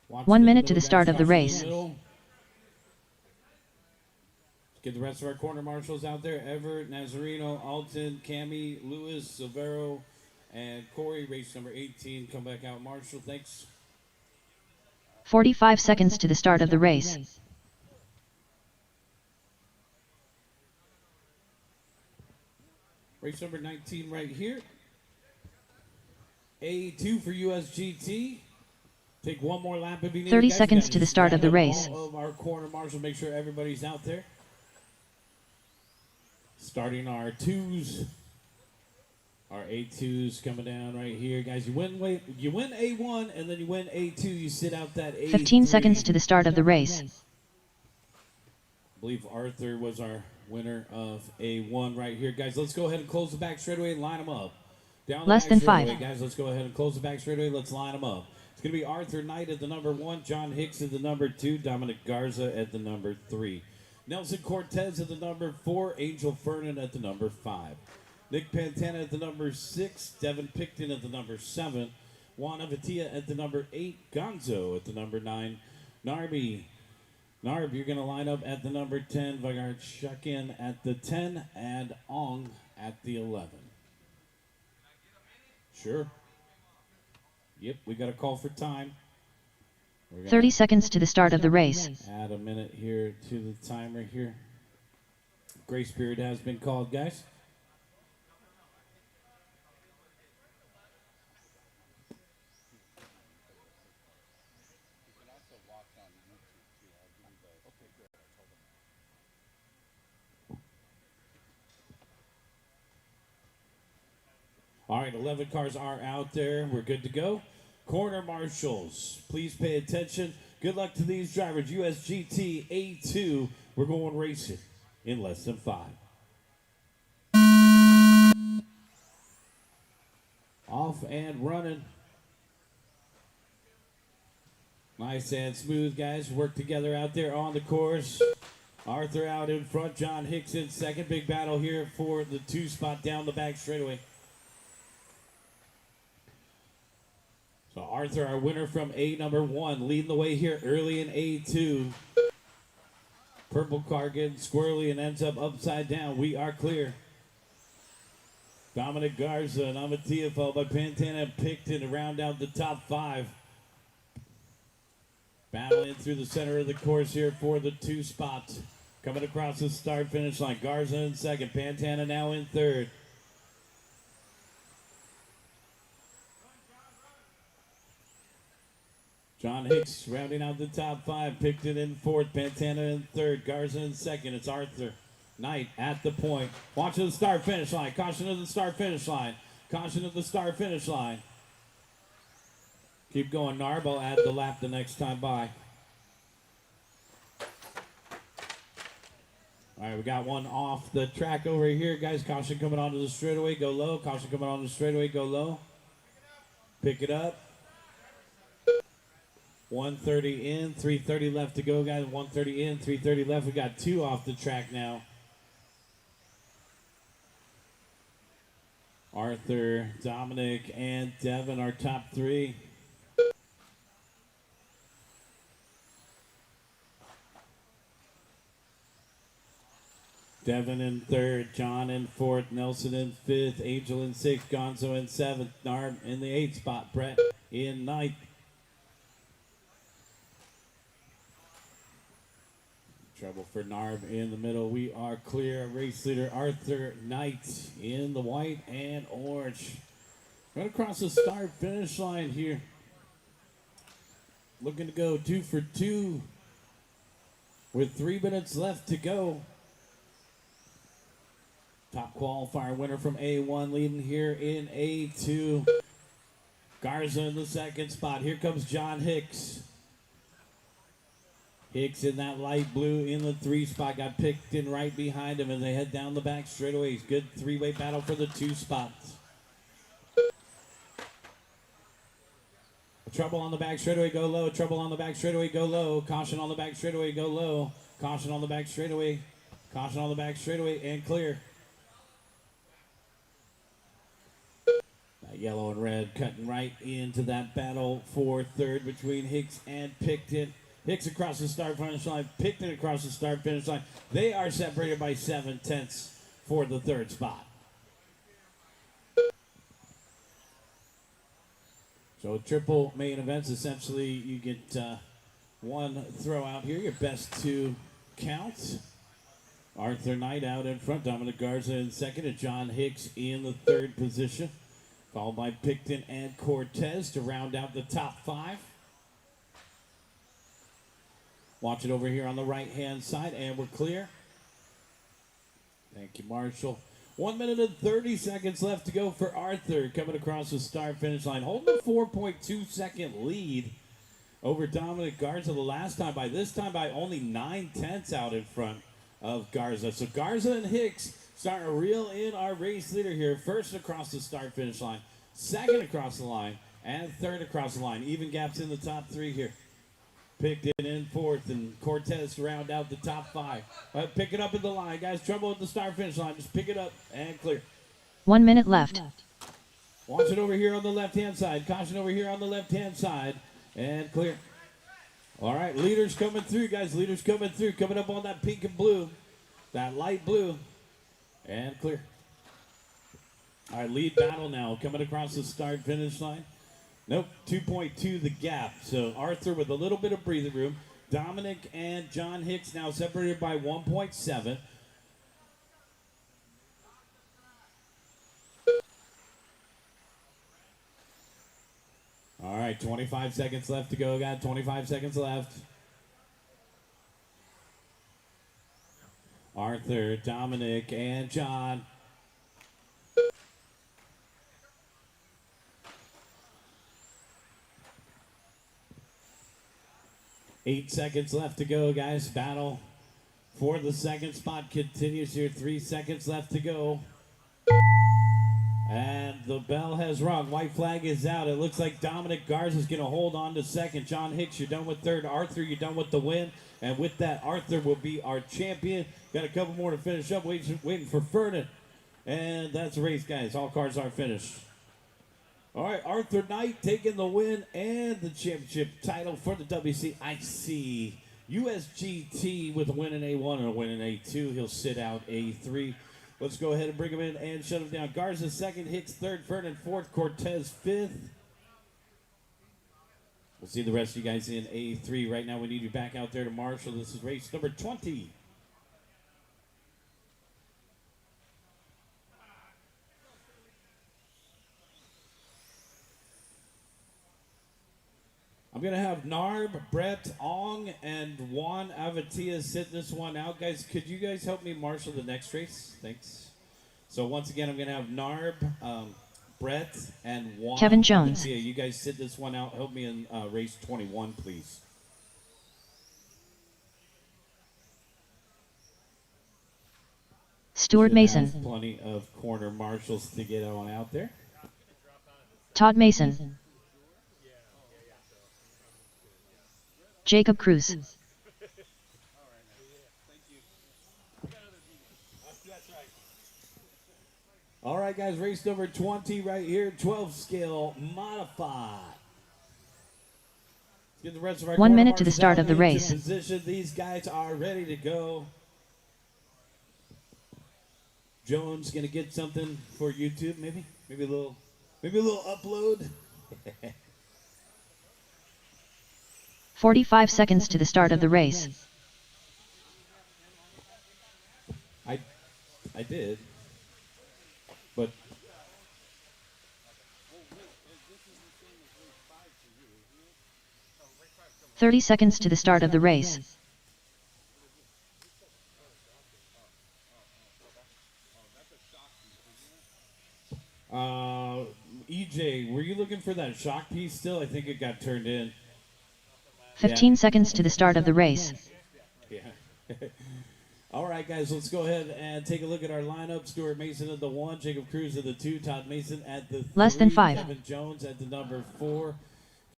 1 minute to the start of the race. Get the rest of our corner marshals out there. Everett, Nazareno, Alton, Cami, Lewis, Silvero, and Corey. Race number 18. Come back out, Marshall. Thanks. 45 seconds to the start of the race. Race number 19 right here. A2 for USGT. Take one more lap if you need. 30 seconds to the start of the race. All of our corner marshals, make sure everybody's out there. Starting our twos. Our A2s coming down right here, guys. You win A1 and then you win A2. You sit out that A3. 15 seconds to the start of the race. I believe Arthur was our winner of A1 right here, guys. Let's go ahead and close the back straightaway and line them up. Down the Less back than straightaway, 5. guys. Let's go ahead and close the back straightaway. Let's line them up. It's going to be Arthur Knight at the number 1, John Hicks at the number 2, Dominic Garza at the number 3, Nelson Cortez at the number 4, Angel Fernan at the number 5, Nick Pantana at the number 6, Devin Picton at the number 7, Juan Avatia at the number 8, Gonzo at the number 9, Narb, you're going to line up at the number 10, Vagard Shukin at the 10, and Ong at the 11. Sure. Yep, we got a call for time. 30 seconds to the start of the race. Add a minute here to the timer here. Grace period has been called, guys. All right, 11 cars are out there. We're good to go. Corner marshals, please pay attention. Good luck to these drivers. USGT A2, we're going racing in less than 5. Off and running. Nice and smooth, guys. Work together out there on the course. Arthur out in front. John Hicks in second. Big battle here for the 2 spot down the back straightaway. So Arthur, our winner from A number 1, leading the way here early in A2. Purple car getting squirrely and ends up upside down. We are clear. Dominic Garza and Amatia followed by Pantana and Picton to round out the top 5. Battling through the center of the course here for the 2 spots. Coming across the start finish line. Garza in second. Pantana now in third. John Hicks rounding out the top 5. Picton in fourth. Pantana in third. Garza in second. It's Arthur Knight at the point. Watching the start finish line. Caution to the start finish line. Caution to the start finish line. Keep going, Narb. I'll add the lap the next time by. All right, we got one off the track over here, guys. Caution coming onto the straightaway. Go low. Caution coming onto the straightaway. Go low. Pick it up. 130 in, 330 left to go, guys. 130 in, 330 left. We got 2 off the track now. Arthur, Dominic, and Devin, our top 3. Devin in third, John in fourth, Nelson in fifth, Angel in sixth, Gonzo in seventh, Narb in the 8th spot, Brett in 9th. Trouble for Narb in the middle. We are clear. Race leader Arthur Knight in the white and orange. Right across the start finish line here. Looking to go 2 for 2 with 3 minutes left to go. Top qualifier winner from A1 leading here in A2. Garza in the 2nd spot. Here comes John Hicks. Hicks in that light blue in the 3 spot. Got picked in right behind him as they head down the back straightaways. Good 3-way battle for the 2 spots. Trouble on the back straightaway, go low. Trouble on the back straightaway, go low. Caution on the back straightaway, go low. Caution on the back straightaway. Caution on the back straightaway and clear. Not yellow and red cutting right into that battle for third between Hicks and Picton. Hicks across the start finish line, Picton across the start finish line. They are separated by 7/10 for the third spot. So triple main events, essentially you get one throw out here, your best two count. Arthur Knight out in front, Dominic Garza in second, and John Hicks in the third position. Followed by Picton and Cortez to round out the top five. Watch it over here on the right-hand side, and we're clear. Thank you, Marshall. 1 minute and 30 seconds left to go for Arthur coming across the start-finish line, holding a 4.2-second lead over Dominic Garza the last time. By this time, by only 9/10 out in front of Garza. So Garza and Hicks starting to reel in our race leader here. First across the start-finish line, second across the line, and third across the line. Even gaps in the top three here. Picked it in fourth, and Cortez to round out the top five. Pick it up in the line, guys. Trouble at the start-finish line. Just pick it up and clear. 1 minute left. Watch it over here on the left-hand side. Caution over here on the left-hand side, and clear. All right, leaders coming through, guys. Leaders coming through. Coming up on that pink and blue. That light blue. And clear. All right, lead battle now. Coming across the start-finish line. Nope, 2.2 the gap. So Arthur with a little bit of breathing room. Dominic and John Hicks now separated by 1.7. All right, 25 seconds left to go, guys. 25 seconds left. Arthur, Dominic, and John. Eight seconds left to go, guys. Battle for the second spot continues here. 3 seconds left to go. And the bell has rung. White flag is out. It looks like Dominic Garza is going to hold on to second. John Hicks, you're done with third. Arthur, you're done with the win. And with that, Arthur will be our champion. Got a couple more to finish up. Waiting for Fernan. And that's the race, guys. All cars are finished. All right, Arthur Knight taking the win and the championship title for the WCIC USGT with a win in A1 and a win in A2. He'll sit out A3. Let's go ahead and bring him in and shut him down. Garza second, Hicks third, Fernan fourth, Cortez fifth. We'll see the rest of you guys in A3. Right now, we need you back out there to Marshall. This is race number 20. I'm going to have Narb, Brett, Ong, and Juan Avatia sit this one out. Guys, could you guys help me marshal the next race? Thanks. So once again, I'm going to have Narb, Brett, and Juan Kevin Jones. Avatia. You guys sit this one out. Help me in race 21, please. Stuart Mason. Plenty of corner marshals to get on out there. Todd Mason. Jacob Cruz. All right, guys, race number 20 right here, 12 scale modified. Let's get the rest of our 1 minute to the start of the race. Position. These guys are ready to go. Jones gonna get something for YouTube, maybe a little upload. 45 seconds to the start of the race. I did, but 30 seconds to the start of the race. EJ, were you looking for that shock piece still? I think it got turned in. 15 seconds to the start of the race. Yeah. All right, guys, let's go ahead and take a look at our lineup. Stuart Mason at the 1, Jacob Cruz at the 2, Todd Mason at the 3, Less than 5. Kevin Jones at the number 4.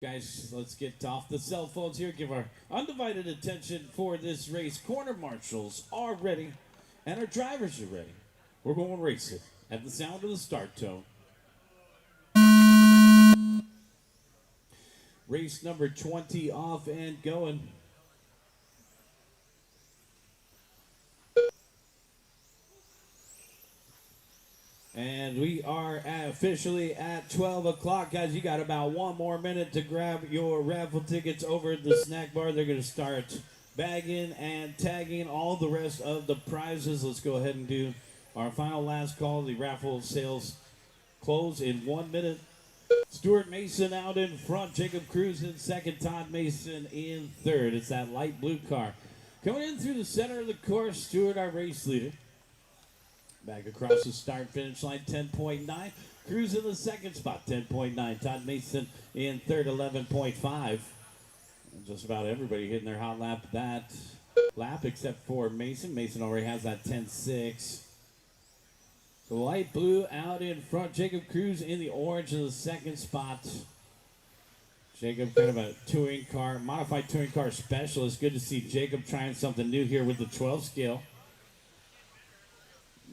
Guys, let's get off the cell phones here. Give our undivided attention for this race. Corner marshals are ready, and our drivers are ready. We're going racing at the sound of the start tone. Race number 20 off and going. And we are officially at 12 o'clock. Guys, you got about 1 more minute to grab your raffle tickets over at the snack bar. They're going to start bagging and tagging all the rest of the prizes. Let's go ahead and do our final last call. The raffle sales close in 1 minute. Stuart Mason out in front. Jacob Cruz in second. Todd Mason in third. It's that light blue car. Coming in through the center of the course, Stuart, our race leader. Back across the start-finish line, 10.9. Cruz in the second spot, 10.9. Todd Mason in third, 11.5. Just about everybody hitting their hot lap that lap except for Mason. Mason already has that 10.6. The light blue out in front. Jacob Cruz in the orange in the second spot. Jacob, kind of a touring car, modified touring car specialist. Good to see Jacob trying something new here with the 12 scale.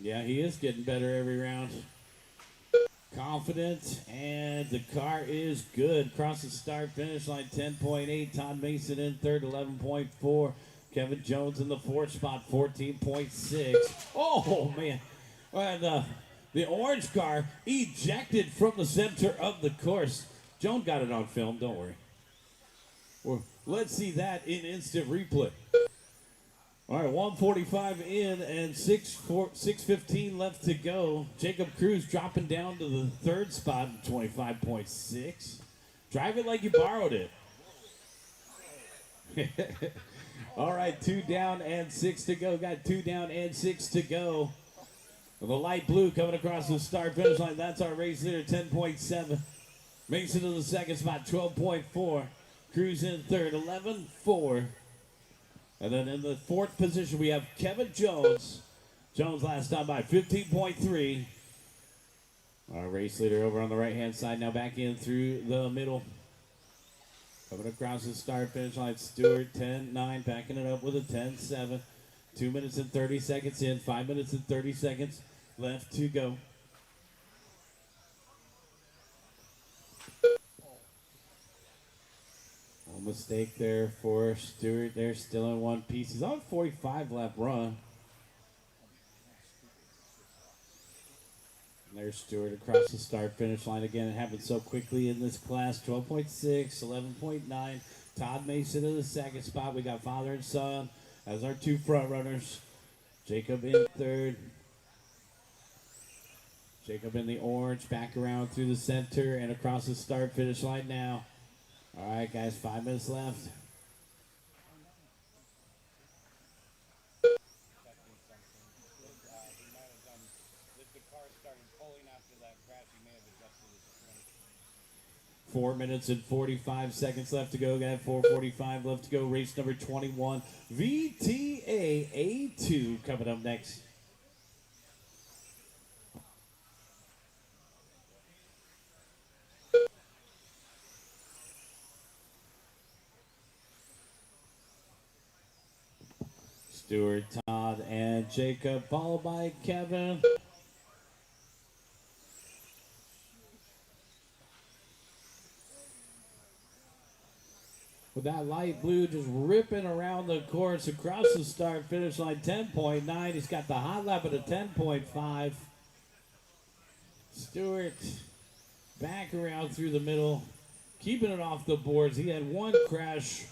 Yeah, he is getting better every round. Confident, and the car is good. Across the start-finish line, 10.8. Todd Mason in third, 11.4. Kevin Jones in the fourth spot, 14.6. Oh, man. And the orange car ejected from the center of the course. Jones got it on film, don't worry. Well, let's see that in instant replay. All right, 145 in and 6:15 left to go. Jacob Cruz dropping down to the third spot, 25.6. Drive it like you borrowed it. All right, 2 down and 6 to go. Got 2 down and 6 to go. The light blue coming across the start finish line. That's our race leader, 10.7. Makes it to the second spot, 12.4. Cruz in third, 11.4. And then in the fourth position, we have Kevin Jones. Jones last time by 15.3. Our race leader over on the right-hand side now back in through the middle. Coming across the start-finish line, Stewart 10.9, backing it up with a 10.7. 2 minutes and 30 seconds in, 5 minutes and 30 seconds left to go. Mistake there for Stewart. They're still in one piece. He's on a 45 lap run. And there's Stewart across the start finish line again. It happened so quickly in this class. 12.6, 11.9. Todd Mason in the second spot. We got father and son as our two front runners. Jacob in third. Jacob in the orange, back around through the center and across the start finish line now. All right, guys, 5 minutes left. Four minutes and 45 seconds left to go. Got 4:45 left to go. Race number 21, VTA A2 coming up next. Stewart, Todd, and Jacob, followed by Kevin. With that light blue just ripping around the course across the start finish line, 10.9. He's got the hot lap at a 10.5. Stewart back around through the middle, keeping it off the boards. He had one crash.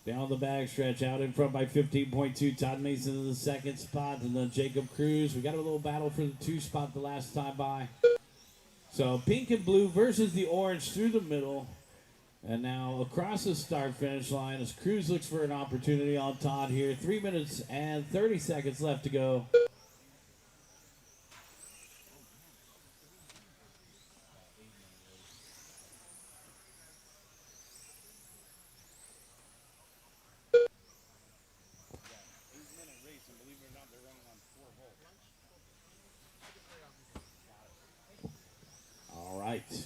Down the back stretch, out in front by 15.2. Todd Mason in the second spot, and then Jacob Cruz. We got a little battle for the 2 spot the last time by. So pink and blue versus the orange through the middle. And now across the start finish line as Cruz looks for an opportunity on Todd here. 3 minutes and 30 seconds left to go.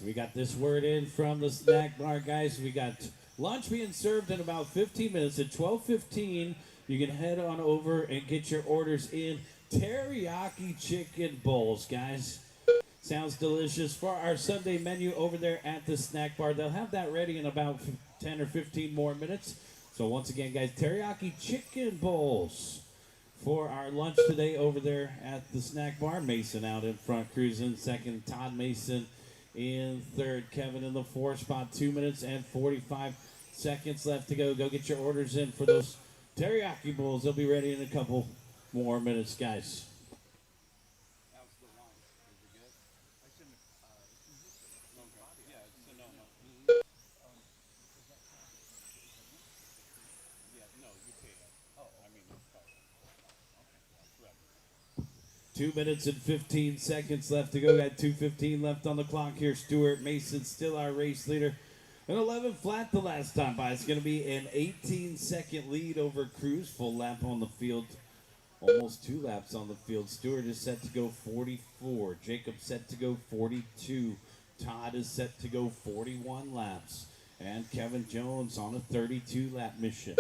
We got this word in from the snack bar, guys. We got lunch being served in about 15 minutes. At 12:15, you can head on over and get your orders in. Teriyaki chicken bowls, guys. Sounds delicious. For our Sunday menu over there at the snack bar, they'll have that ready in about 10 or 15 more minutes. So once again, guys, teriyaki chicken bowls for our lunch today over there at the snack bar. Mason out in front, cruising second. Todd Mason in third. Kevin in the fourth spot. 2 minutes and 45 seconds left to go. Go get your orders in for those teriyaki bowls. They'll be ready in a couple more minutes, guys. Two minutes and 15 seconds left to go. Got 2:15 left on the clock here. Stuart Mason still our race leader. An 11 flat the last time by. It's going to be an 18-second lead over Cruz. Full lap on the field. Almost 2 laps on the field. Stuart is set to go 44. Jacob set to go 42. Todd is set to go 41 laps. And Kevin Jones on a 32-lap mission.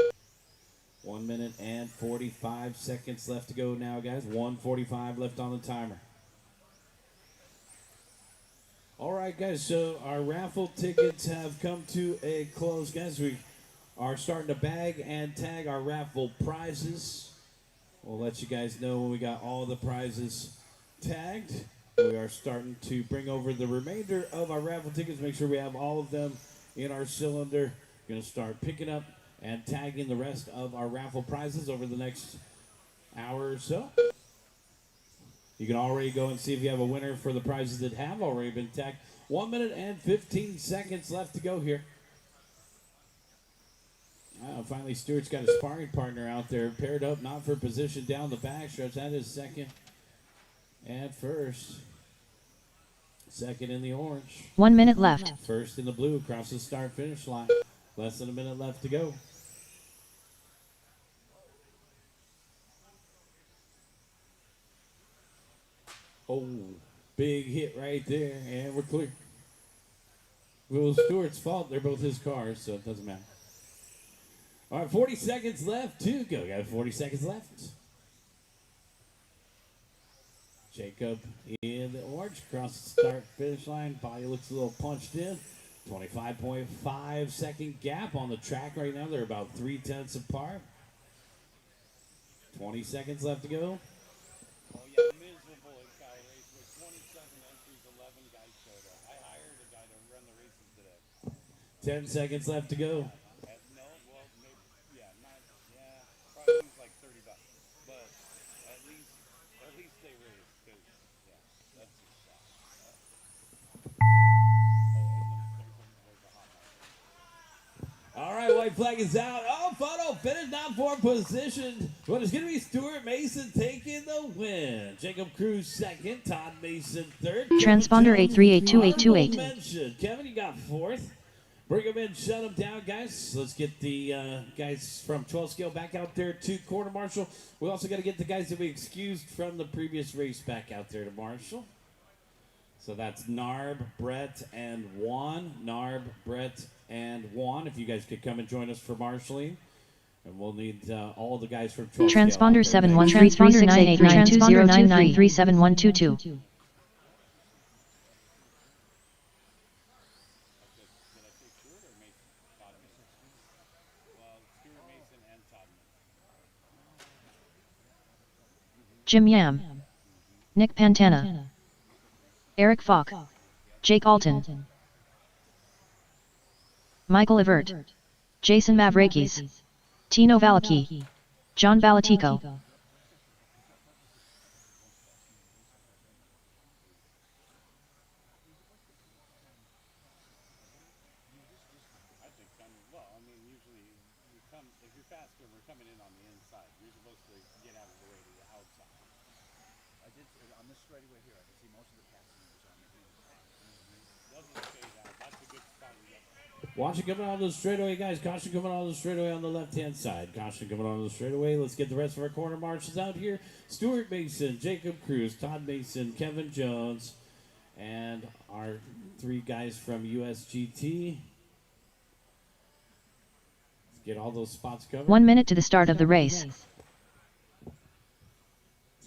1 minute and 45 seconds left to go now, guys. 1:45 left on the timer. All right, guys, so our raffle tickets have come to a close, guys. We are starting to bag and tag our raffle prizes. We'll let you guys know when we got all the prizes tagged. We are starting to bring over the remainder of our raffle tickets. Make sure we have all of them in our cylinder. Going to start picking up and tagging the rest of our raffle prizes over the next hour or so. You can already go and see if you have a winner for the prizes that have already been tagged. 1 minute and 15 seconds left to go here. Finally, Stuart's got a sparring partner out there, paired up, not for position down the backstretch. That is second and first. Second in the orange. 1 minute left. First in the blue across the start-finish line. Less than a minute left to go. Oh, big hit right there, and we're clear. Well, Stewart's fault. They're both his cars, so it doesn't matter. All right, 40 seconds left to go. Got 40 seconds left. Jacob in the orange across the start-finish line. Body looks a little punched in. 25.5 second gap on the track right now. They're about 3/10 apart. 20 seconds left to go. Oh, yeah, miserable guy race with 27 entries, 11 guys showed up. I hired a guy to run the races today. 10 seconds left to go. No, well, maybe, probably like $30. But at least they race, because, yeah, that's just shot. All right, white flag is out. Oh, photo finish, not for position. But it's going to be Stuart Mason taking the win. Jacob Cruz second. Todd Mason third. Transponder 8382828. Mention. Kevin, you got fourth. Bring them in, shut them down, guys. Let's get the guys from 12 scale back out there to quarter marshal. We also got to get the guys that we excused from the previous race back out there to marshal. So that's Narb, Brett, and Juan. Narb, Brett, and Juan. If you guys could come and join us for marshalling. And we'll need all the guys from 12 Transponder 71336892093371222. Jim Yam, Nick Pantana, Eric Falk, Jake Alton, Michael Evert, Jason Mavrakis, Tino Valaki, John Balatico. Well, I mean, usually you come, if you're faster, we're coming in on the inside. You're supposed to get out of the way to the outside. I did on this straightaway here. I can see most of the passengers on the inside. Doesn't fade out. That's a good spot. Watch it coming on the straightaway, guys. Caution coming on the straightaway on the left-hand side. Caution coming on the straightaway. Let's get the rest of our corner marshals out here. Stuart Mason, Jacob Cruz, Todd Mason, Kevin Jones, and our 3 guys from USGT. Let's get all those spots covered. 1 minute to the start of the race. Let's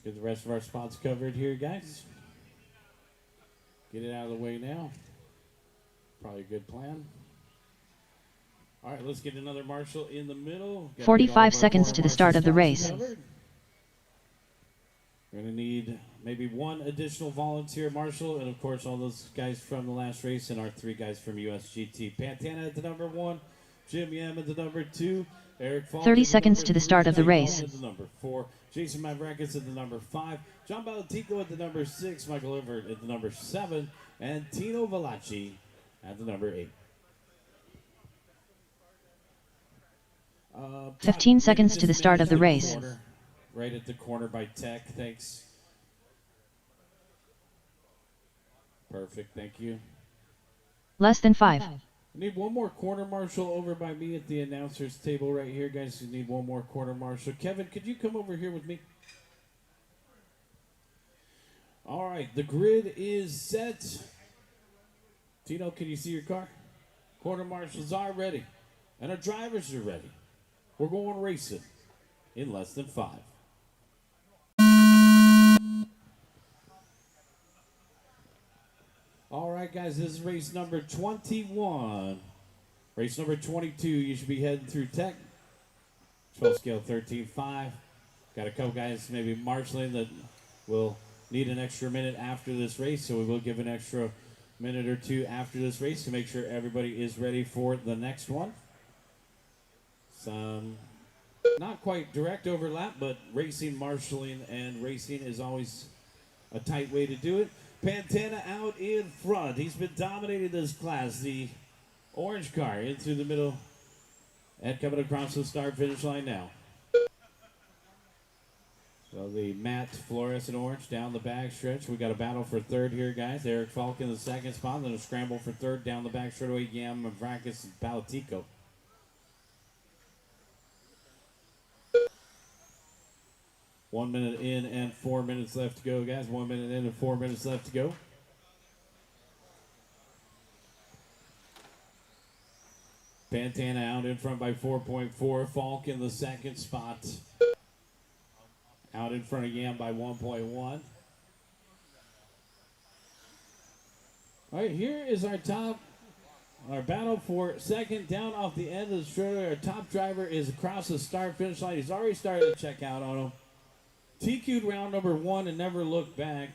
get the rest of our spots covered here, guys. Get it out of the way now. Probably a good plan. All right, let's get another marshal in the middle. Gotta 45 get all of our seconds corner to the start of the marshal spots race. covered. We're going to need maybe one additional volunteer marshal, and of course all those guys from the last race and our 3 guys from USGT. Pantana at the number 1, Jim Yam at the number 2, Eric Falk 30 at the seconds number to the 3, start of the Jake race. Dalton at the number 4, Jason Mavrakis at the number 5, John Balatico at the number 6, Michael Everett at the number 7, and Tino Valachi at the number 8. 15 seconds to the just start of the managed race. corner, right at the corner by Tech. Thanks. Perfect. Thank you. Less than 5. I need one more corner marshal over by me at the announcer's table right here, guys. You need one more corner marshal. Kevin, could you come over here with me? All right, the grid is set. Tino, can you see your car? Corner marshals are ready, and our drivers are ready. We're going racing in less than 5. All right, guys, this is race number 21. Race number 22, you should be heading through Tech. 12 scale 13.5. Got a couple guys maybe marshaling that will need an extra minute after this race, so we will give an extra minute or 2 after this race to make sure everybody is ready for the next one. Some not quite direct overlap, but racing, marshaling, and racing is always a tight way to do it. Pantana out in front. He's been dominating this class. The orange car in through the middle and coming across the start-finish line now. So the matte fluorescent orange down the back stretch. We got a battle for third here, guys. Eric Falk in the second spot, then a scramble for third down the back straightaway. Yam, Mavrakis, and Balatico. One minute in and 4 minutes left to go, guys. 1 minute in and 4 minutes left to go. Pantana out in front by 4.4. Falk in the second spot. Out in front of Yam by 1.1. All right, here is our battle for second down off the end of the straightaway. Our top driver is across the start-finish line. He's already started to check out on him. TQ'd round number 1 and never looked back.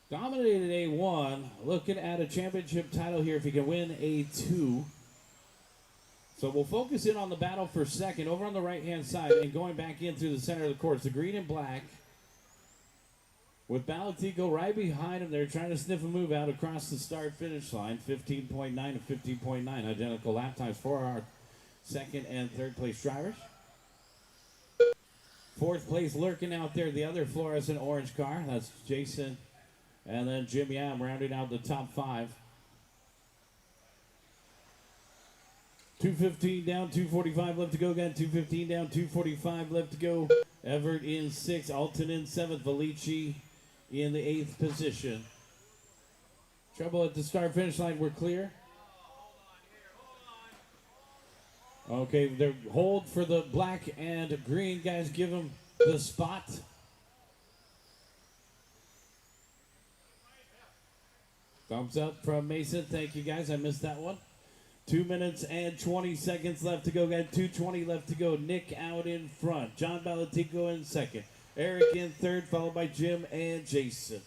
Dominated A1. Looking at a championship title here if he can win A2. So we'll focus in on the battle for second over on the right-hand side and going back in through the center of the course. The green and black with Balatico right behind him. They're trying to sniff a move out across the start-finish line. 15.9 to 15.9. Identical lap times for our second and third place drivers. Fourth place lurking out there, the other fluorescent orange car. That's Jason. And then Jim Yam rounding out the top 5. 2:15 down, 2:45 left to go again. 2:15 down, 2:45 left to go. Everett in 6th, Alton in 7th, Valici in the 8th position. Trouble at the start-finish line, we're clear. Okay, they're hold for the black and green guys. Give them the spot. Thumbs up from Mason. Thank you, guys. I missed that one. 2 minutes and 20 seconds left to go, guys. 2:20 left to go. Nick out in front. John Balatico in second. Eric in third, followed by Jim and Jason.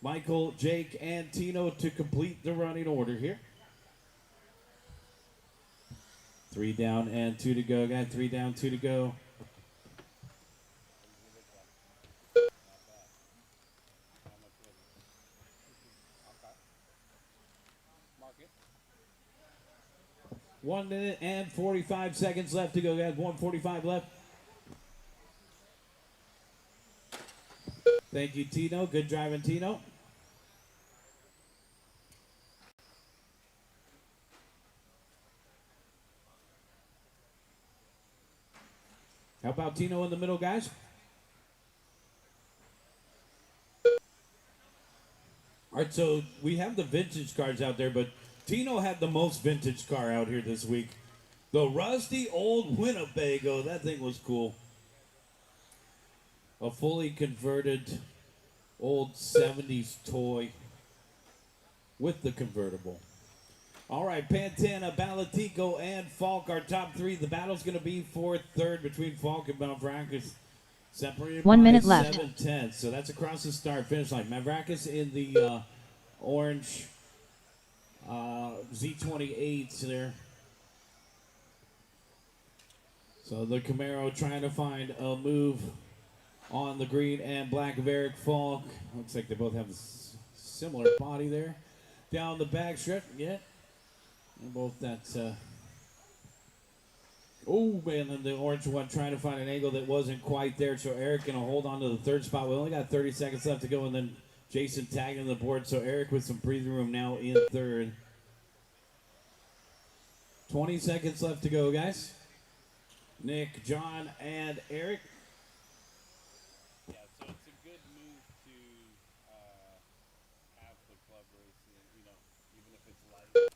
Michael, Jake, and Tino to complete the running order here. 3 down and 2 to go, guys. 3 down, 2 to go. Mark it. 1 minute and 45 seconds left to go, guys. 1:45 left. Thank you, Tino. Good driving, Tino. How about Tino in the middle, guys? All right, so we have the vintage cars out there, but Tino had the most vintage car out here this week. The rusty old Winnebago. That thing was cool. A fully converted old 70s toy with the convertible. All right, Pantana, Balatico, and Falk are top three. The battle's going to be for third between Falk and Mavrakis. Separated 1 by minute left. 7/10. So that's across the start finish line. Mavrakis in the orange Z28 there. So the Camaro trying to find a move on the green and black of Eric Falk. Looks like they both have a similar body there. Down the back stretch, yeah. And both that. Oh man, and the orange one trying to find an angle that wasn't quite there. So Eric gonna hold on to the third spot. We only got 30 seconds left to go, and then Jason tagging the board. So Eric with some breathing room now in third. 20 seconds left to go, guys. Nick, John, and Eric. Yeah, so it's a good move to have the club racing, you know, even if it's light. You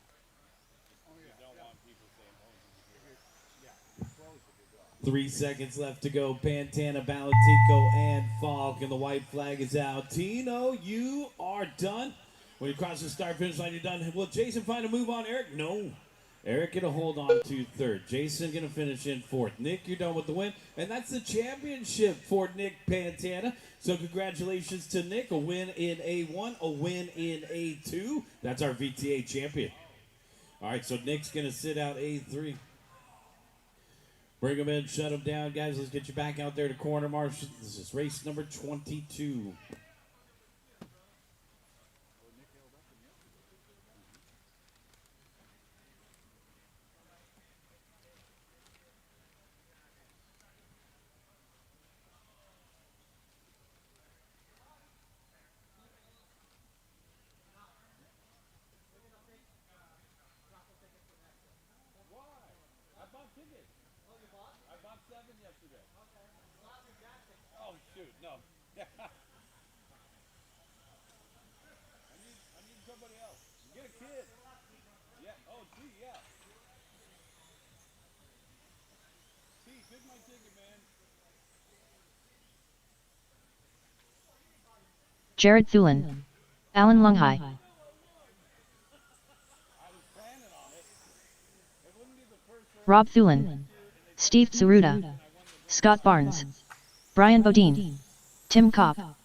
don't want people saying, oh, this is good. 3 seconds left to go. Pantana, Balatico, and Falk, and the white flag is out. Tino, you are done. When you cross the start finish line, you're done. Will Jason find a move on Eric? No. Eric gonna hold on to third. Jason gonna finish in fourth. Nick, you're done with the win. And that's the championship for Nick Pantana. So congratulations to Nick. A win in A1, a win in A2. That's our VTA champion. All right, so Nick's gonna sit out A3. Bring him in, shut him down. Guys, let's get you back out there to corner marshal. This is race number 22. I bought tickets. I bought 7 yesterday. Oh, shoot, no. I need somebody else. Get a kid. Yeah, oh, gee, yeah. T, take my ticket, man. Jared Thulin. Alan Lunghai. I was planning on it. It wouldn't be the first race. Rob Thulin. Steve Tsuruda. Scott Barnes. Brian Bodine. Tim Kopp. I really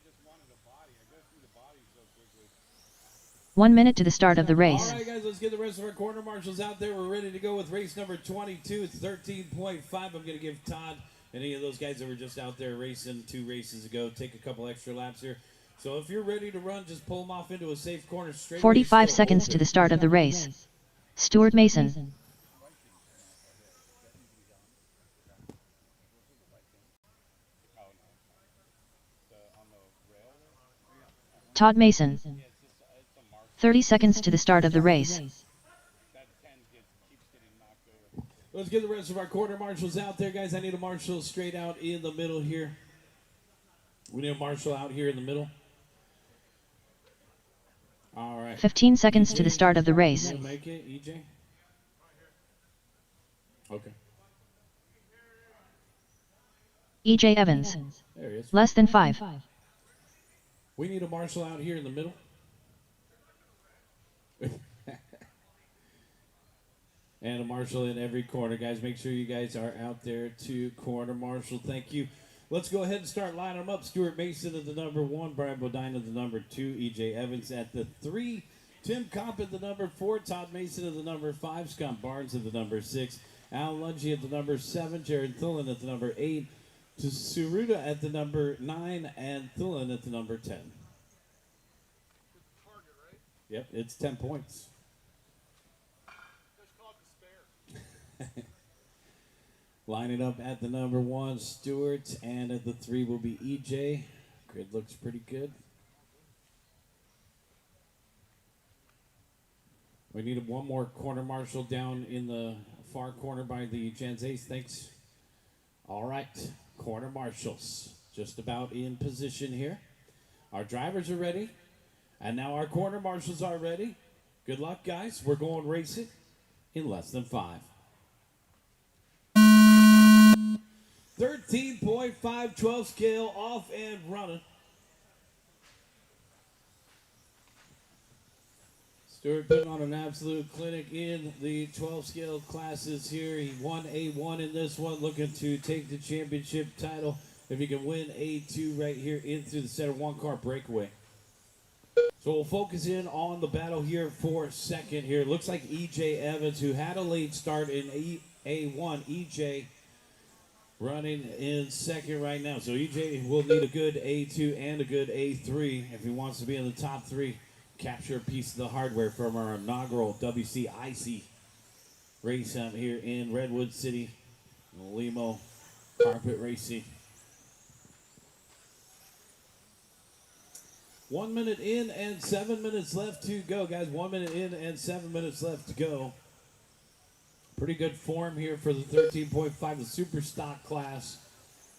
just wanted a body. I go through the body so quickly. 1 minute to the start of the race. All right, guys, let's get the rest of our corner marshals out there. We're ready to go with race number 22. It's 13.5. I'm going to give Todd and any of those guys that were just out there racing 2 races ago take a couple extra laps here. So if you're ready to run, just pull them off into a safe corner straight. 45 seconds to the start of the race. Stuart Mason. Todd Mason. 30 seconds to the start of the race. That 10 keeps getting knocked over. Let's get the rest of our quarter marshals out there, guys. I need a marshal straight out in the middle here. We need a marshal out here in the middle. All right. 15 seconds to the start of the race. You make it, EJ? Okay. EJ Evans. There he is. Less than 5. We need a marshal out here in the middle. And a marshal in every corner, guys. Make sure you guys are out there to corner marshal. Thank you. Let's go ahead and start lining them up. Stuart Mason at the number 1, Brian Bodine at the number 2, EJ Evans at the 3, Tim Kopp at the number 4, Todd Mason at the number 5, Scott Barnes at the number 6, Al Lungy at the number 7, Jared Thulin at the number 8, Tsuruda at the number 9, and Thulin at the number 10. Yep, it's 10 points. Lining up at the number 1, Stewart, and at the 3 will be EJ. Grid looks pretty good. We need one more corner marshal down in the far corner by the Gens Ace. Thanks. All right, corner marshals just about in position here. Our drivers are ready, and now our corner marshals are ready. Good luck, guys. We're going racing in less than 5. 13.5, 12 scale, off and running. Stewart putting on an absolute clinic in the 12 scale classes here. He won A1 in this one, looking to take the championship title. If he can win A2 right here in through the center, 1-car breakaway. So we'll focus in on the battle here for second here. Looks like E.J. Evans, who had a late start in A1. E.J. running in second right now. So E.J. will need a good A2 and a good A3 if he wants to be in the top 3. Capture a piece of the hardware from our inaugural WCIC race here in Redwood City. Limo Carpet Racing. 1 minute in and 7 minutes left to go, guys. 1 minute in and 7 minutes left to go. Pretty good form here for the 13.5, the super stock class.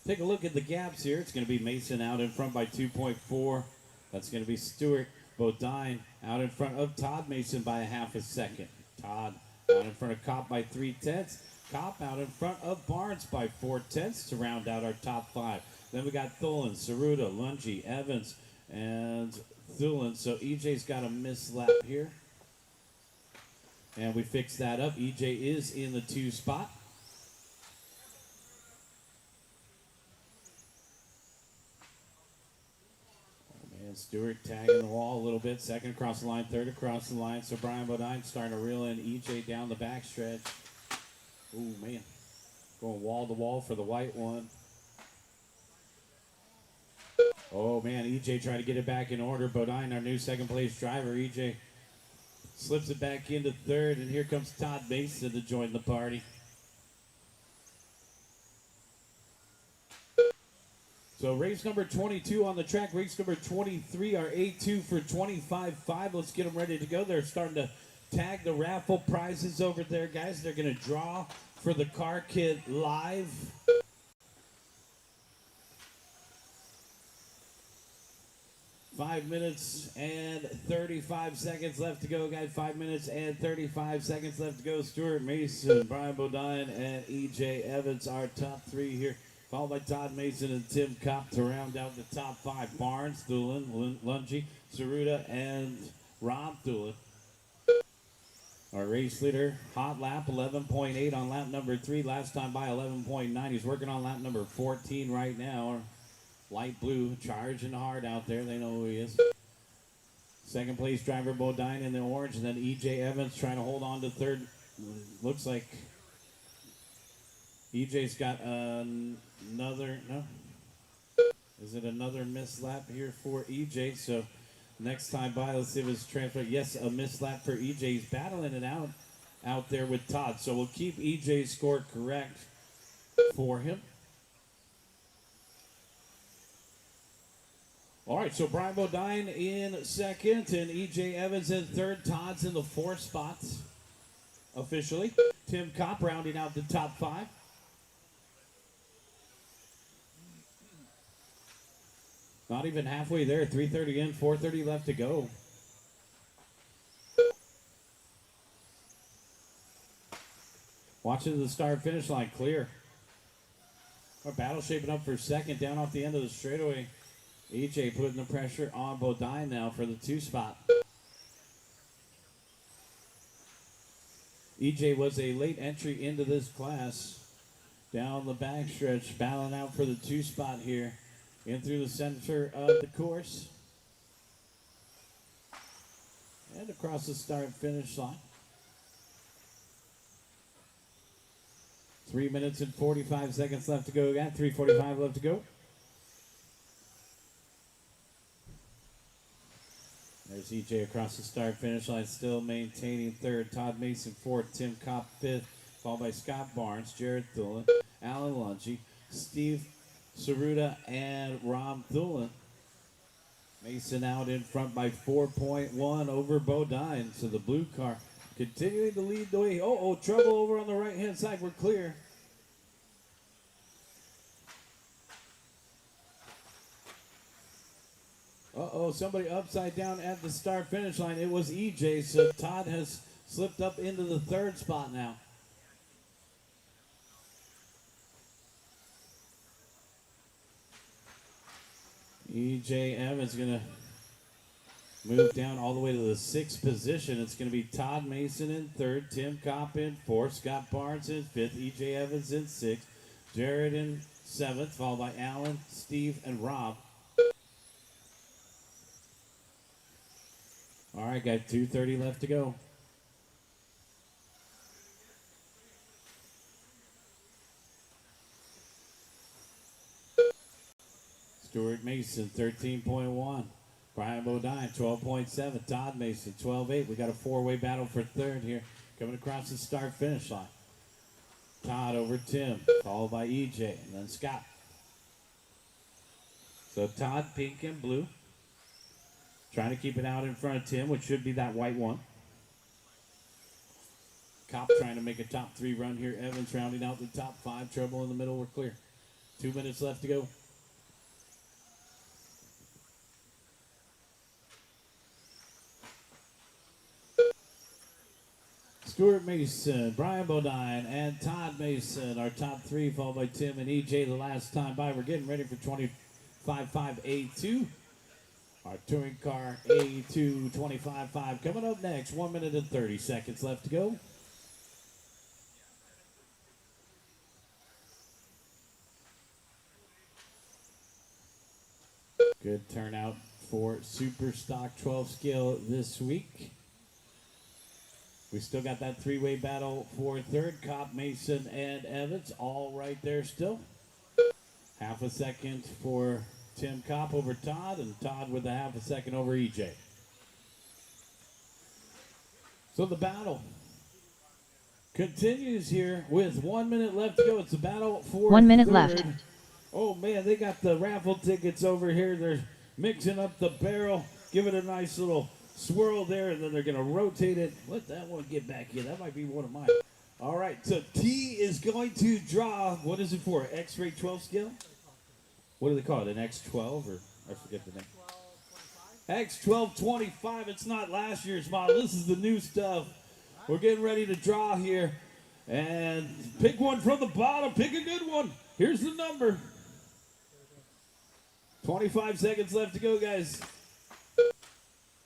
Take a look at the gaps here. It's going to be Mason out in front by 2.4. That's going to be Stewart Bodine out in front of Todd Mason by a half a second. Todd out in front of Kopp by 3/10. Kopp out in front of Barnes by 4/10 to round out our top 5. Then we got Thulin, Saruda, Lungi, Evans, and Thulin. So EJ's got a missed lap here. And we fixed that up. EJ is in the 2 spot. And Stewart tagging the wall a little bit. Second across the line, third across the line. So Brian Bodine starting to reel in EJ down the backstretch. Ooh, man. Going wall to wall for the white one. Oh, man. EJ trying to get it back in order. Bodine, our new second place driver. EJ slips it back into third. And here comes Todd Mason to join the party. So race number 22 on the track, race number 23, our A2 for 25.5. Let's get them ready to go. They're starting to tag the raffle prizes over there, guys. They're going to draw for the car kit live. Five minutes and 35 seconds left to go, guys. 5 minutes and 35 seconds left to go. Stewart Mason, Brian Bodine, and E.J. Evans, our top 3 here. Followed by Todd Mason and Tim Kopp to round out the top 5. Barnes, Thulin, Lungi, Saruda, and Rob Thulin. Our race leader, hot lap, 11.8 on lap number 3. Last time by 11.9. He's working on lap number 14 right now. Light blue, charging hard out there. They know who he is. Second place driver, Bodine in the orange. And then E.J. Evans trying to hold on to third. Looks like EJ's got another, no? Is it another missed lap here for EJ? So next time by, let's see if it's transferred. Yes, a missed lap for EJ. He's battling it out there with Todd. So we'll keep EJ's score correct for him. All right, so Brian Bodine in second and EJ Evans in third. Todd's in the 4th spot officially. Tim Kopp rounding out the top 5. Not even halfway there. 3:30 in, 4:30 left to go. Watching the start finish line clear. Our battle shaping up for second down off the end of the straightaway. EJ putting the pressure on Bodine now for the 2 spot. EJ was a late entry into this class. Down the backstretch, battling out for the 2 spot here. In through the center of the course. And across the start finish line. 3 minutes and 45 seconds left to go. Got 3:45 left to go. There's EJ across the start finish line, still maintaining third. Todd Mason 4th, Tim Kopp 5th, followed by Scott Barnes, Jared Thulin, Alan Lungi, Steve Saruda, and Rob Thulin. Mason out in front by 4.1 over Bodine. So the blue car continuing to lead the way. Trouble over on the right-hand side. We're clear. Uh-oh, somebody upside down at the start finish line. It was EJ, so Todd has slipped up into the third spot now. EJ Evans going to move down all the way to the sixth position. It's going to be Todd Mason in third, Tim Kopp in fourth, Scott Barnes in fifth, EJ Evans in sixth, Jared in seventh, followed by Alan, Steve, and Rob. All right, got 2:30 left to go. Stuart Mason, 13.1. Brian Bodine, 12.7. Todd Mason, 12.8. We got a four-way battle for third here. Coming across the start-finish line. Todd over Tim, followed by EJ, and then Scott. So Todd, pink and blue. Trying to keep it out in front of Tim, which should be that white one. Kopp trying to make a top three run here. Evans rounding out the top five. Trouble in the middle. We're clear. 2 minutes left to go. Stuart Mason, Brian Bodine, and Todd Mason, our top three, followed by Tim and EJ the last time by. We're getting ready for 25.5A2. Our touring car A2 25.5 coming up next. 1 minute and 30 seconds left to go. Good turnout for Super Stock 12 scale this week. We still got that three-way battle for third. Kopp, Mason, and Evans all right there still. Half a second for Tim Kopp over Todd, and Todd with a half a second over EJ. So the battle continues here with 1 minute left to go. It's the battle for 1 minute third. left. Oh man, they got the raffle tickets over here. They're mixing up the barrel, give it a nice little swirl there, and then they're going to rotate it. Let that one get back in. That might be one of mine. All right, so T is going to draw. What is it for? X-ray 12 scale? What do they call it? An X12 or I forget the name. X1225. It's not last year's model. This is the new stuff. We're getting ready to draw here. And pick one from the bottom. Pick a good one. Here's the number. 25 seconds left to go, guys.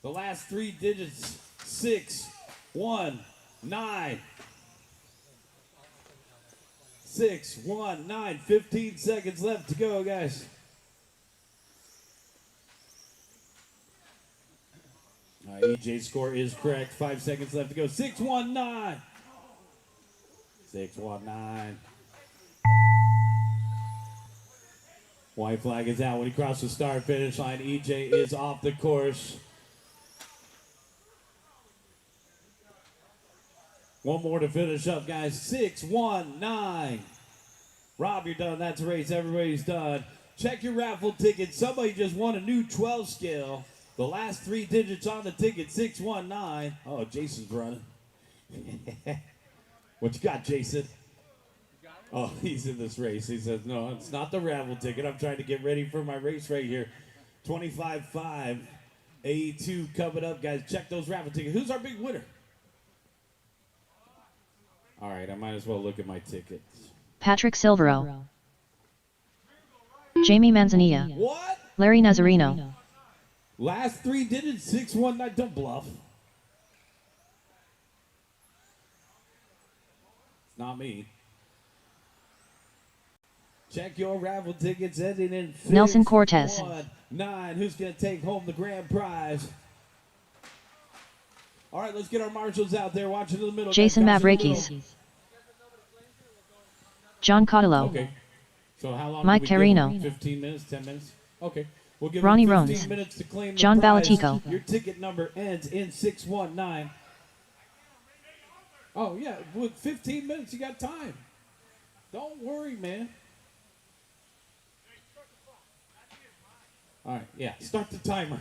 The last three digits. 6, 1, 9. 6, 1, 9. 15 seconds left to go, guys. EJ's score is correct. 5 seconds left to go. 619. 619. White flag is out when he crosses the start finish line. EJ is off the course. One more to finish up, guys. 619. Rob, you're done. That's a race. Everybody's done. Check your raffle ticket. Somebody just won a new 12 scale. The last three digits on the ticket, 619. Oh, Jason's running. What you got, Jason? Oh, he's in this race. He says, no, it's not the raffle ticket. I'm trying to get ready for my race right here. 25.5 A2 coming up, guys. Check those raffle tickets. Who's our big winner? All right, I might as well look at my tickets. Patrick Silvero. Jamie Manzanilla. What? Larry Nazarino. Last three digits, 619. Don't bluff. It's not me. Check your raffle tickets ending in Nelson Cortez. 9. Who's going to take home the grand prize? All right, let's get our marshals out there watching in the middle. Jason Guys, in the Mavrakis. middle. John Cottillo. Okay. So how long Mike do we give them? Carino. 15 minutes, 10 minutes? Okay. We'll give Ronnie them 15 Rones. minutes to claim John the prize. Balatico. Your ticket number ends in 619. Oh, yeah. With 15 minutes, you got time. Don't worry, man. All right, yeah. Start the timer.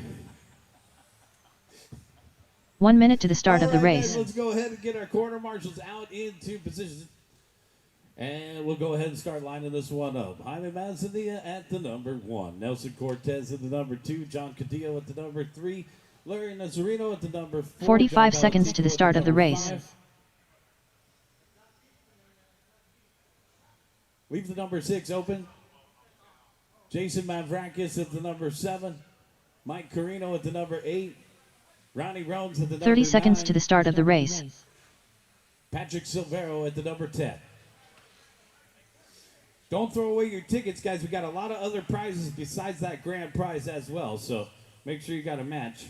1 minute to the start All of the right, race. guys, let's go ahead and get our quarter marshals out into position. And we'll go ahead and start lining this one up. Jaime Manzanilla at the number 1. Nelson Cortez at the number 2. John Cadillo at the number 3. Larry Nazareno at the number 4. 45 John seconds to the Valentico at start of the number race. 5. Leave the number 6 open. Jason Mavrakis at the number 7. Mike Carino at the number 8. Ronnie Rones at the number 30 seconds 9. to the start of the race. Patrick Silvero at the number 10. Don't throw away your tickets, guys. We got a lot of other prizes besides that grand prize as well, so make sure you got a match.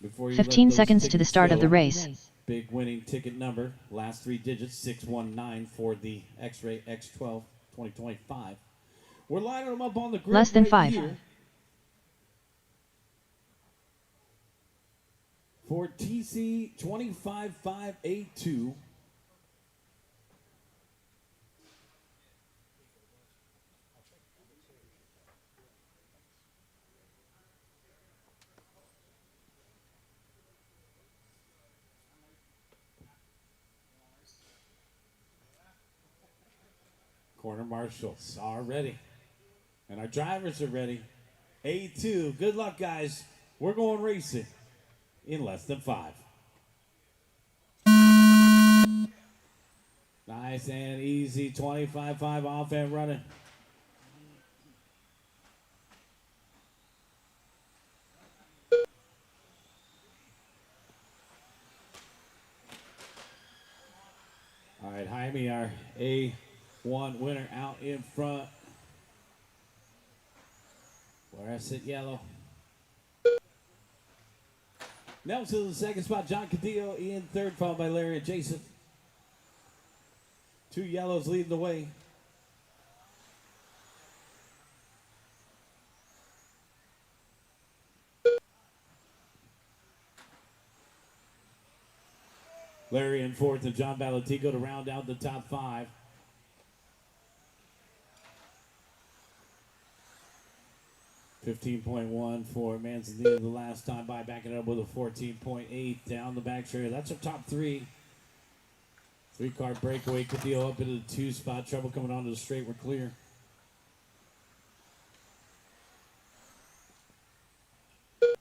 Before you 15 let those seconds to the tickets start of go. the race. Big winning ticket number, last 3 digits, 619 for the X-Ray X12 2025. We're lining them up on the grid Less than right 5. here. For TC 25582. Corner marshals are ready. And our drivers are ready. A2, good luck, guys. We're going racing in less than 5. Nice and easy. 25-5 off and running. All right, Jaime, our A1 winner out in front. Fluorescent yellow. Nelson in the second spot. John Cadillo in third, followed by Larry and Jason. 2 yellows leading the way. Larry in fourth and John Valentico to round out the top 5. $15.1 for Manzanilla the last time by, backing it up with a 14.8 down the back straight. That's our top 3. 3-car breakaway. Cadillo up into the 2 spot. Trouble coming onto the straight. We're clear.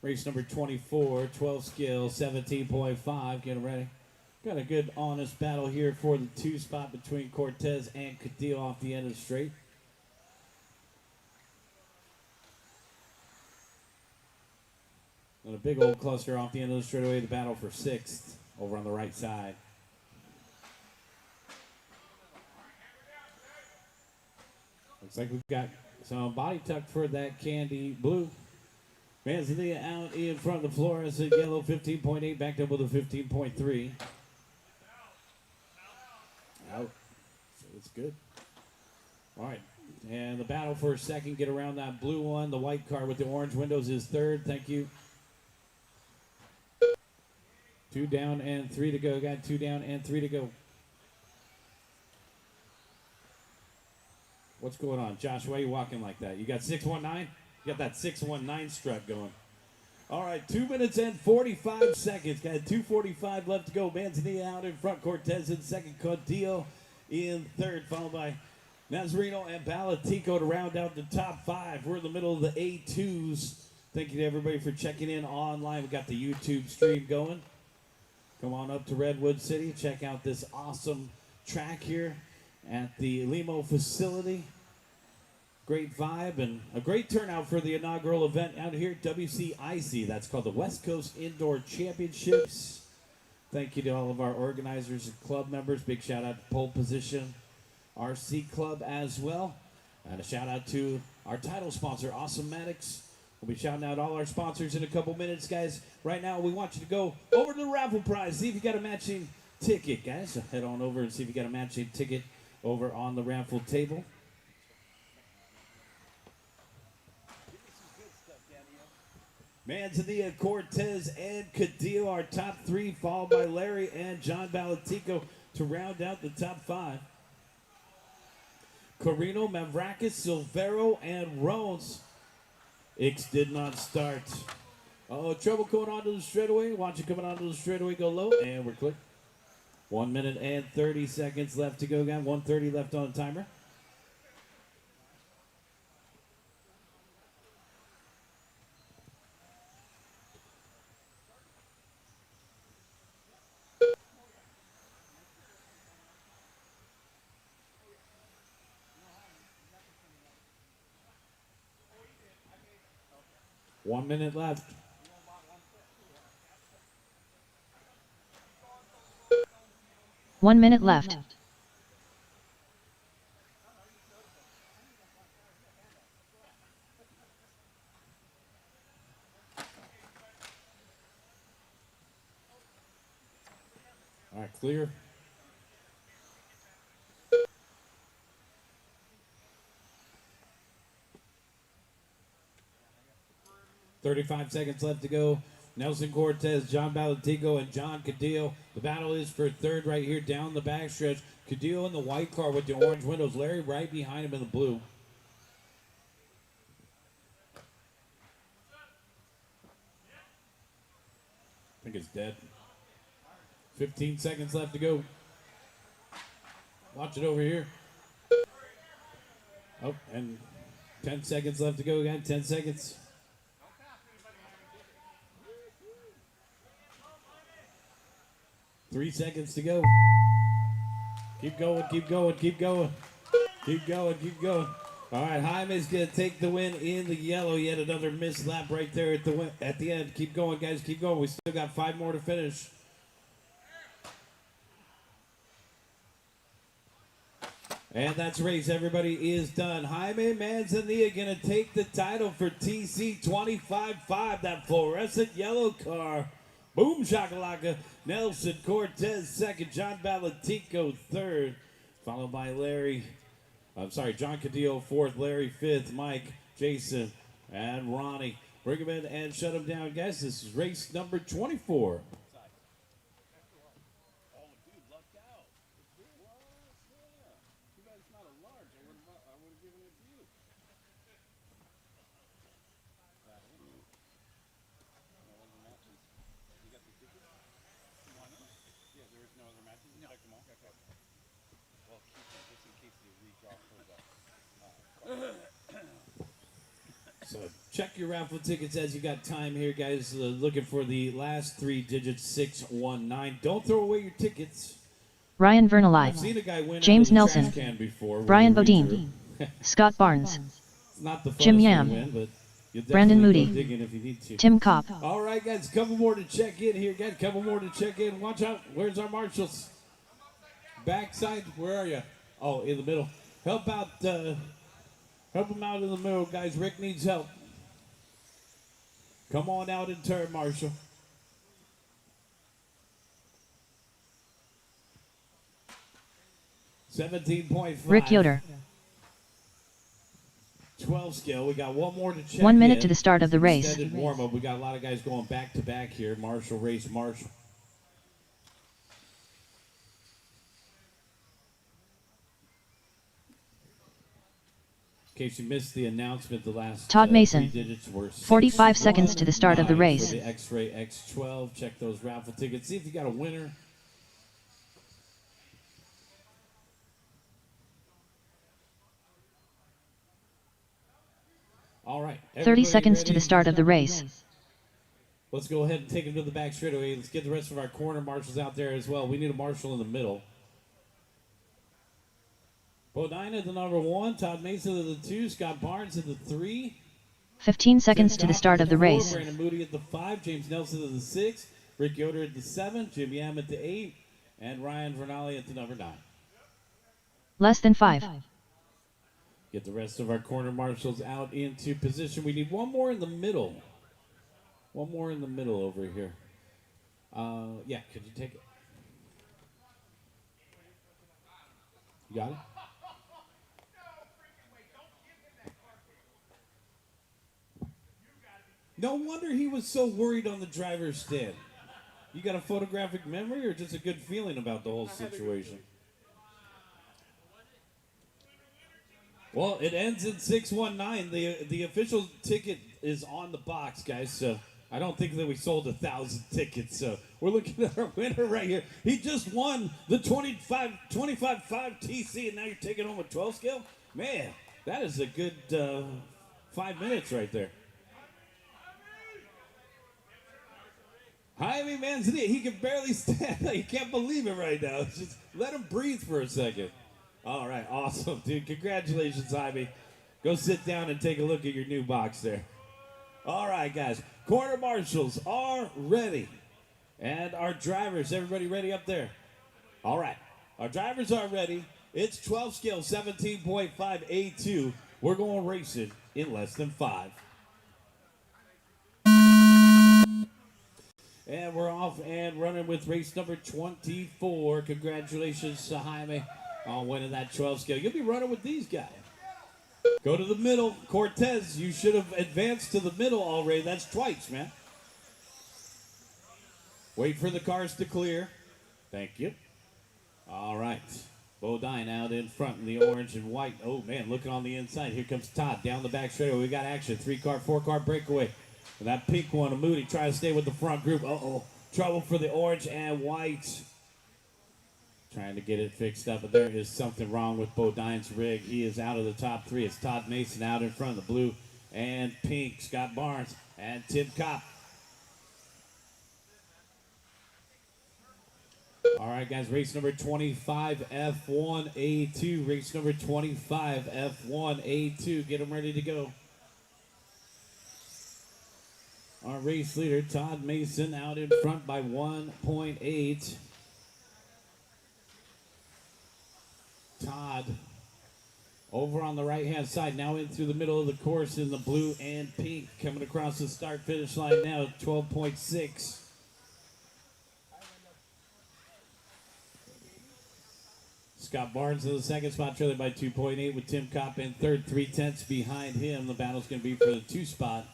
Race number 24, 12 skill, 17.5. Get ready. Got a good, honest battle here for the 2 spot between Cortez and Cadillo off the end of the straight. And a big old cluster off the end of the straightaway, the battle for 6th over on the right side. Looks like we've got some body tuck for that candy blue. Manzanilla out in front of the floor as a yellow 15.8, backed up with a 15.3. Out. So it's good. All right. And the battle for a second, get around that blue one. The white car with the orange windows is third. Thank you. 2 down and 3 to go. Got 2 down and 3 to go. What's going on? Josh, why are you walking like that? You got 619? You got that 619 strut going. All right, 2 minutes and 45 seconds. Got 2:45 left to go. Manzanilla out in front. Cortez in second. Cadillo in third, followed by Nazareno and Balatico to round out the top 5. We're in the middle of the A2s. Thank you to everybody for checking in online. We got the YouTube stream going. Come on up to Redwood City. Check out this awesome track here at the Limo facility. Great vibe and a great turnout for the inaugural event out here at WCIC. That's called the West Coast Indoor Championships. Thank you to all of our organizers and club members. Big shout out to Pole Position RC Club as well. And a shout out to our title sponsor, Awesomatics. We'll be shouting out all our sponsors in a couple minutes, guys. Right now, we want you to go over to the raffle prize. See if you got a matching ticket, guys. So head on over and see if you got a matching ticket over on the raffle table. Manzanilla, Cortez, and Cadillo, our top 3, followed by Larry and John Balatico to round out the top 5. Carino, Mavrakis, Silvero, and Rones. Ix did not start. Oh, trouble going onto the straightaway. Watch it coming onto the straightaway, go low, and we're clear. 1 minute and 30 seconds left to go, guys. 1:30 left on the timer. One minute left. One minute left. All right, clear. $35 seconds left to go. Nelson Cortez, John Balatico, and John Cadillo. The battle is for third right here down the backstretch. Cadillo in the white car with the orange windows. Larry right behind him in the blue. I think it's dead. 15 seconds left to go. Watch it over here. Oh, and 10 seconds left to go again. 10 seconds. Three seconds to go. Keep going, keep going, keep going. Keep going, keep going. All right, Jaime's going to take the win in the yellow. Yet another missed lap right there at the end. Keep going, guys, keep going. We still got 5 more to finish. And that's race. Everybody is done. Jaime Manzanilla going to take the title for TC 25-5. That fluorescent yellow car. Boom shakalaka. Nelson Cortez second. John Balatico third. Followed by John Cadillo fourth. Larry fifth. Mike, Jason, and Ronnie. Bring him in and shut him down, guys. This is race number 24. So check your raffle tickets as you got time here, guys. Looking for the last 3 digits, 619. Don't throw away your tickets. Ryan I've Vernali, seen a guy win James out of the Nelson, trash can before. Brian with a Bodine, Scott Barnes, It's not the Jim funnest Yam, to win, but you'll Brandon definitely Moody, go digging if you need to. Tim Kopp. All right, guys, couple more to check in here, guys. Couple more to check in. Watch out. Where's our marshals? Backside. Where are you? Oh, in the middle. Help him out in the middle, guys. Rick needs help. Come on out in turn, Marshall. $17.5. Rick Yoder. 12 skill. We got one more to check. 1 minute in. to the start of the race. Extended warm up. We got a lot of guys going back to back here. Marshall race Marshall. In case you missed the announcement, the last Todd Mason. 3 digits were 45 seconds to the start of the 619 race. For the X-Ray X12. Check those raffle tickets. See if you got a winner. All right. 30 everybody seconds to ready? the start of the race. Let's go ahead and take him to the back straightaway. Let's get the rest of our corner marshals out there as well. We need a marshal in the middle. Bodine at the number 1, Todd Mason at the 2, Scott Barnes at the 3. 15 seconds to the start of the race. Brandon Moody at the 5, James Nelson at the 6, Rick Yoder at the 7, Jim Yam at the 8, and Ryan Vernali at the number 9. Less than 5. Get the rest of our corner marshals out into position. We need one more in the middle. One more in the middle over here. Yeah, could you take it? You got it? No wonder he was so worried on the driver's stand. You got a photographic memory or just a good feeling about the whole situation? Well, it ends in 619. The official ticket is on the box, guys. So I don't think that we sold 1,000 tickets. So We're looking at our winner right here. He just won the 25-5 TC, and now you're taking home a 12 scale? Man, that is a good 5 minutes right there. Jaime Manzanilla, he can barely stand. You can't believe it right now. Just let him breathe for a second. All right, awesome, dude. Congratulations, Jaime. Go sit down and take a look at your new box there. All right, guys. Quarter marshals are ready. And our drivers, everybody ready up there? All right. Our drivers are ready. It's 12 scale 17.5 A2. We're going racing in less than 5. And we're off and running with race number 24. Congratulations to Jaime on winning that 12 scale. You'll be running with these guys. Go to the middle. Cortez, you should have advanced to the middle already. That's twice, man. Wait for the cars to clear. Thank you. All right. Bodine out in front in the orange and white. Oh, man, looking on the inside. Here comes Todd down the back straightaway. We got action. 3-car, 4-car breakaway. And that pink one, a Moody, trying to stay with the front group. Uh-oh. Trouble for the orange and white. Trying to get it fixed up, but there is something wrong with Bodine's rig. He is out of the top 3. It's Todd Mason out in front of the blue and pink. Scott Barnes and Tim Kopp. All right, guys, race number 25, F1A2. Race number 25, F1A2. Get them ready to go. Our race leader, Todd Mason, out in front by 1.8. Todd over on the right-hand side, now in through the middle of the course in the blue and pink. Coming across the start-finish line now, 12.6. Scott Barnes in the second spot, trailing by 2.8 with Tim Kopp in third, 3/10 behind him. The battle's going to be for the 2 spot.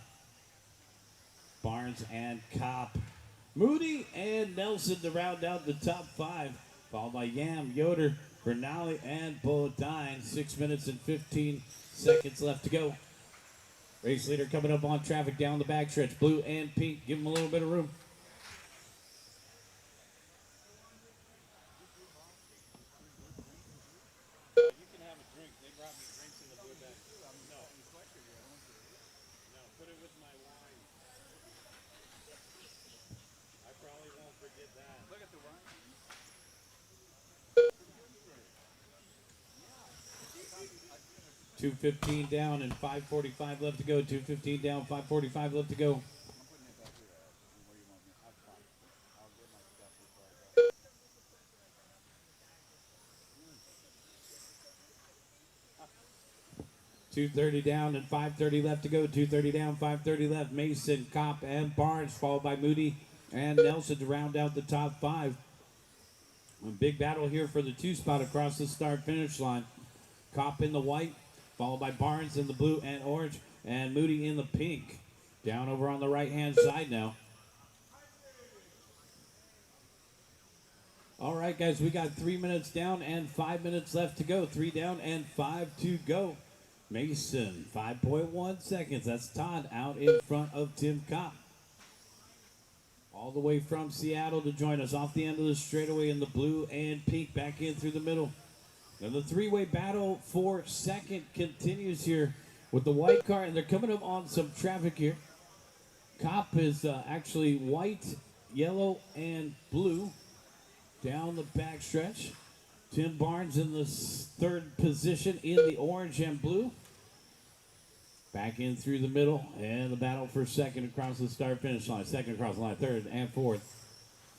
Barnes and Kopp. Moody and Nelson to round out the top 5, followed by Yam, Yoder, Bernali, and Bodine. 6 minutes and 15 seconds left to go. Race leader coming up on traffic down the backstretch. Blue and pink. Give them a little bit of room. You can have a drink. They brought me drinks in the blue bag. No. No, put it with my wine. I probably won't forget that. Look at the wine. 2:15 down and 5:45 left to go. 2:15 down, 5:45 left to go. I'm putting it back here. Where you want me? I'll come. I'll get my stuff before I go. 2:30 down and 5:30 left to go. 2:30 down, 5:30 left. Mason, Kopp, and Barnes, followed by Moody and Nelson to round out the top 5. A big battle here for the 2 spot across the start-finish line. Kopp in the white, followed by Barnes in the blue and orange, and Moody in the pink. Down over on the right-hand side now. All right, guys, we got 3 minutes down and 5 minutes left to go. 3 down and 5 to go. Mason, 5.1 seconds. That's Todd out in front of Tim Kopp. All the way from Seattle to join us off the end of the straightaway in the blue and pink, back in through the middle. Now the 3-way battle for second continues here with the white car, and they're coming up on some traffic here. Kopp is actually white, yellow, and blue down the backstretch. Tim Barnes in the 3rd position in the orange and blue. Back in through the middle, and the battle for second across the start-finish line. Second across the line, 3rd and 4th.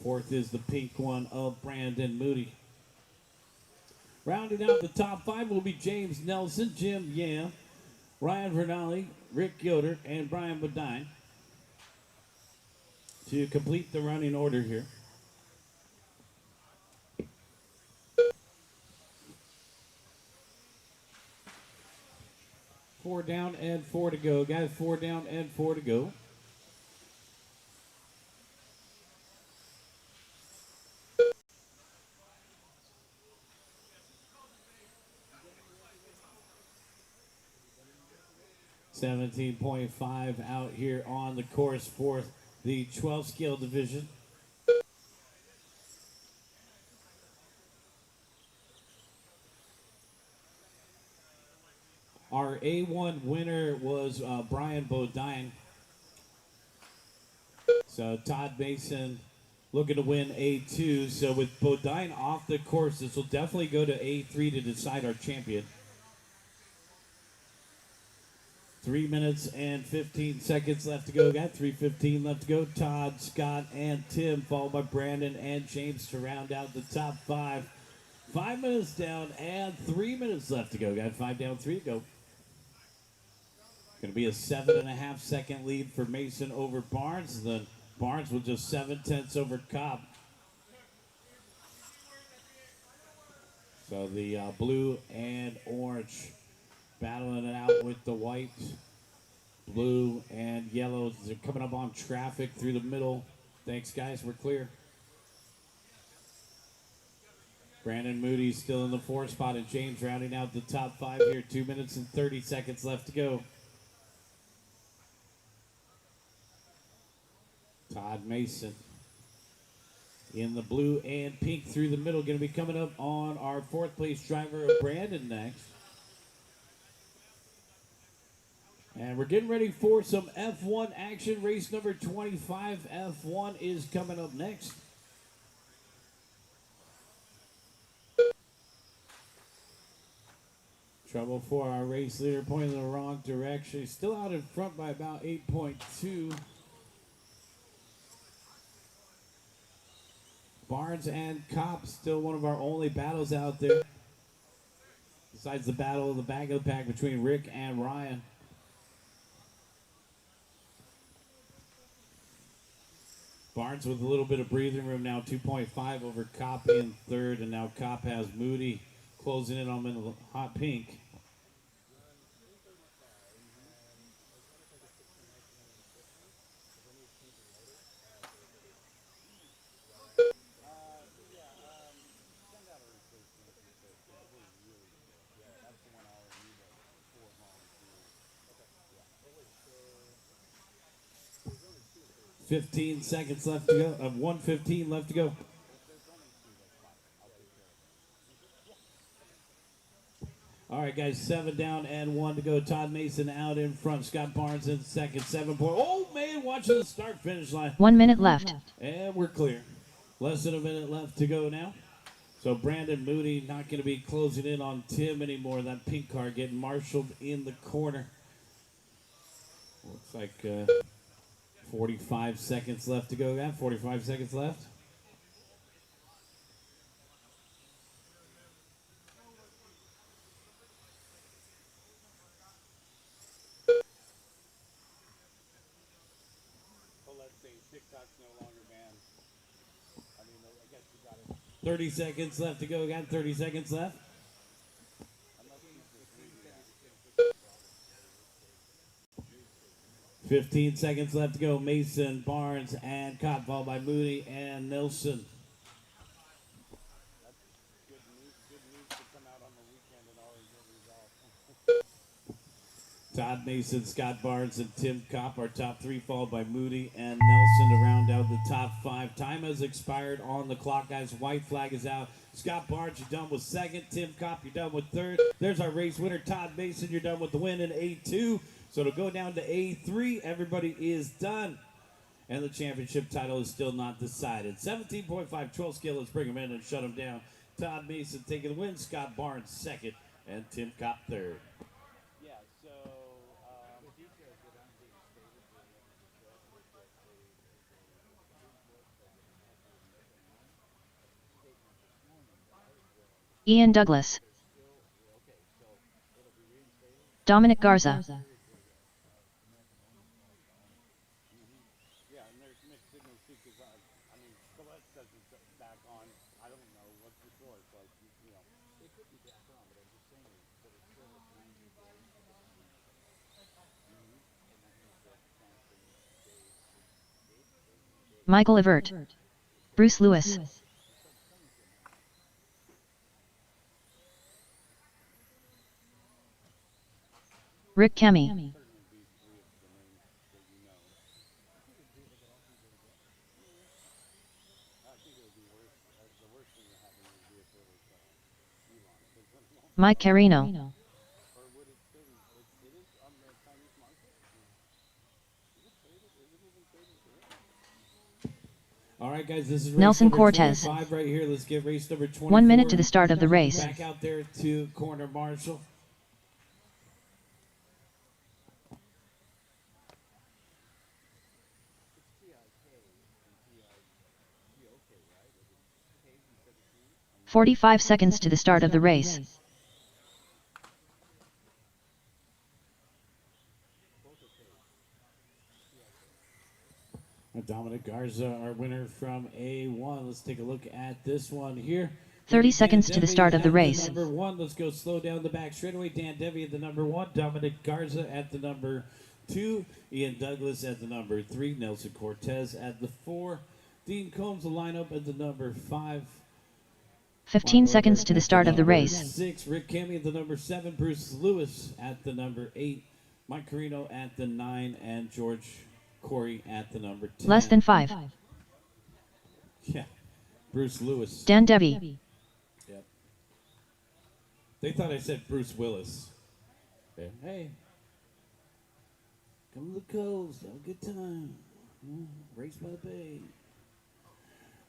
4th is the pink one of Brandon Moody. Rounding out the top 5 will be James Nelson, Jim Yam, Ryan Vernali, Rick Yoder, and Brian Bodine to complete the running order here. Four down and 4 to go. Guys, 4 down and 4 to go. (17.5) out here on the course for the 12 scale division. Our A1 winner was Brian Bodine. So Todd Mason looking to win A2. So with Bodine off the course, this will definitely go to A3 to decide our champion. 3 minutes and 15 seconds left to go. Got 3:15 left to go. Todd, Scott, and Tim, followed by Brandon and James to round out the top 5. 5 minutes down and 3 minutes left to go. Got 5 down, 3 to go. Going to be a 7.5 second lead for Mason over Barnes. Then Barnes with just 7/10 over Cobb. So the blue and orange battling it out with the white, blue, and yellow. They're coming up on traffic through the middle. Thanks, guys. We're clear. Brandon Moody still in the 4 spot, and James rounding out the top 5 here. 2 minutes and 30 seconds left to go. Todd Mason in the blue and pink through the middle. Going to be coming up on our 4th place driver, Brandon, next. And we're getting ready for some F1 action. Race number 25, F1 is coming up next. Trouble for our race leader, pointing in the wrong direction. He's still out in front by about 8.2. Barnes and Kopp, still one of our only battles out there. Besides the battle of the back of the pack between Rick and Ryan. Barnes with a little bit of breathing room now, 2.5 over Kopp in 3rd, and now Kopp has Moody closing in on him in the hot pink. Send out a replacement if you could, 'cause it was really good. Yeah, that's the one I already knew that 4 molecules. Okay. Yeah. 15 seconds left to go. 1:15 left to go. If there's only 2, that's fine. I'll take care of it. All right, guys, 7 down and 1 to go. Todd Mason out in front. Scott Barnes in second. 7 point. Oh, man, watching the start finish line. 1 minute left. And we're clear. Less than a minute left to go now. So Brandon Moody not going to be closing in on Tim anymore. That pink car getting marshaled in the corner. Looks like 45 seconds left to go. Yeah, 45 seconds left. So let's say TikTok's no longer banned. I mean, I guess you got it. 30 seconds left to go. Got 30 seconds left. Unless he's just reading that. 15 seconds left to go. Mason, Barnes, and Kopp, followed by Moody and Nelson. That's good news to come out on the weekend and already get resolved. Todd Mason, Scott Barnes, and Tim Kopp are top 3, followed by Moody and Nelson to round out the top 5. Time has expired on the clock, guys. White flag is out. Scott Barnes, you're done with 2nd. Tim Kopp, you're done with 3rd. There's our race winner. Todd Mason, you're done with the win in A2. So to go down to A3, everybody is done. And the championship title is still not decided. 17.5, 12 scale. Let's bring them in and shut them down. Todd Mason taking the win. Scott Barnes 2nd. And Tim Kopp 3rd. Yeah, so Ian Douglas. Dominic Garza. yeah, and there's mixed signals too, because I mean, Colette says it's back on. I don't know what's the source. Like, you know, It could be back on, but I'm just saying that it's still a 90 days for the time. And that means that counting days. Michael Evert. Bruce Lewis. Rick Kemi. Mike Carino. All right, guys, this is race Nelson number Cortez. 25 right here. Let's get race number 24. 1 minute to the start of the race. Back out there to corner marshal. It's TIK and TIK, right? It's K instead of T. 45 seconds to the start of the race. Both are K. Dominic Garza, our winner from A1. Let's take a look at this one here. 30 Dan seconds to the Debbie start of the at race. Number 1. Let's go slow down the back straightaway. Dan Debbie at the number 1. Dominic Garza at the number 2. Ian Douglas at the number 3. Nelson Cortez at the 4. Dean Combs, the lineup at the number 5. 15 seconds to the start of the Number race. 6. Rick Cammy at the number 7. Bruce Lewis at the number 8. Mike Carino at the 9. And George Corey at the number 10. Less than 5. Yeah. Bruce Lewis. Dan Debbie. Yep. They thought I said Bruce Willis. Yeah. Hey. Come to the coast. Have a good time. Race by the bay.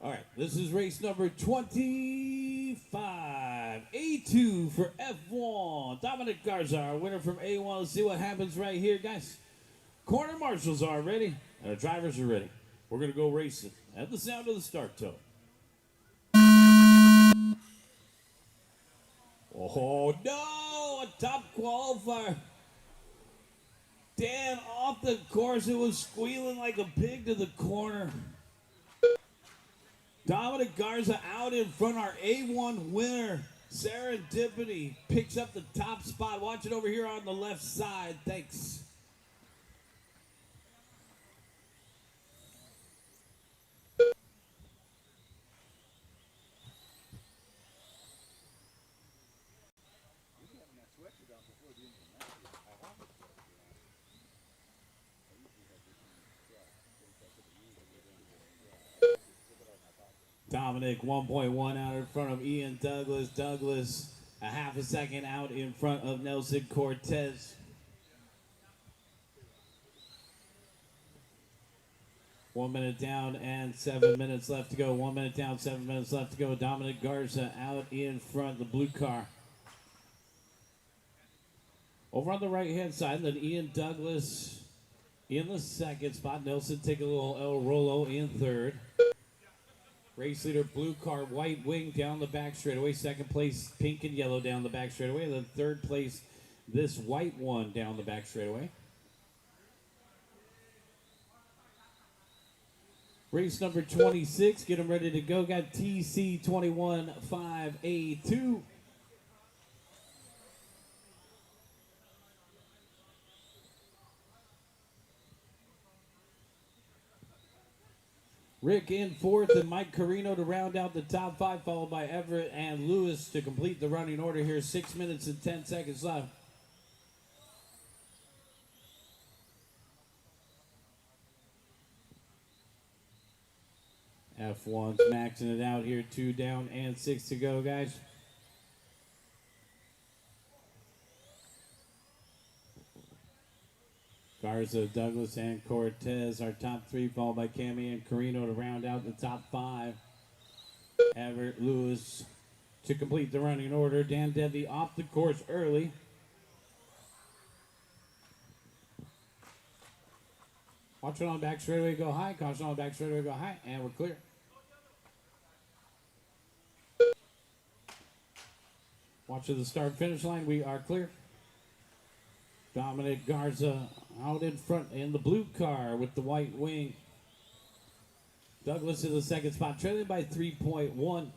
All right. This is race number 25. A2 for F1. Dominic Garza, our winner from A1. Let's see what happens right here, guys. Corner marshals are ready, and our drivers are ready. We're going to go racing at the sound of the start tone. Oh, no! A top qualifier. Dan off the course. It was squealing like a pig to the corner. Dominic Garza out in front. Our A1 winner, Serendipity, picks up the top spot. Watch it over here on the left side. Thanks. Dominic 1.1 out in front of Ian Douglas. Douglas a half a second out in front of Nelson Cortez. One minute down and 7 minutes left to go. 1 minute down, 7 minutes left to go. Dominic Garza out in front, the blue car. Over on the right-hand side, then Ian Douglas in the second spot. Nelson take a little El Rolo in third. Race leader, blue car, white wing down the back straightaway. Second place, pink and yellow down the back straightaway. And then third place, this white one down the back straightaway. Race number 26, get them ready to go. Got TC 21-5A2. Rick in fourth and Mike Carino to round out the top 5, followed by Everett and Lewis to complete the running order here. 6 minutes and 10 seconds left. F1's maxing it out here. 2 down and 6 to go, guys. Garza, Douglas, and Cortez, our top 3, followed by Cammy and Carino to round out the top 5. Everett, Lewis to complete the running order. Dan Debbie off the course early. Watch it on back straightaway, go high. Caution on back straightaway, go high, and we're clear. Watch at the start finish line, we are clear. Dominic Garza out in front in the blue car with the white wing. Douglas in the second spot, trailing by 3.1.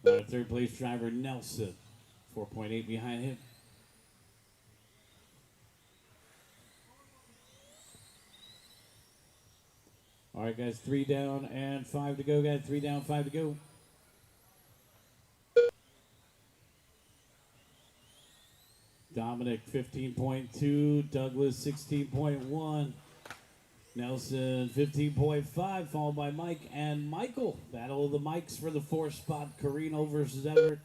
Our third place driver, Nelson, 4.8 behind him. All right, guys, 3 down and 5 to go, guys. 3 down, 5 to go. Dominic 15.2, Douglas 16.1, Nelson 15.5, followed by Mike and Michael. Battle of the Mikes for the 4th spot, Carino versus Everett.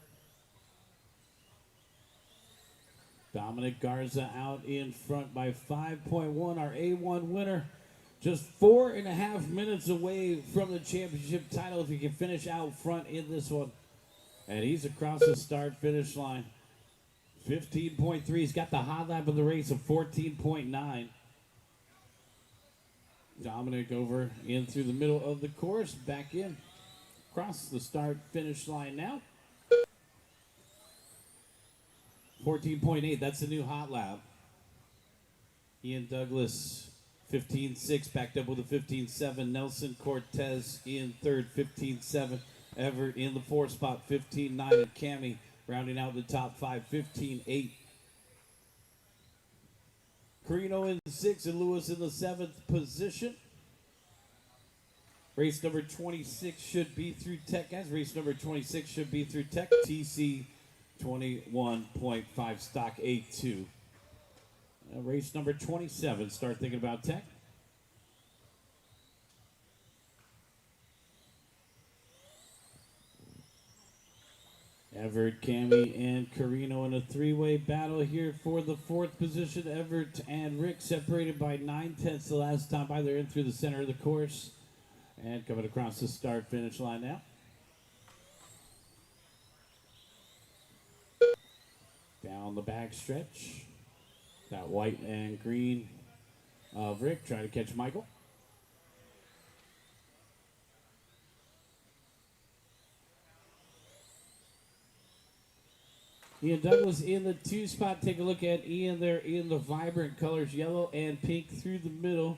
Dominic Garza out in front by 5.1, our A1 winner. Just 4.5 minutes away from the championship title if he can finish out front in this one. And he's across the start-finish line. 15.3. He's got the hot lap of the race of 14.9. Dominic over in through the middle of the course. Back in. Across the start-finish line now. 14.8. That's the new hot lap. Ian Douglas, 15.6. Backed up with a 15.7. Nelson Cortez in third, 15.7. Everett in the fourth spot, 15.9. And Cammy rounding out the top five, 15.8. Carino in the sixth and Lewis in the seventh position. Race number 26 should be through tech, guys. Race number 26 should be through tech. TC 21.5 stock A2. Race number 27. Start thinking about tech. Everett, Cammy, and Carino in a three-way battle here for the fourth position. Everett and Rick separated by 9/10 the last time by. They're in through the center of the course. And coming across the start-finish line now. Down the back stretch. That white and green of Rick trying to catch Michael. Ian Douglas in the two spot. Take a look at Ian there in the vibrant colors, yellow and pink through the middle.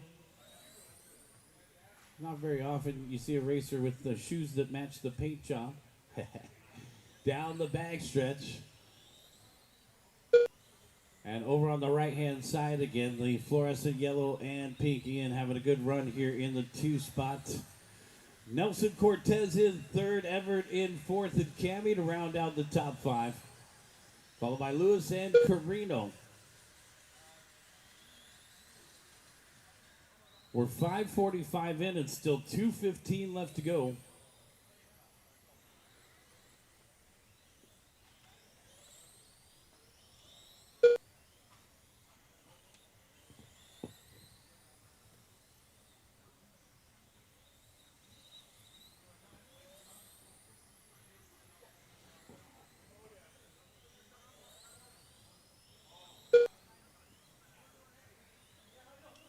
Not very often you see a racer with the shoes that match the paint job. Down the back stretch. And over on the right-hand side again, the fluorescent yellow and pink. Ian having a good run here in the two spot. Nelson Cortez in third, Everett in fourth, and Cammy to round out the top five. Followed by Lewis and Carino. We're 5:45 in and still 2:15 left to go.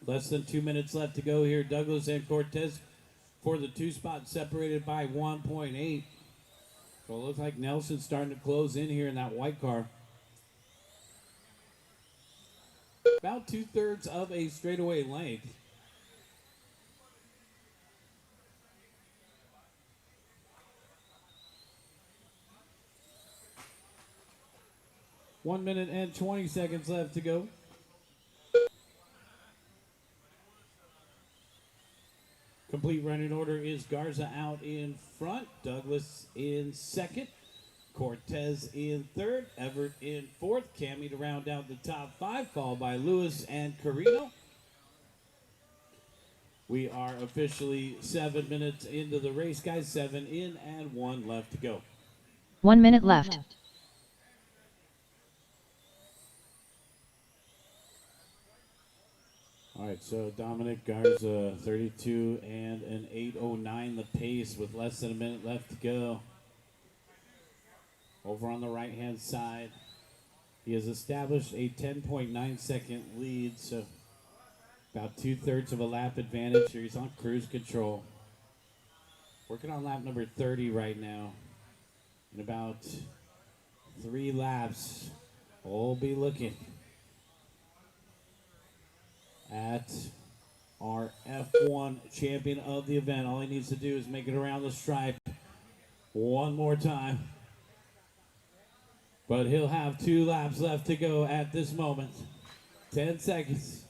Less than 2 minutes left to go here. Douglas and Cortez for the two spot separated by 1.8. So it looks like Nelson's starting to close in here in that white car. About 2/3 of a straightaway length. One minute and 20 seconds left to go. Complete running order is Garza out in front, Douglas in second, Cortez in third, Everett in fourth, Cammy to round out the top five, followed by Lewis and Carino. We are officially 7 minutes into the race, guys. 7 in and 1 left to go. 1 minute left. All right, so Dominic Garza, 32 and an 8:09 the pace with less than a minute left to go. Over on the right-hand side, he has established a 10.9 second lead, so about 2/3 of a lap advantage here. He's on cruise control. Working on lap number 30 right now. In about 3 laps, we'll be looking at our F1 champion of the event. All he needs to do is make it around the stripe one more time. But he'll have 2 laps left to go at this moment. 10 seconds.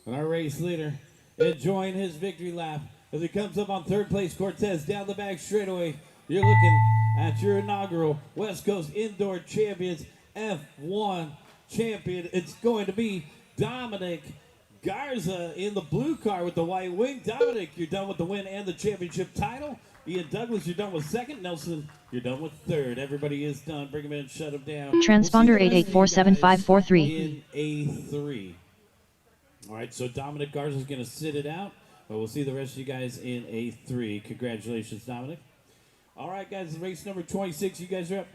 And our race leader enjoying his victory lap as he comes up on third place. Cortez down the back straightaway. You're looking at your inaugural West Coast Indoor Champions F1 champion. It's going to be Dominic Garza in the blue car with the white wing. Dominic, you're done with the win and the championship title. Ian Douglas, you're done with second. Nelson, you're done with third. Everybody is done. Bring him in, shut him down. Transponder We'll see the rest of you 88475543. guys in A3. All right, so Dominic Garza is going to sit it out, but we'll see the rest of you guys in a 3. Congratulations, Dominic. All right, guys, race number 26. You guys are up.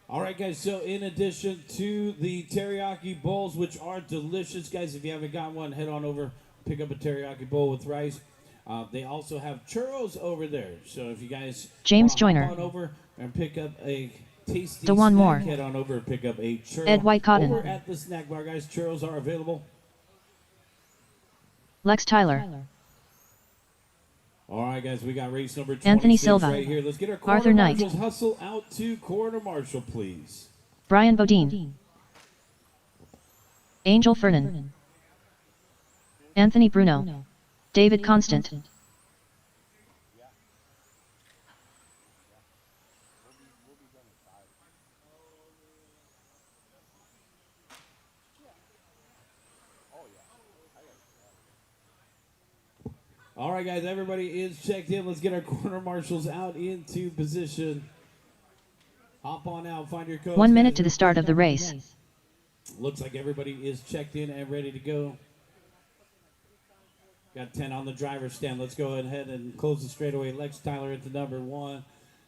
All right, guys, so in addition to the teriyaki bowls, which are delicious, guys, if you haven't got one, head on over, pick up a teriyaki bowl with rice. They also have churros over there. So if you guys James wanna Joyner. hop on over and pick up a tasty DeJuan snack, Moore. head on over and pick up a churro. Ed White Cotton. Over at the snack bar, guys, churros are available. Lex Tyler. All right, guys, we got race number 26 Anthony Silva. right here. Let's get our Arthur quarter Knight. marshals hustle out to quarter marshal, please. Brian Bodine. Angel Fernan. Anthony Bruno. David Constant. All right, guys, everybody is checked in. Let's get our quarter marshals out into position. Hop on out, find your coach. 1 minute to the start of the race. Looks like everybody is checked in and ready to go. Got 10 on the driver's stand. Let's go ahead and close the straightaway. Lex Tyler at the number 1.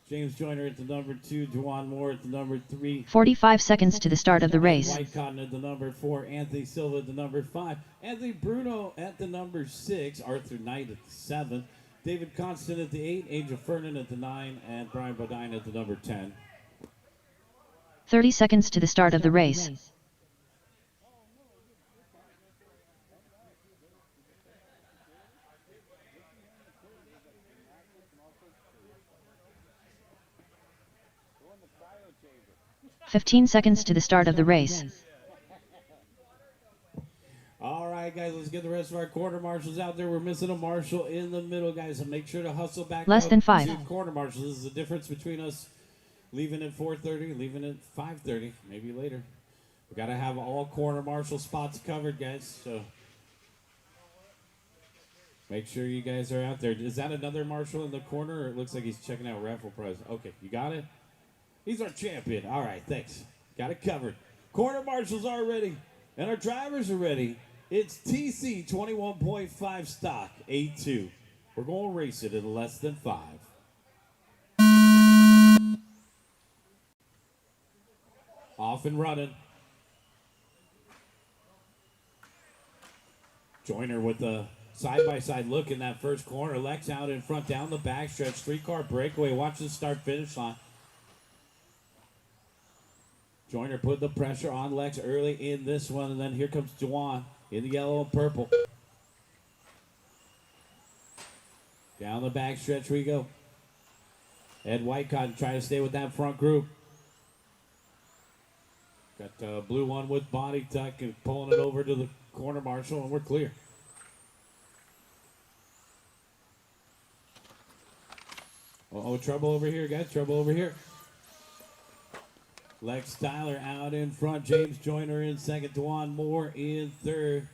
James Joyner at the number 2. DeJuan Moore at the number 3. 45 seconds to the start of the race. White Cotton at the number 4. Anthony Silva at the number 5. Anthony Bruno at the number 6. Arthur Knight at the 7. David Constant at the 8. Angel Fernan at the 9. And Brian Bodine at the number 10. 30 seconds to the start of the race. Doing the cryo chamber. 15 seconds to the start of the race. All right, guys, let's get the rest of our quarter marshals out there. We're missing a marshal in the middle, guys, so make sure to hustle back Less up than 5. to quarter marshals. This is the difference between us leaving at 4:30, leaving at 5:30, maybe later. We got to have all quarter marshal spots covered, guys, so make sure you guys are out there. Is that another marshal in the corner, or it looks like he's checking out raffle prize? Okay, you got it? He's our champion. All right, thanks. Got it covered. Quarter marshals are ready, and our drivers are ready. It's TC 21.5 stock, A2. We're going to race it in less than 5. Off and running. Joyner with a side-by-side look in that first corner. Lex out in front down the backstretch. 3-car breakaway. Watch the start-finish line. Joyner put the pressure on Lex early in this one, and then here comes DeJuan in the yellow and purple. Down the backstretch we go. Ed Whitecott trying to stay with that front group. Got the blue one with body tuck and pulling it over to the corner marshal, and we're clear. Uh-oh, trouble over here, guys. Trouble over here. Lex Tyler out in front. James Joyner in second. DeJuan Moore in third.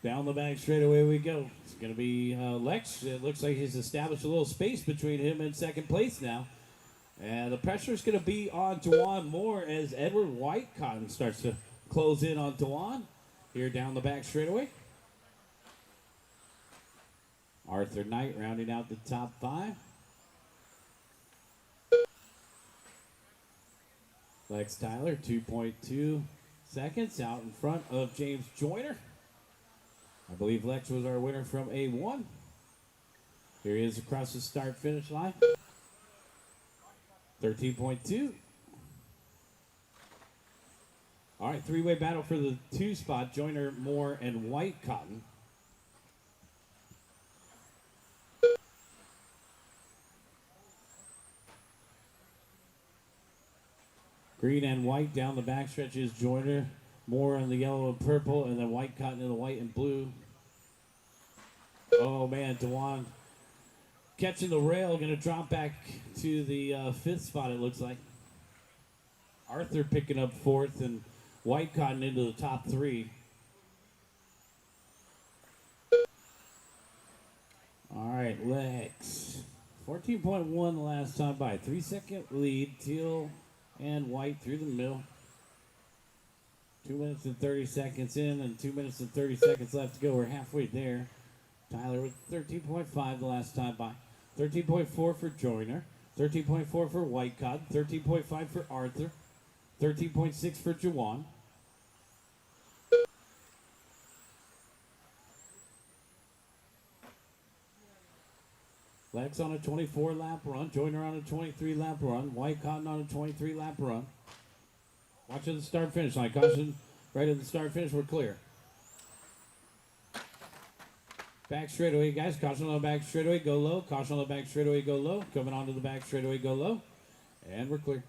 Down the back straight away we go. It's going to be Lex. It looks like he's established a little space between him and second place now. And the pressure is going to be on DeJuan Moore as Edward Whitecotton starts to close in on DeJuan. Here down the back straightaway. Arthur Knight rounding out the top 5. Lex Tyler, 2.2 seconds out in front of James Joyner. I believe Lex was our winner from A1. Here he is across the start-finish line. 13.2. All right, three-way battle for the 2 spot. Joyner, Moore, and Whitecotton. Green and white down the backstretch is Joyner. Moore in the yellow and purple, and then Whitecotton in the white and blue. Oh, man, DeJuan catching the rail, going to drop back to the 5th spot, it looks like. Arthur picking up 4th, and Whitecotton into the top 3. All right, Lex 14.1 the last time by. 3-second lead. Teal and white through the middle. 2 minutes and 30 seconds in and 2 minutes and 30 seconds left to go. We're halfway there. Tyler with 13.5 the last time by. 13.4 for Joyner. 13.4 for White Cod. 13.5 for Arthur. 13.6 for Jawan. Lex on a 24-lap run. Joyner on a 23-lap run. White Cotton on a 23-lap run. Watching the start-finish line. Caution right at the start-finish. We're clear. Back straightaway, guys. Caution on the back straightaway. Go low. Caution on the back straightaway. Go low. Coming onto the back straightaway. Go low. And we're clear.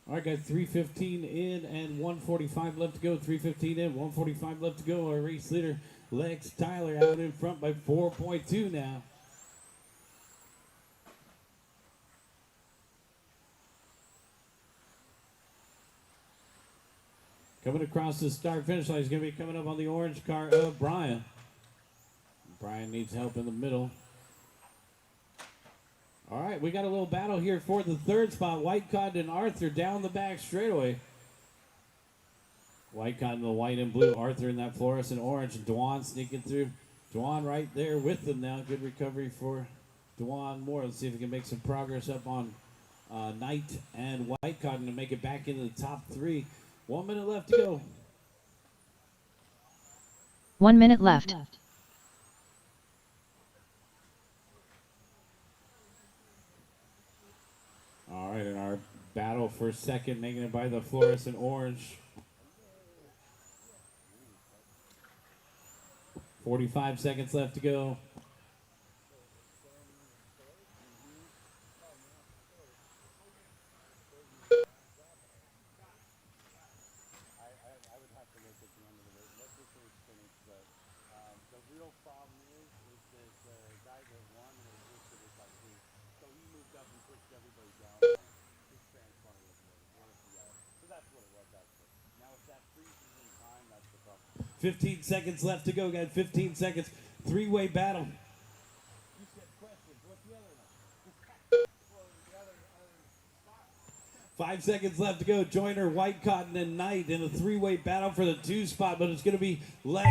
All right, guys, 3:15 in and 1:45 left to go. 3:15 in, 1:45 left to go. Our race leader, Lex Tyler, out in front by 4.2 now. Coming across the start-finish line, he's going to be coming up on the orange car of Brian. Brian needs help in the middle. All right, we got a little battle here for the third spot. White Cotton and Arthur down the back straightaway. White Cotton, the white and blue. Arthur in that fluorescent orange. And Dewan sneaking through. Dewan right there with them now. Good recovery for Dewan Moore. Let's see if we can make some progress up on Knight and White Cotton to make it back into the top three. 1 minute left to go. 1 minute left. All right, in our battle for second, making it by the fluorescent orange. 45 seconds left to go. I would have to look at the end of the race. Let this race finish, but the real problem is that the guy that won was listed as like me. So he moved up and pushed everybody down. His transponder was worse the other. So that's what it was, actually. Now, if that freezes in time, that's the problem. 15 seconds left to go, guys. 15 seconds. Three-way battle. You said questions. What's the other one? 5 seconds left to go. Joyner, White Cotton, and Knight in a three-way battle for the 2 spot, but it's going to be Lex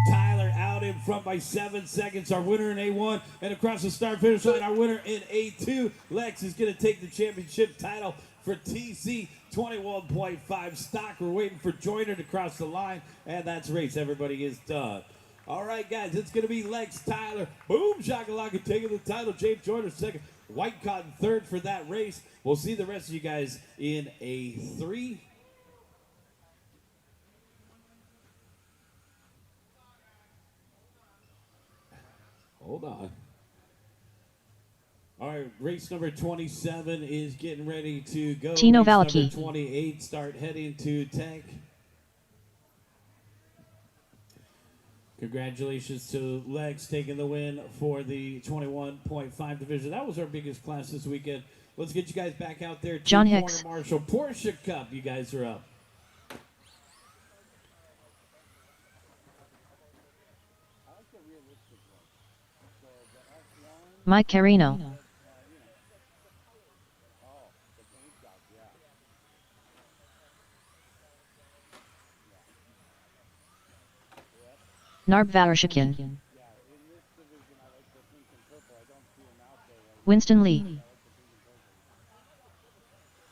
Tyler out in front by 7 seconds. Our winner in A1, and across the start-finish line, our winner in A2. Lex is going to take the championship title for TC 21.5 stock. We're waiting for Joyner to cross the line, and that's race. Everybody is done. All right, guys, it's going to be Lex Tyler. Boom, shakalaka, taking the title. James Joyner second. White Cotton third for that race. We'll see the rest of you guys in A3. Hold on. All right, race number 27 is getting ready to go. Tino Race number Valaki. 28 start heading to Tech. Congratulations to Lex taking the win for the 21.5 division. That was our biggest class this weekend. Let's get you guys back out there. John Team Hicks. Corner Marshall Porsche Cup. You guys are up. I like the realistic one. So the F1, Mike Carino. oh, the paint job, yeah. Narb Varashikian. Yeah, in this division, I like the pink and purple. I don't see them out there right Winston Lee. now. I like the pink and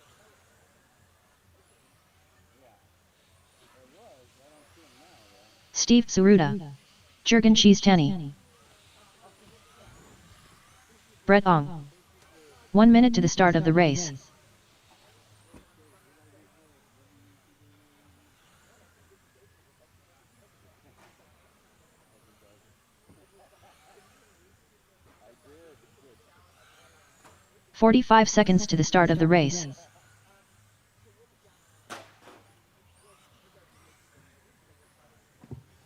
purple. Yeah. It was. I don't see them now, though. Steve Tsuruda. Jurgen Cheese-Tenny. Brett Ong. 1 minute to the start of the race. I did. Good. 45 seconds to the start of the race.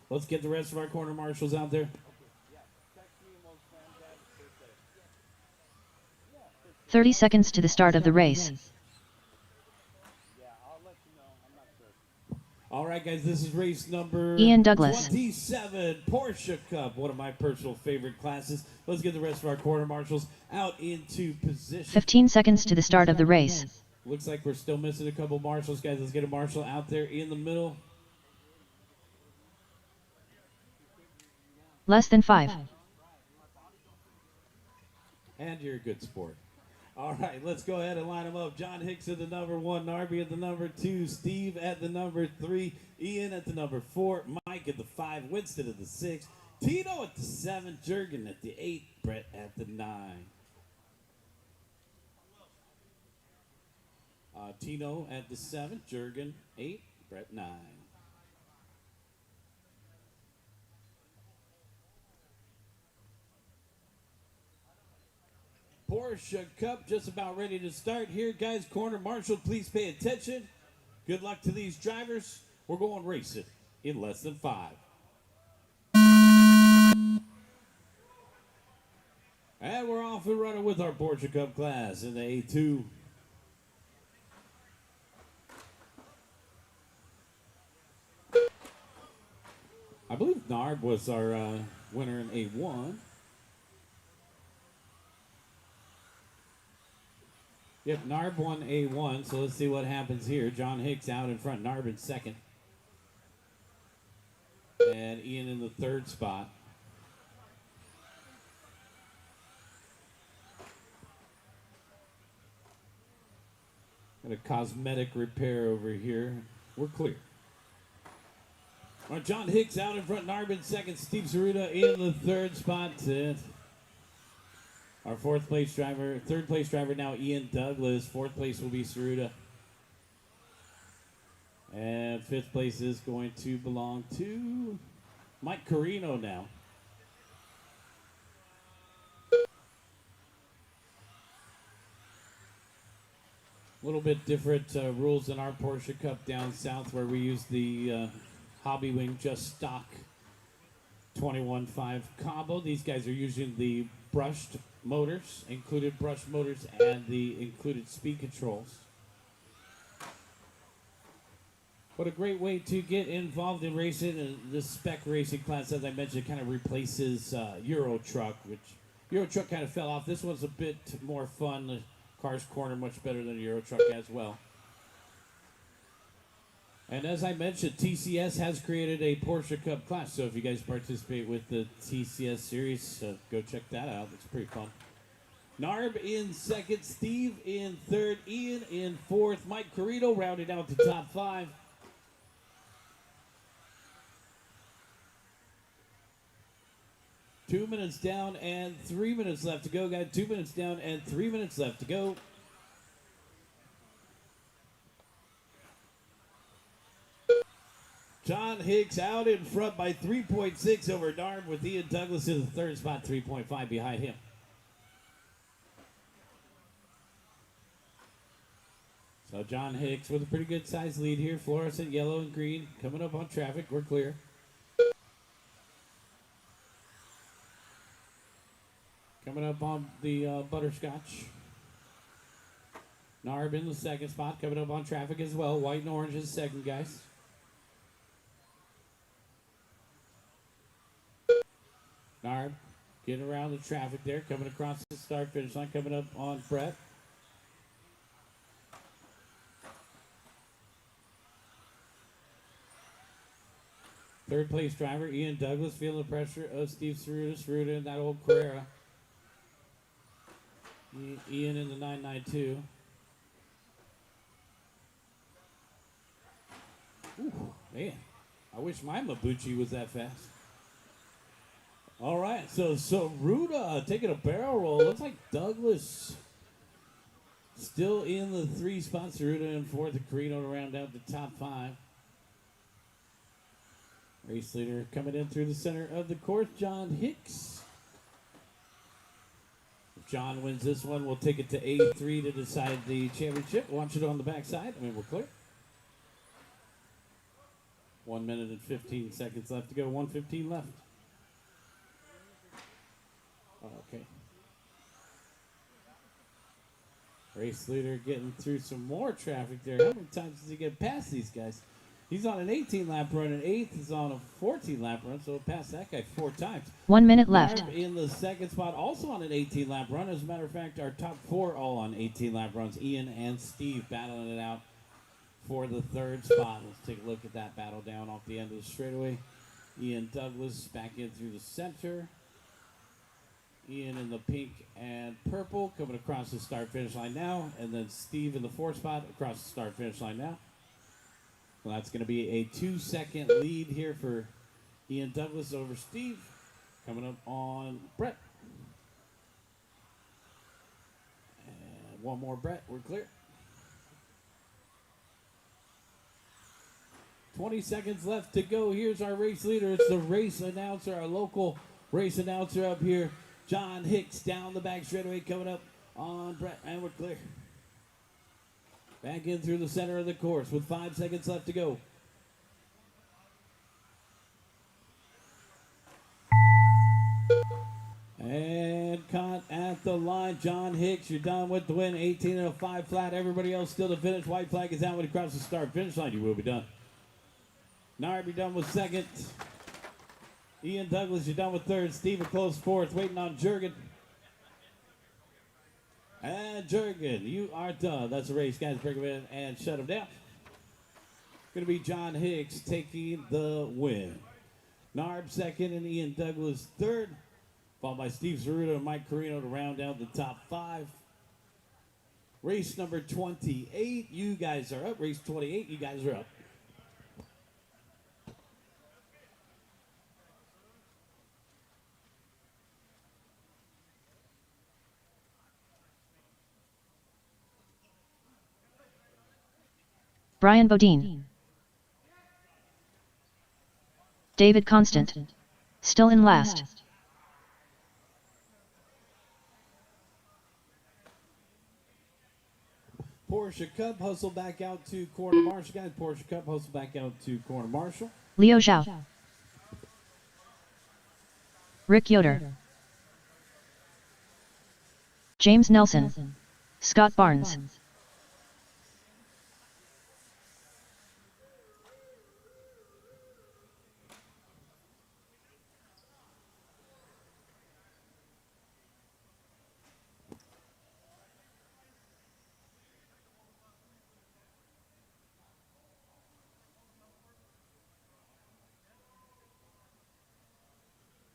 Let's get the rest of our corner marshals out there. Text me and we'll plan that birthday. 30 seconds to the start of the race. Yeah, I'll let you know. I'm not sure. All right, guys, this is race number Ian Douglas. 27, Porsche Cup, one of my personal favorite classes. Let's get the rest of our quarter marshals out into position. 15 seconds to the start of the race. Looks like we're still missing a couple marshals, guys. Let's get a marshal out there in the middle. Less than 5. And you're a good sport. All right, let's go ahead and line them up. John Hicks at the number 1, Narby at the number 2, Steve at the number 3, Ian at the number 4, Mike at the 5, Winston at the 6, Tino at the 7, Jurgen at the 8, Brett at the 9. Tino at the 7, Jurgen 8, Brett 9. Porsche Cup just about ready to start here, guys. Corner marshal, please pay attention. Good luck to these drivers. We're going racing in less than 5. And we're off and running with our Porsche Cup class in the A2. I believe Narb was our winner in A1. Yep, Narb won A1, so let's see what happens here. John Hicks out in front, Narb in second. And Ian in the 3rd spot. Got a cosmetic repair over here. We're clear. All right, John Hicks out in front, Narb in second, Steve Zaruda in the 3rd spot. Our 4th place driver, 3rd place driver now Ian Douglas. 4th place will be Saruda. And 5th place is going to belong to Mike Carino now. A little bit different rules in our Porsche Cup down south, where we use the Hobby Wing Just Stock 21.5 combo. These guys are using the brushed motors, included brushed motors, and the included speed controls. What a great way to get involved in racing. And the spec racing class, as I mentioned, kind of replaces Euro Truck, which Euro Truck kind of fell off. This one's a bit more fun. The Cars Corner much better than Euro Truck as well. And as I mentioned, TCS has created a Porsche Cup class. So if you guys participate with the TCS series, go check that out. It's pretty fun. Narb in second, Steve in third, Ian in fourth, Mike Carino rounded out the top 5. Two minutes down and 3 minutes left to go, guys. 2 minutes down and 3 minutes left to go. John Hicks out in front by 3.6 over Narb, with Ian Douglas in the 3rd spot, 3.5 behind him. So John Hicks with a pretty good size lead here. Fluorescent yellow and green coming up on traffic. We're clear. Coming up on the butterscotch. Narb in the 2nd spot, coming up on traffic as well. White and orange is second, guys. Narb getting around the traffic there, coming across the start finish line, coming up on Brett. Third place driver, Ian Douglas, feeling the pressure of Steve Saruda. Saruda in that old Carrera. Ian in the 992. Ooh, man, I wish my Mabuchi was that fast. All right, so Ruda taking a barrel roll. Looks like Douglas still in the 3 spots. Ruda in 4th, and Carino to round out the top 5. Race leader coming in through the center of the course, John Hicks. If John wins this one, we'll take it to A3 to decide the championship. Watch it on the backside. I mean, we're clear. 1 minute and 15 seconds left to go. 1:15 left. Okay. Race leader getting through some more traffic there. How many times does he get past these guys? He's on an 18 lap run, and eighth is on a 14 lap run, so it passed that guy 4 times. 1 minute left. Narb in the second spot, also on an 18 lap run. As a matter of fact, our top 4 all on 18 lap runs. Ian and Steve battling it out for the third spot. Let's take a look at that battle down off the end of the straightaway. Ian Douglas back in through the center. Ian in the pink and purple coming across the start-finish line now. And then Steve in the fourth spot across the start-finish line now. Well, that's going to be a 2-second lead here for Ian Douglas over Steve. Coming up on Brett. And one more Brett, we're clear. 20 seconds left to go. Here's our race leader. It's the race announcer, our local race announcer up here. John Hicks down the back straightaway coming up on Brett, and we're clear. Back in through the center of the course with 5 seconds left to go. And caught at the line. John Hicks, you're done with the win. 18 and a 5 flat. Everybody else still to finish. White flag is out when he crosses the start finish line. You will be done. Narb, you're done with second. Ian Douglas, you're done with third. Steve, a close fourth. Waiting on Jurgen. And Jurgen, you are done. That's the race, guys. Bring him in and shut him down. Going to be John Hicks taking the win. Narb second and Ian Douglas third. Followed by Steve Zaruda and Mike Carino to round out the top 5. Race number 28, you guys are up. Race 28, you guys are up. Brian Bodine. David Constant. Still in last. Porsche Cup hustle back out to corner Marshall, guys. Porsche Cup hustle back out to corner Marshall. Leo Zhao. Rick Yoder. James Nelson. Scott Barnes.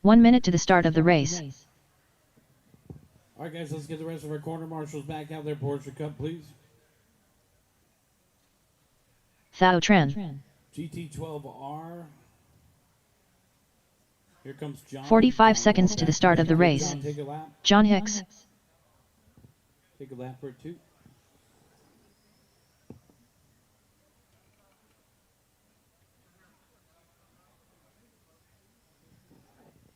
One minute to the start of the race. All right, guys, let's get the rest of our corner marshals back out there. Porsche Cup, please. Thao Tran. GT12R. Here comes John. 45 seconds to the start of the race. John, take a lap. John Hicks. Take a lap or two.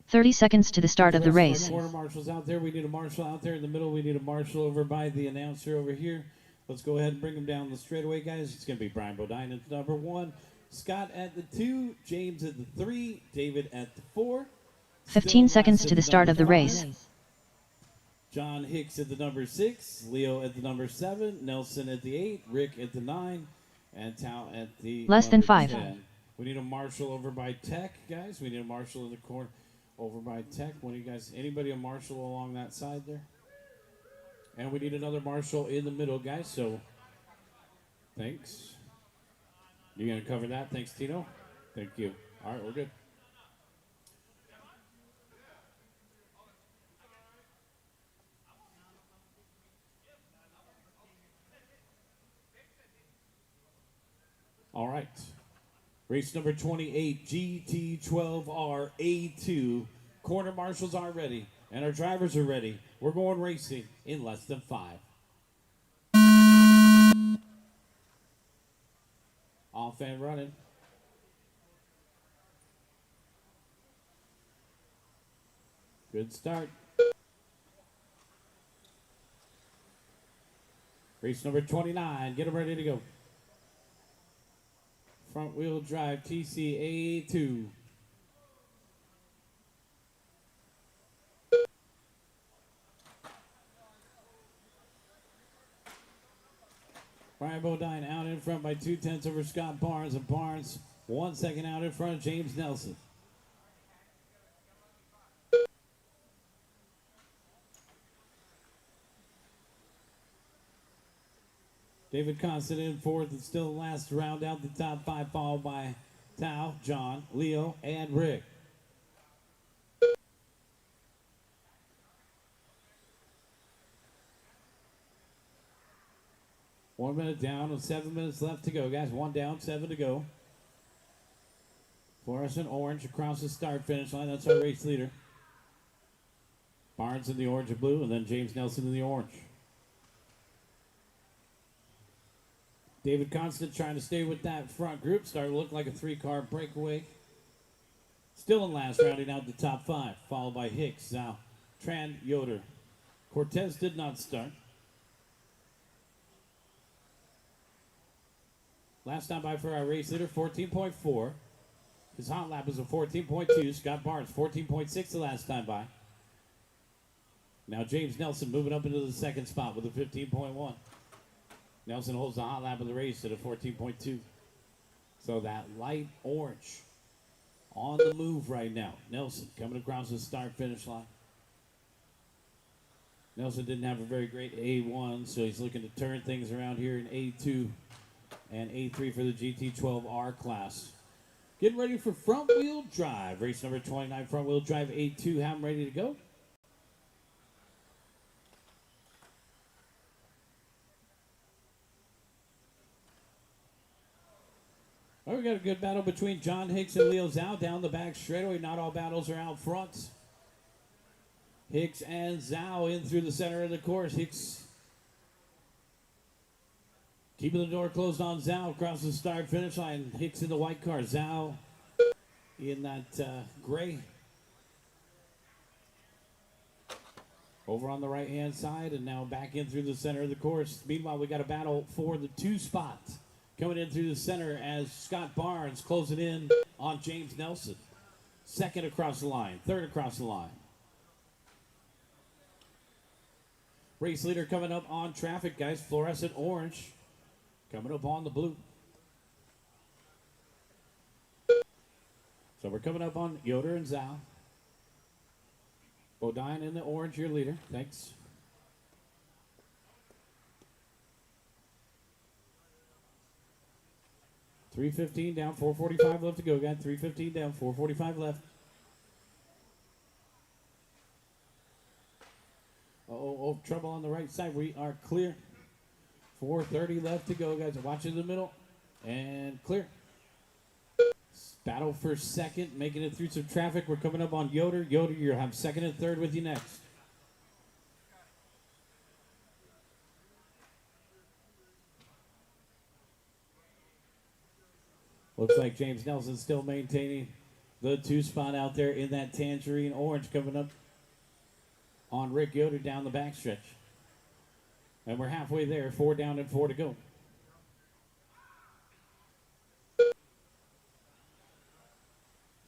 .30 seconds to the start of the race. Corner marshals out there. We need a marshal out there in the middle. We need a marshal over by the announcer over here. Let's go ahead and bring them down the straightaway, guys. It's going to be Brian Bodine at number 1, Scott at the 2, James at the 3, David at the 4. 15 seconds to the start of the race. John Hicks at the number 6, Leo at the number 7, Nelson at the 8, Rick at the 9, and Tao at the Less than number 5. 10. We need a marshal over by Tech, guys. We need a marshal in the corner over by Tech. One of you guys, anybody a marshal along that side there? And we need another marshal in the middle, guys. So, thanks. You gonna cover that? Thanks, Tino. Thank you. All right, we're good. All right. Race number 28, GT12R A2. Corner marshals are ready, and our drivers are ready. We're going racing in less than 5. Off and running. Good start. Race number 29. Get them ready to go. Front wheel drive TCA2. Brian Bodine out in front by 2/10 over Scott Barnes, and Barnes 1 second out in front of James Nelson. David Constant in fourth and still the last to round out the top five, followed by Tao, John, Leo, and Rick. One minute down and 7 minutes left to go, guys. One down, 7 to go. Fluorescent orange across the start finish line. That's our race leader. Barnes in the orange and blue, and then James Nelson in the orange. David Constant trying to stay with that front group. Started to look like a 3-car breakaway. Still in last, rounding out the top 5, followed by Hicks, Zhao, Tran, Yoder. Cortez did not start. Last time by for our race leader, 14.4. His hot lap is a 14.2. Scott Barnes, 14.6 the last time by. Now James Nelson moving up into the second spot with a 15.1. Nelson holds the hot lap of the race at a 14.2. So that light orange on the move right now. Nelson coming across the start-finish line. Nelson didn't have a very great A1, so he's looking to turn things around here in A2 and A3 for the GT12R class. Getting ready for front-wheel drive. Race number 29, front-wheel drive A2. Have them ready to go. All right, we got a good battle between John Hicks and Leo Zhao down the back straightaway. Not all battles are out front. Hicks and Zhao in through the center of the course. Hicks keeping the door closed on Zhao across the start finish line. Hicks in the white car. Zhao in that gray. Over on the right-hand side, and now back in through the center of the course. Meanwhile, we got a battle for the 2 spot. Coming in through the center as Scott Barnes closing in on James Nelson. Second across the line, third across the line. Race leader coming up on traffic, guys. Fluorescent orange coming up on the blue. So we're coming up on Yoder and Zhao. Bodine in the orange, your leader. Thanks. .315 down, 4:45 left to go, guys. 3:15 down, 4:45 left. Oh, trouble on the right side. We are clear. 4:30 left to go, guys. Watch in the middle. And clear. Battle for second, making it through some traffic. We're coming up on Yoder. Yoder, you'll have second and third with you next. Looks like James Nelson still maintaining the 2 spot out there in that tangerine orange, coming up on Rick Yoder down the backstretch. And we're halfway there, 4 down and 4 to go.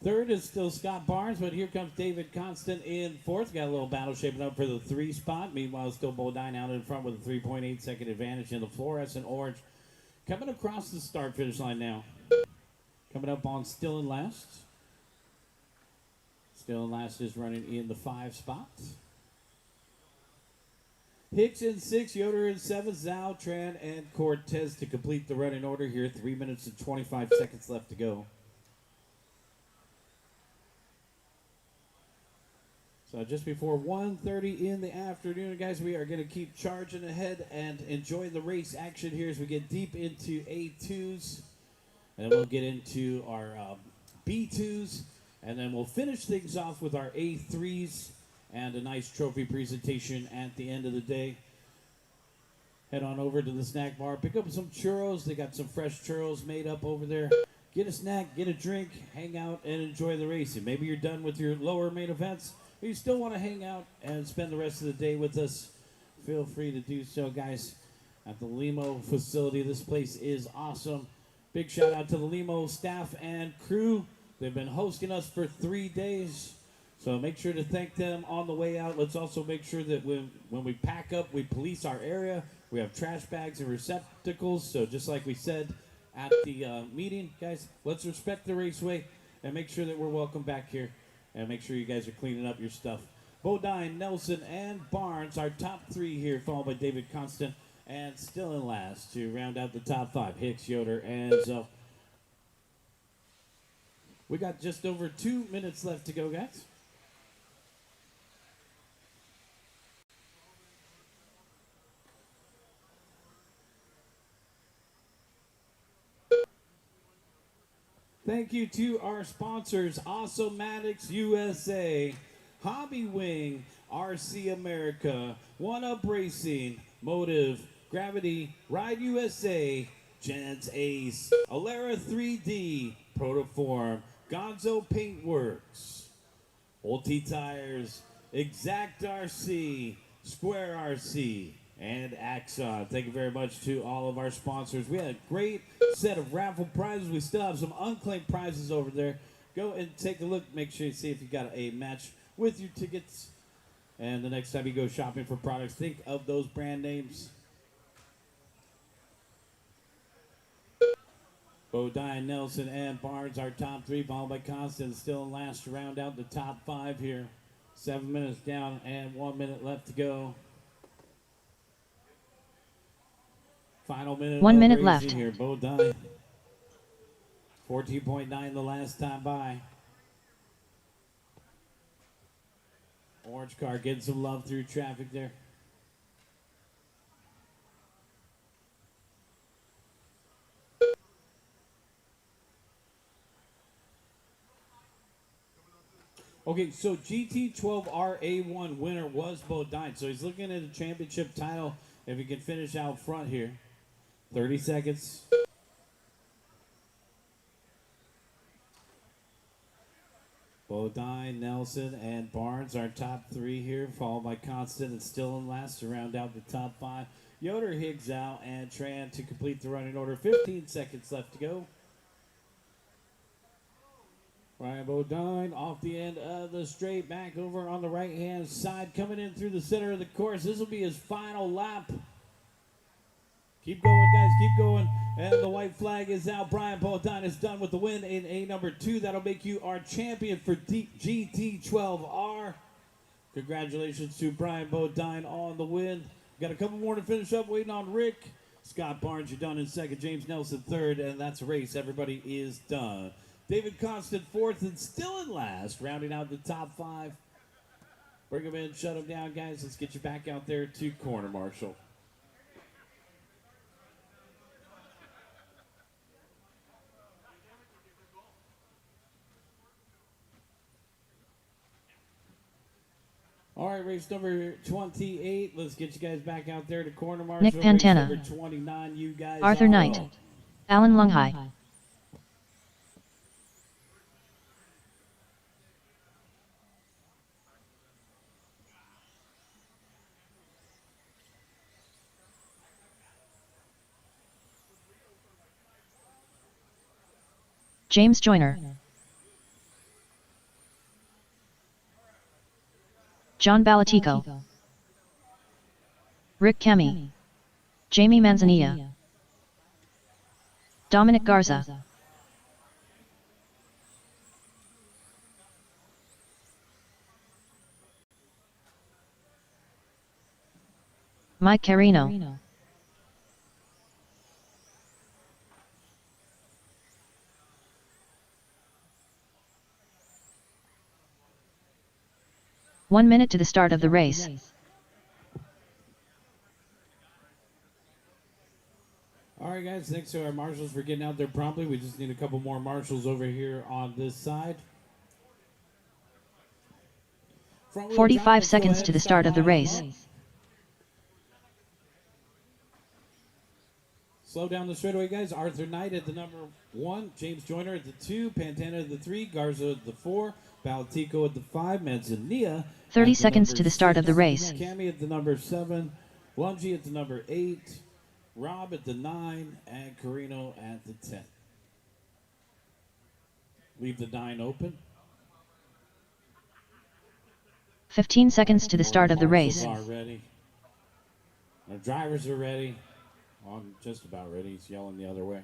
Third is still Scott Barnes, but here comes David Constant in fourth. Got a little battle shaping up for the 3 spot. Meanwhile, still Bodine out in front with a 3.8 second advantage in the fluorescent orange. Coming across the start finish line now. Coming up on Still in Last. Still in Last is running in the 5 spot. Hicks in 6, Yoder in 7, Zhao, Tran, and Cortez to complete the running order here. 3 minutes and 25 seconds left to go. So just before 1:30 in the afternoon, guys, we are going to keep charging ahead and enjoy the race action here as we get deep into A2s. And then we'll get into our B2s. And then we'll finish things off with our A3s and a nice trophy presentation at the end of the day. Head on over to the snack bar. Pick up some churros. They got some fresh churros made up over there. Get a snack, get a drink, hang out, and enjoy the racing. Maybe you're done with your lower main events, but you still want to hang out and spend the rest of the day with us. Feel free to do so, guys, at the Limo facility. This place is awesome. Big shout out to the Limo staff and crew. They've been hosting us for 3 days, so make sure to thank them on the way out. Let's also make sure that when we pack up, we police our area, We have trash bags and receptacles. So just like we said at the meeting, guys, let's respect the raceway and make sure that we're welcome back here. And make sure you guys are cleaning up your stuff. Bodine, Nelson, and Barnes, our top 3 here, followed by David Constant. And still in last to round out the top 5, Hicks, Yoder, and Zoe. We got just over 2 minutes left to go, guys. Thank you to our sponsors, Awesomatics USA, Hobby Wing, RC America, One Up Racing, Motive, Gravity, Ride USA, Gents Ace, Alera 3D, Protoform, Gonzo Paintworks, Ulti Tires, Exact RC, Square RC, and Axon. Thank you very much to all of our sponsors. We had a great set of raffle prizes. We still have some unclaimed prizes over there. Go and take a look. Make sure you see if you got a match with your tickets. And the next time you go shopping for products, think of those brand names. Bodine, Nelson, and Barnes, our top 3, followed by Constant, still in last to round out the top 5 here. 7 minutes down and 1 minute left to go. Final minute. 1 minute racing left. Here, Bodine. 14.9 the last time by. Orange car getting some love through traffic there. Okay, so GT12RA1 winner was Bodine. So he's looking at a championship title if he can finish out front here. 30 seconds. Bodine, Nelson, and Barnes, our top 3 here, followed by Constant and still in last to round out the top 5. Yoder, Higgs out, and Tran to complete the running order. 15 seconds left to go. Ryan Bodine off the end of the straight, back over on the right-hand side, coming in through the center of the course. This will be his final lap. Keep going, guys, keep going. And the white flag is out. Brian Bodine is done with the win in A number 2. That'll make you our champion for GT12R. Congratulations to Brian Bodine on the win. Got a couple more to finish up, waiting on Rick. Scott Barnes, you're done in second. James Nelson third, and that's a race. Everybody is done. David Constant fourth and still in last, rounding out the top 5. Bring him in, shut him down, guys. Let's get you back out there to corner marshal. All right, race number 28. Let's get you guys back out there to corner marshal. Nick Pantana. Race number 29, you guys Arthur are Knight. on. Alan Lunghai. James Joyner. John Balatico. Rick Kemi. Jamie Manzanilla. Dominic Garza. Mike Carino. One minute to the start of the race. All right, guys, thanks to our marshals for getting out there promptly. We just need a couple more marshals over here on this side. 45 seconds to the start of the race. Slow down the straightaway, guys. Arthur Knight at the number 1, James Joyner at the 2, Pantana at the 3, Garza at the 4, Balatico at the 5, Manzanilla 30 at the seconds number to the start of the 6, race. Cami at the number 7, Lungi at the number 8, Rob at the 9, and Carino at the 10. Leave the 9 open. 15 seconds to the start of the race. Marshals are ready. Our drivers are ready. I'm just about ready. He's yelling the other way.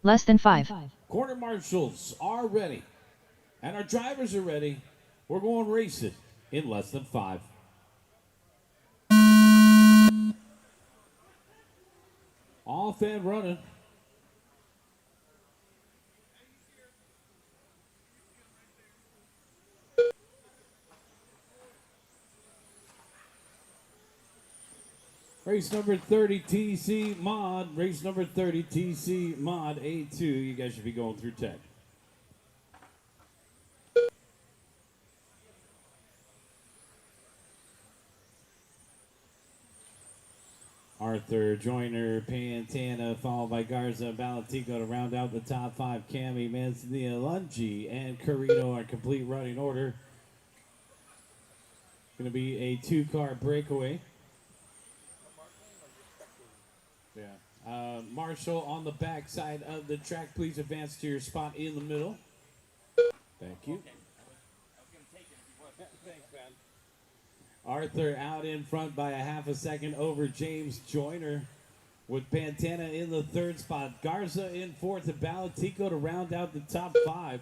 Less than 5. Quarter marshals are ready. And our drivers are ready. We're going racing in less than 5. Off and running. Race number 30 TC Mod. Race number 30 TC Mod A2. You guys should be going through tech. Arthur, Joyner, Pantana, followed by Garza, Balatico to round out the top 5. Cami, Manzanilla, Lungi, and Carino are complete running order. Going to be a 2-car breakaway. Yeah. Marshall on the back side of the track. Please advance to your spot in the middle. Thank you. Thanks, man. Arthur out in front by a half a second over James Joyner, with Pantana in the 3rd spot. Garza in 4th and Balatico to round out the top 5.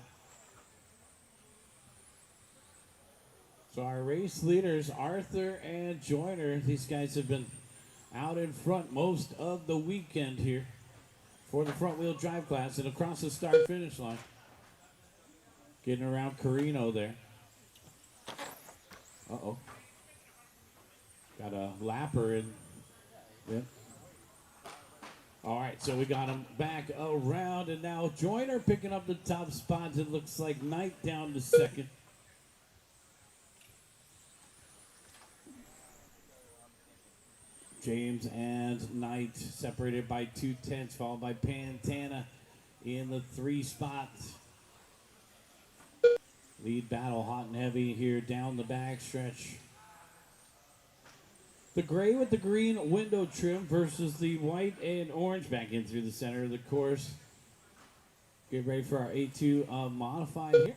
So our race leaders, Arthur and Joyner, these guys have been out in front most of the weekend here for the front wheel drive class and across the start finish line. Getting around Carino there. Uh-oh. Got a lapper in. Yep. All right, so we got him back around, and now Joyner picking up the top spots. It looks like Knight down to 2nd. James and Knight separated by 2/10, followed by Pantana in the 3 spot. Lead battle hot and heavy here down the back stretch. The gray with the green window trim versus the white and orange back in through the center of the course. Get ready for our A2 modified here.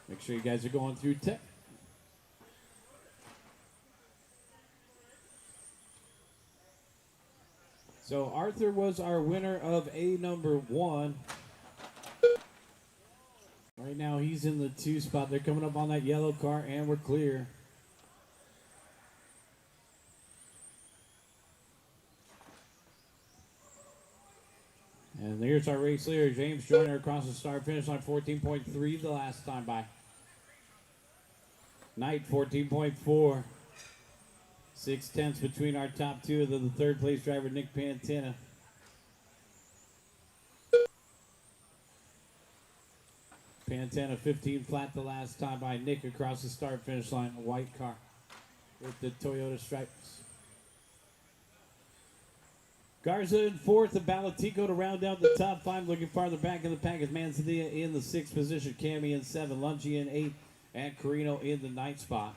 Make sure you guys are going through tech. So Arthur was our winner of A number 1. Right now he's in the 2 spot. They're coming up on that yellow car and we're clear. And there's our race leader, James Joyner, across the start finish line, 14.3 the last time by. Knight, 14.4. 6/10 between our top 2 of the 3rd place driver, Nick Pantana. Pantana, 15 flat the last time by. Nick across the start finish line, a white car with the Toyota stripes. Garza in 4th and Balatico to round out the top 5. Looking farther back in the pack is Manzanilla in the 6th position. Cami in 7, Lungi in 8, and Carino in the 9th spot.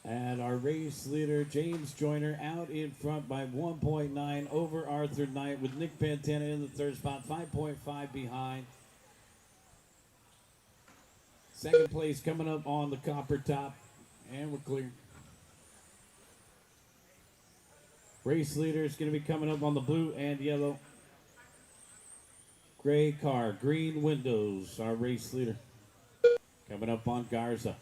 And our race leader, James Joyner, out in front by 1.9 over Arthur Knight, with Nick Pantana in the 3rd spot, 5.5 behind. 2nd place coming up on the copper top, and we're clear. Race leader is going to be coming up on the blue and yellow. Gray car, green windows, our race leader. Coming up on Garza.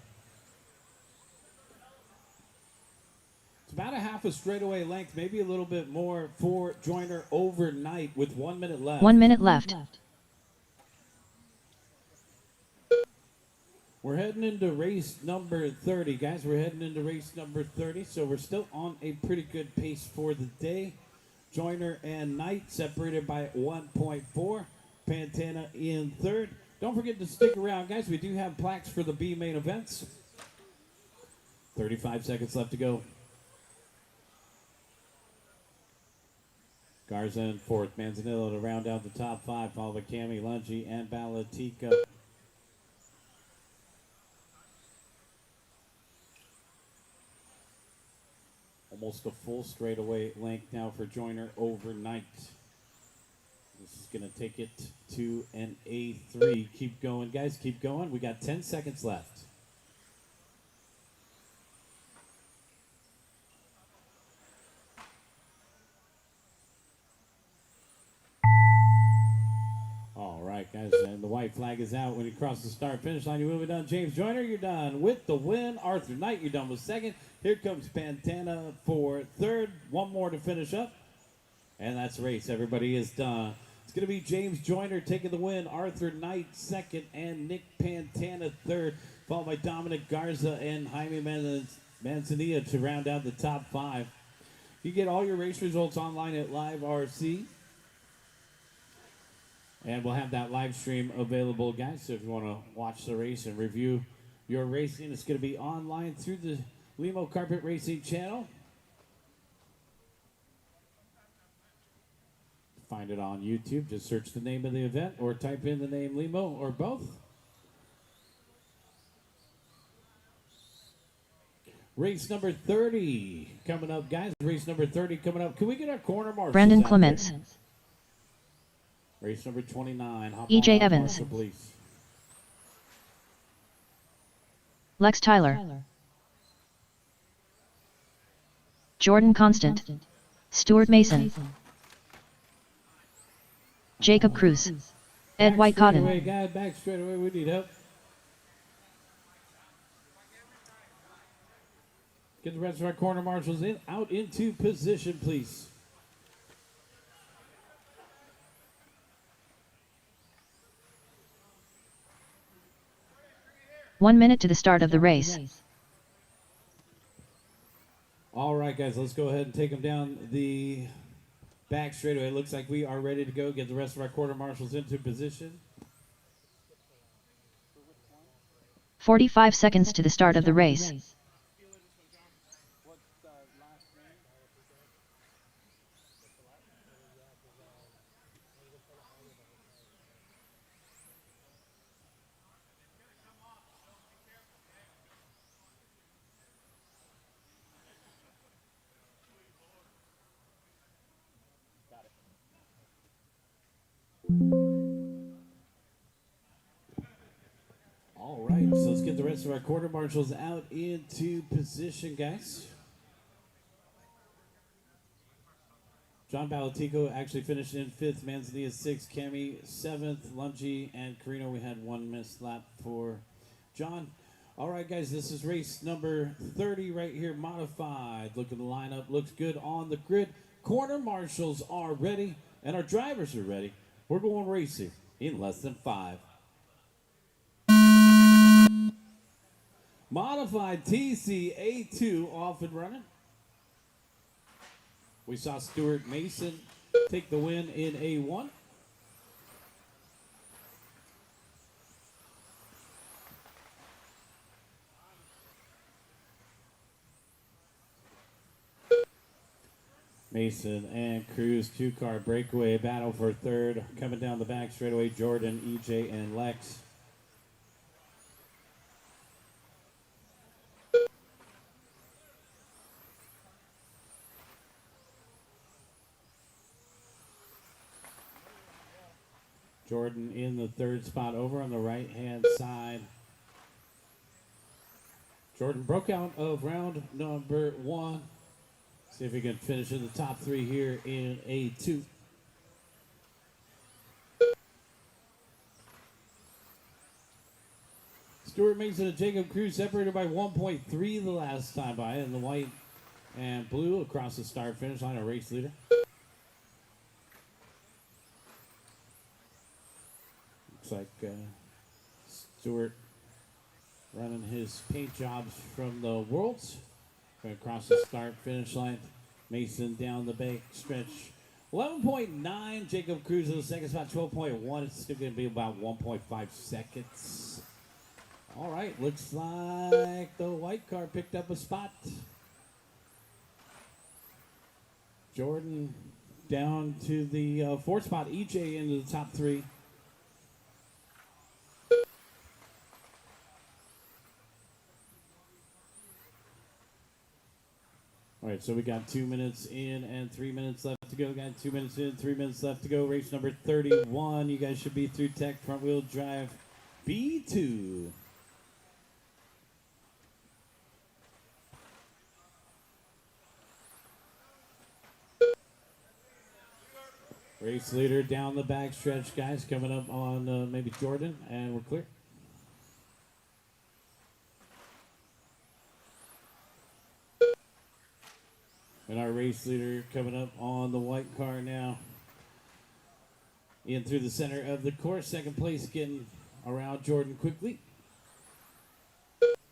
It's about a half a straightaway length, maybe a little bit more for Joyner over Knight with 1 minute left. 1 minute left. We're heading into race number 30, guys. We're heading into race number 30, so we're still on a pretty good pace for the day. Joyner and Knight separated by 1.4. Pantana in 3rd. Don't forget to stick around, guys. We do have plaques for the B main events. 35 seconds left to go. Garza in 4th. Manzanilla to round out the top 5, followed by Cami, Lungi, and Balatico. Almost a full straightaway length now for Joyner over Knight. This is going to take it to an A3. Keep going, guys. Keep going. We got 10 seconds left. All right, guys, and the white flag is out when you cross the start-finish line. You will be done. James Joyner, you're done with the win. Arthur Knight, you're done with second. Here comes Pantana for third. One more to finish up, and that's the race. Everybody is done. It's going to be James Joyner taking the win, Arthur Knight second, and Nick Pantana third, followed by Dominic Garza and Jaime Manzanilla to round out the top five. You get all your race results online at Live RC. And we'll have that live stream available, guys. So if you want to watch the race and review your racing, it's going to be online through the Limo Carpet Racing channel. Find it on YouTube. Just search the name of the event or type in the name Limo or both. Race number 30 coming up, guys. Race number 30 coming up. Can we get our corner marshals Brandon out Clements, there? Race number 29. Hop E.J. on, Evans. Marshall, please. Lex Tyler, Jordan Constant, Stuart Mason, Jacob Cruz, Ed White Straight away, Cotton, guys. Back straight away. We need help. Get the rest of our corner marshals out into position, please. One minute to the start of the race. All right, guys, let's go ahead and take them down the back straightaway. It looks like we are ready to go. Get the rest of our quarter marshals into position. 45 seconds to the start of the race. What's the last name? All right, so let's get the rest of our quarter marshals out into position, guys. John Balatico actually finished in fifth, Manzanilla sixth, Cami seventh, Lungi and Carino. We had one missed lap for John. All right, guys, this is race number 30 right here, modified. Look at the lineup, looks good on the grid. Corner marshals are ready, and our drivers are ready. We're going racing in less than 5. Modified TCA2 off and running. We saw Stuart Mason take the win in A1. Mason and Cruz, two-car breakaway battle for third. Coming down the back straightaway, Jordan, EJ, and Lex. Jordan in the third spot over on the right-hand side. Jordan broke out of round number 1. See if he can finish in the top 3 here in A2. Stuart Mason and Jacob Cruz separated by 1.3 the last time by, and the white and blue across the start-finish line, a race leader. Looks like Stuart running his paint jobs from the Worlds. Going across the start-finish line. Mason down the back stretch. 11.9. Jacob Cruz in the second spot. 12.1. It's still going to be about 1.5 seconds. All right. Looks like the white car picked up a spot. Jordan down to the fourth spot. EJ into the top 3. All right, so we got 2 minutes in and 3 minutes left to go. Got 2 minutes in, 3 minutes left to go. Race number 31. You guys should be through Tech front wheel drive B2. Race leader down the back stretch, guys, coming up on maybe Jordan, and we're clear. And our race leader coming up on the white car now. In through the center of the course. Second place getting around Jordan quickly.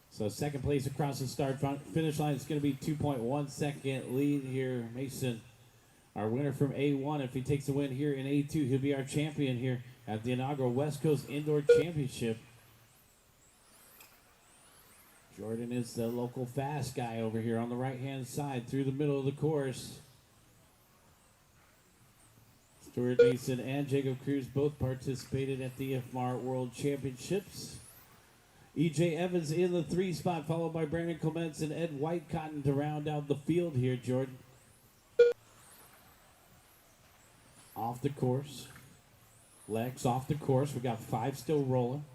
So second place across the start finish line is going to be 2.1 second lead here. Mason, our winner from A1. If he takes the win here in A2, he'll be our champion here at the inaugural West Coast Indoor Championship. Jordan is the local fast guy over here on the right-hand side through the middle of the course. Stuart Mason and Jacob Cruz both participated at the IFMAR World Championships. E.J. Evans in the 3 spot, followed by Brandon Clements and Ed Whitecotton to round out the field here, Jordan. Off the course. Lex off the course. We got 5 still rolling.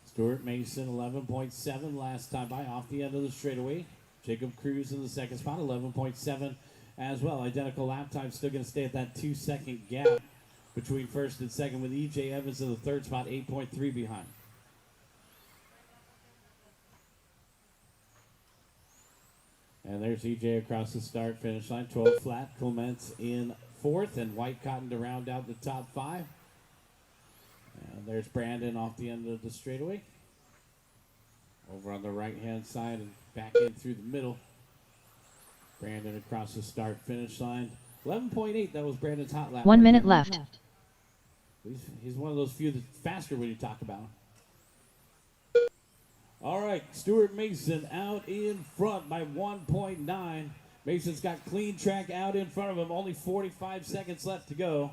Stuart Mason, 11.7 last time by, off the end of the straightaway. Jacob Cruz in the second spot, 11.7 as well. Identical lap time, still going to stay at that 2-second gap between first and second, with E.J. Evans in the third spot, 8.3 behind. And there's E.J. across the start finish line, 12 flat. Clements in fourth, and Whitecotton to round out the top 5. And there's Brandon off the end of the straightaway. Over on the right-hand side and back in through the middle. Brandon across the start-finish line. 11.8, that was Brandon's hot lap. 1 minute left. He's one of those few that's faster when you talk about him. All right, Stuart Mason out in front by 1.9. Mason's got clean track out in front of him. Only 45 seconds left to go.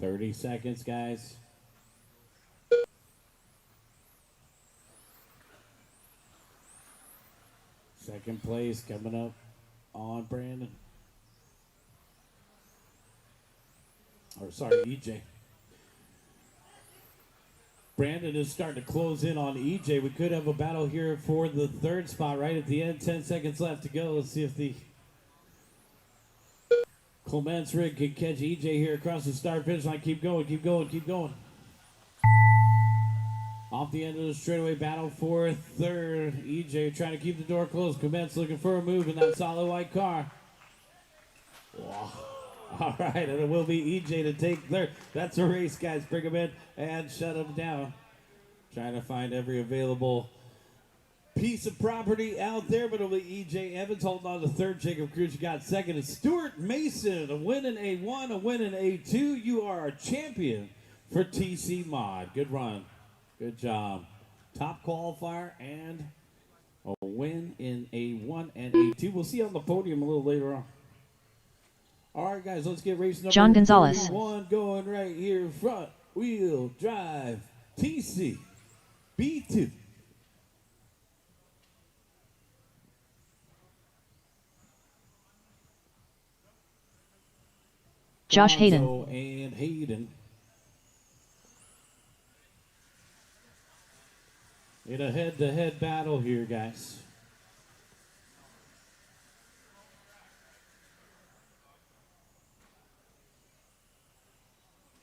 $30 seconds, guys. Second place coming up on Brandon. Or sorry, EJ. Brandon is starting to close in on EJ. We could have a battle here for the third spot right at the end. 10 seconds left to go. Let's see if the Clements rig can catch EJ here across the start finish line. Keep going, keep going, keep going. Off the end of the straightaway battle for third. EJ trying to keep the door closed. Clements looking for a move in that solid white car. Wow. All right, and it will be EJ to take third. That's a race, guys. Bring him in and shut him down. Trying to find every available piece of property out there, but it'll be EJ Evans holding on to third. Jacob Cruz, you got second. And Stuart Mason, a win in A1, a win in A2. You are our champion for TC Mod. Good run. Good job. Top qualifier and a win in A1 and A2. We'll see you on the podium a little later on. All right, guys, let's get race number John Gonzalez. 31 going right here. Front wheel drive TC B2. Josh Hayden. Gonzo and Hayden. In a head-to-head battle here, guys.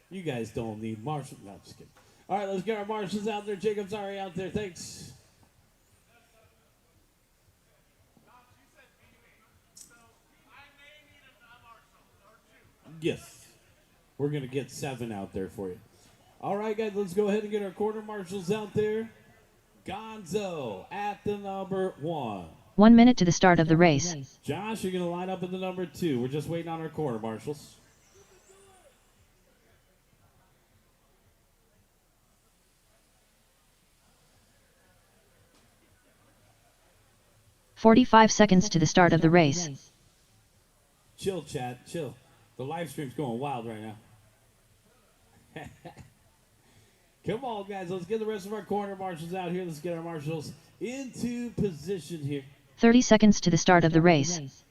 You guys don't need marshals. No, just kidding. All right, let's get our marshals out there. Jacob's already out there. Thanks. Yes. We're going to get 7 out there for you. All right, guys, let's go ahead and get our quarter marshals out there. Gonzo at the number 1. 1 minute to the start of the race. Josh, you're going to line up at the number 2. We're just waiting on our quarter marshals. 45 seconds to the start of the race. Chill, chat, chill. The live stream's going wild right now. Come on, guys. Let's get the rest of our corner marshals out here. Let's get our marshals into position here. 30 seconds to the start of the race.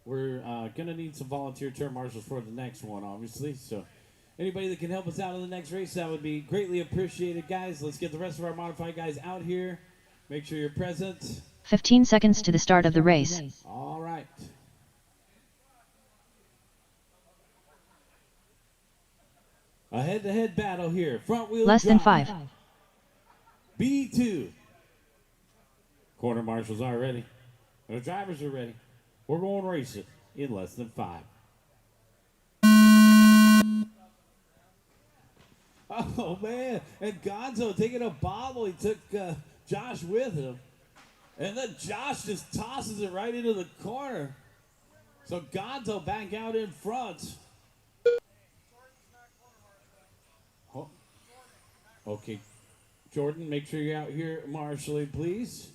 We're going to need some volunteer turn marshals for the next one, obviously. So anybody that can help us out in the next race, that would be greatly appreciated, guys. Let's get the rest of our modified guys out here. Make sure you're present. 15 seconds to the start of the race. All right. A head-to-head battle here. Front wheel Less than drive. 5. B2. Corner marshals are ready. The drivers are ready. We're going racing in less than 5. Oh, man. And Gonzo taking a bobble. He took Josh with him. And then Josh just tosses it right into the corner. So Gonzo back out in front. Oh. Okay. Jordan, make sure you're out here marshalling, please.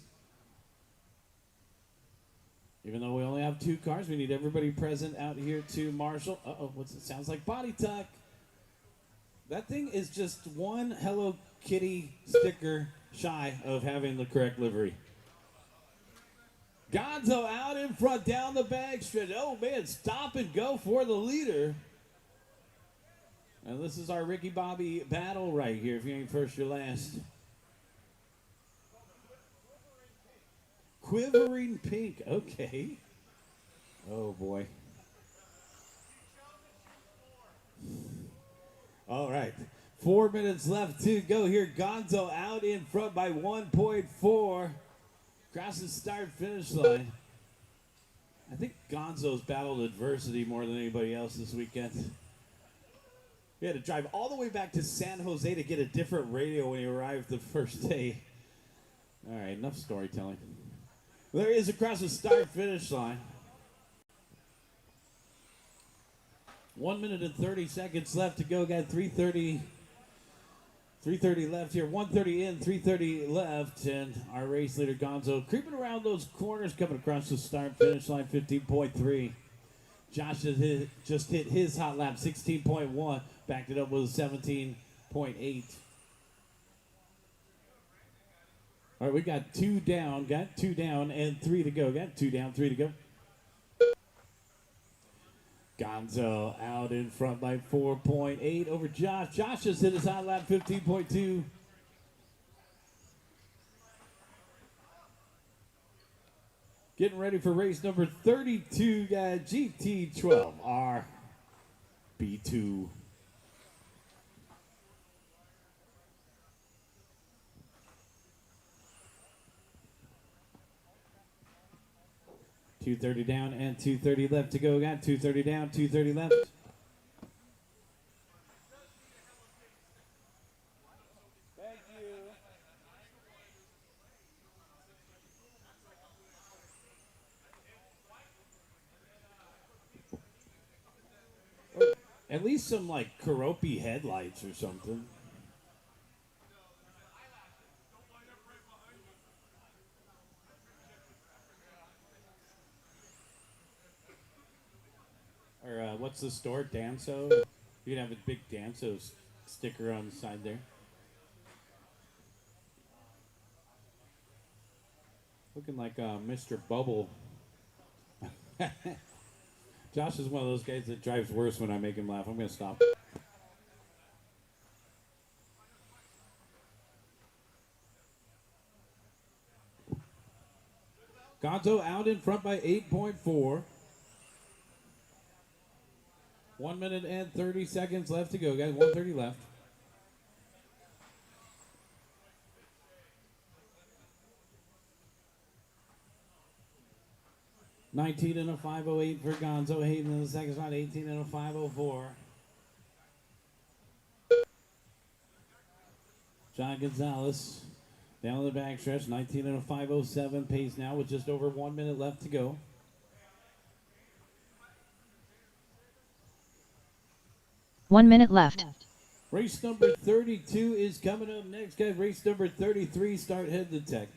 Even though we only have 2 cars, we need everybody present out here to marshal. Uh-oh, what's it? Sounds like body tuck. That thing is just one Hello Kitty sticker shy of having the correct livery. Gonzo out in front, down the back stretch. Oh, man, stop and go for the leader. And this is our Ricky Bobby battle right here. If you ain't first, you're last. Quivering pink. Okay. Oh, boy. All right. 4 minutes left to go here. Gonzo out in front by 1.4. Across the start-finish line. I think Gonzo's battled adversity more than anybody else this weekend. He had to drive all the way back to San Jose to get a different radio when he arrived the first day. All right, enough storytelling. There he is across the start-finish line. 1 minute and 30 seconds left to go. Got 3:30 left here. 1:30 in, 3:30 left. And our race leader, Gonzo, creeping around those corners, coming across the start-finish line, 15.3. Josh just hit his hot lap, 16.1. Backed it up with a 17.8. All right, we got 2 down, and 3 to go. Got 2 down, 3 to go. Gonzo out in front by 4.8 over Josh. Josh just hit his hot lap, 15.2. Getting ready for race number 32, guys. GT12R B2. $230 down and $230 left to go. Got $230 down, $230 left. Thank you. At least some like Keroppi headlights or something. Or what's the store? Danso? You can have a big Danso sticker on the side there. Looking like Mr. Bubble. Josh is one of those guys that drives worse when I make him laugh. I'm going to stop. Gonzo out in front by 8.4. 1 minute and 30 seconds left to go, guys. 1:30 left. $19 and a 5:08 for Gonzo. Hayden in the second spot. 18 and a 5:04. John Gonzalez down the backstretch. 19 and a 5:07 pace now with just over 1 minute left to go. One minute left. Race number 32 is coming up next, guys. Race number 33, start head to tech.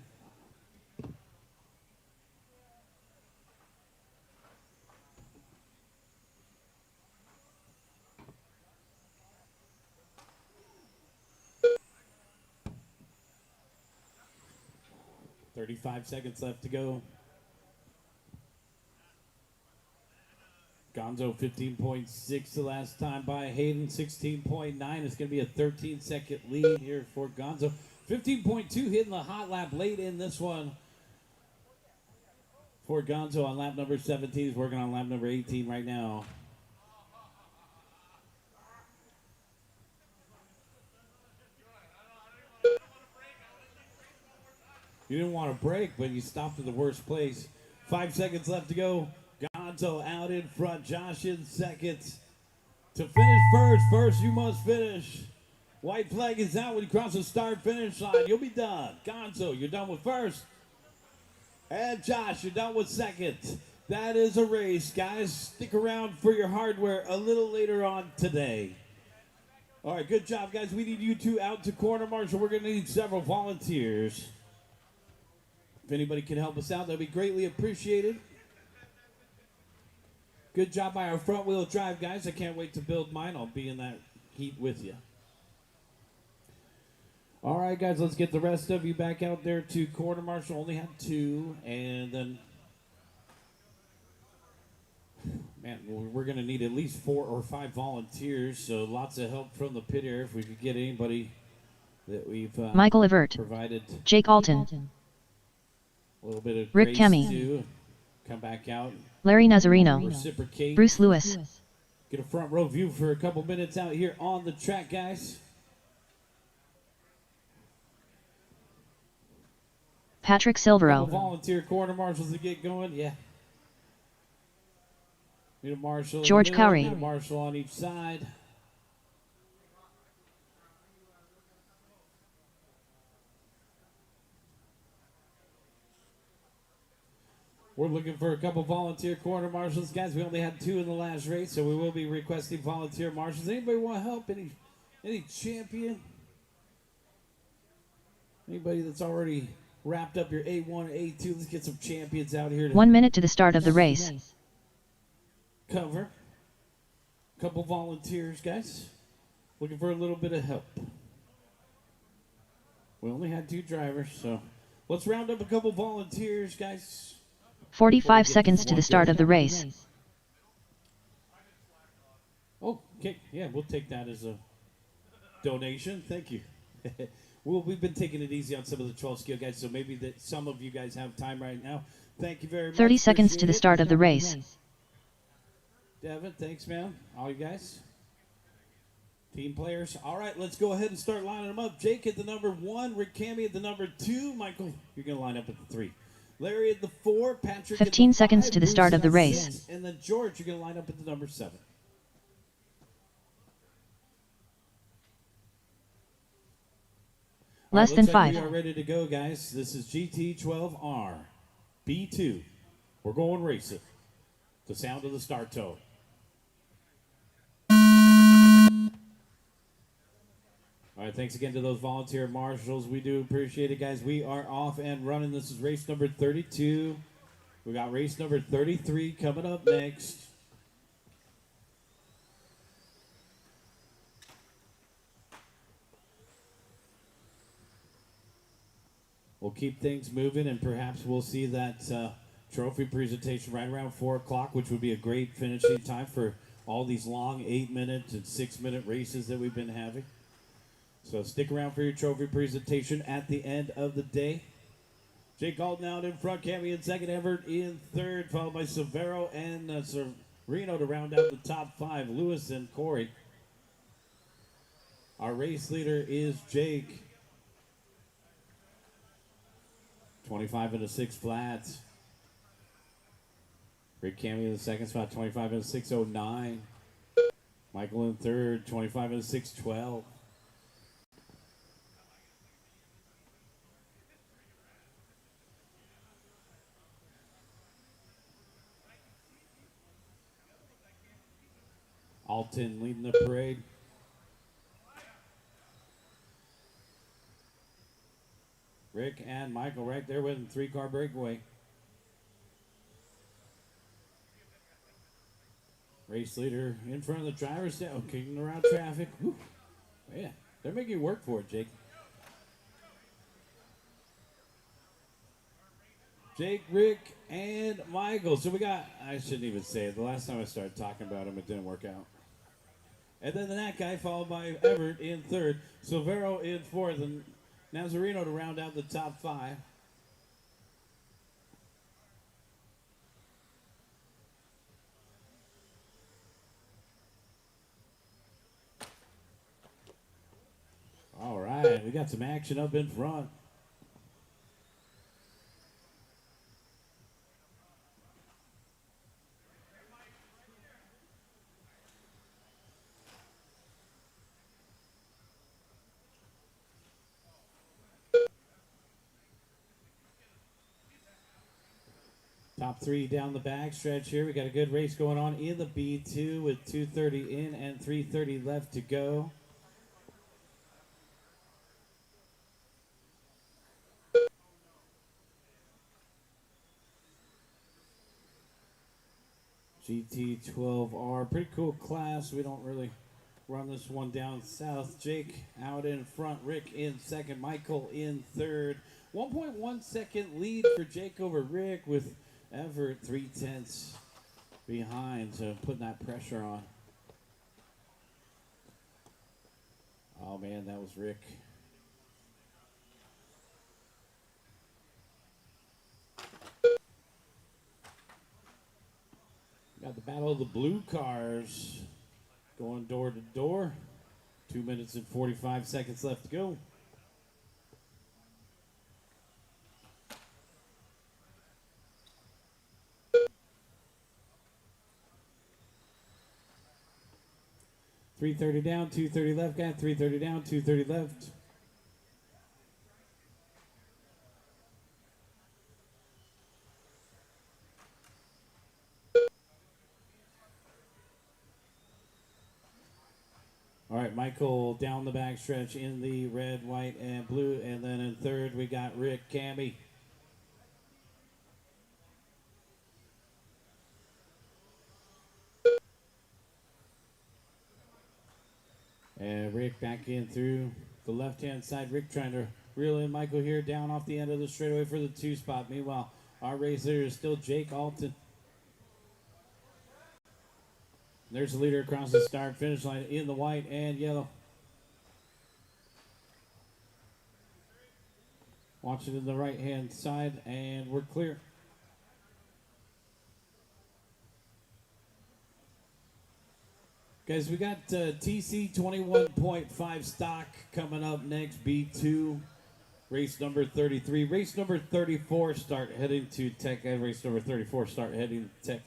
35 seconds left to go. Gonzo 15.6 the last time by Hayden, 16.9. It's going to be a 13-second lead here for Gonzo. 15.2 hitting the hot lap late in this one for Gonzo on lap number 17. He's working on lap number 18 right now. You didn't want to break, but you stopped in the worst place. 5 seconds left to go. Gonzo out in front. Josh in second. To finish first. First, you must finish. White flag is out when you cross the start-finish line. You'll be done. Gonzo, you're done with first. And Josh, you're done with second. That is a race, guys. Stick around for your hardware a little later on today. All right, good job, guys. We need you two out to corner marshal. We're going to need several volunteers. If anybody can help us out, that'd be greatly appreciated. Good job by our front-wheel drive, guys. I can't wait to build mine. I'll be in that heat with you. All right, guys, let's get the rest of you back out there to corner marshal. Only had two, and then, man, we're going to need at least 4 or 5 volunteers, so lots of help from the pit area if we could get anybody that we've Michael Evert, provided Jake Alton, a little bit of Rick grace Kemi, to come back out, Larry Nazarino, reciprocate, Bruce Lewis, get a front row view for a couple minutes out here on the track, guys. Patrick Couple Silvero, volunteer corner marshals to get going, yeah. Need a marshal in the George middle, Cowrie, need a marshal on each side. We're looking for a couple volunteer corner marshals. Guys, we only had 2 in the last race, so we will be requesting volunteer marshals. Anybody want to help? Any champion? Anybody that's already wrapped up your A1 or A2? Let's get some champions out here to 1 minute to the start of the race. cover. Couple volunteers, guys. Looking for a little bit of help. We only had 2 drivers, so let's round up a couple volunteers, guys. 45 seconds to the start of the race. Oh, okay. Yeah, we'll take that as a donation. Thank you. We've been taking it easy on some of the 12 skill guys, so maybe that some of you guys have time right now. Thank you very much. 30 seconds to Appreciate the it. start of the race. Devin, thanks, man. All you guys. Team players. All right, let's go ahead and start lining them up. Jake at the number 1, Rick Kami at the number 2. Michael, you're going to line up at the 3. Larry at the 4, Patrick 15 at the seconds 5, to the Bruce start of at the race. 6, and then George, you're going to line up at the number 7. Less All right, than looks like 5. We are ready to go, guys. This is GT12R B2. We're going racing. The sound of the start tone. All right, thanks again to those volunteer marshals. We do appreciate it, guys. We are off and running. This is race number 32. We got race number 33 coming up next. We'll keep things moving, and perhaps we'll see that trophy presentation right around 4 o'clock, which would be a great finishing time for all these long 8-minute and 6-minute races that we've been having. So stick around for your trophy presentation at the end of the day. Jake Alton out in front, Kami in second, Everett in third, followed by Severo and Sereno to round out the top 5, Lewis and Corey. Our race leader is Jake. 25 and a 6 flats. Rick Kami in the second spot, 25 and a 6.09. Michael in third, 25 and a 6.12. Alton leading the parade. Rick and Michael right there with him, 3-car breakaway. Race leader in front of the driver's down, kicking around traffic. Whew. Yeah, they're making you work for it, Jake. Jake, Rick, and Michael. So we got, I shouldn't even say it. The last time I started talking about him, it didn't work out. And then that guy followed by Everett in third, Silvero in fourth, and Nazareno to round out the top five. All right, we got some action up in front. Top three down the back stretch here. We got a good race going on in the B2 with 2:30 in and 3:30 left to go. GT12R, pretty cool class. We don't really run this one down south. Jake out in front, Rick in second, Michael in third. 1.1 second lead for Jake over Rick with Everett 3/10 behind, so putting that pressure on. Oh man, that was Rick. Got the battle of the blue cars going door to door. 2 minutes and 45 seconds left to go. .330 down, 230 left, guy. 330 down, 230 left. All right, Michael down the backstretch in the red, white, and blue. And then in third, we got Rick Cammy. And Rick back in through the left-hand side. Rick trying to reel in Michael here down off the end of the straightaway for the 2 spot. Meanwhile, our racer is still Jake Alton. There's the leader across the start finish line in the white and yellow. Watching in the right-hand side, and we're clear. Guys, we got TC 21.5 stock coming up next, B2, race number 33. Race number 34 start heading to Tech, and race number 34 start heading to Tech.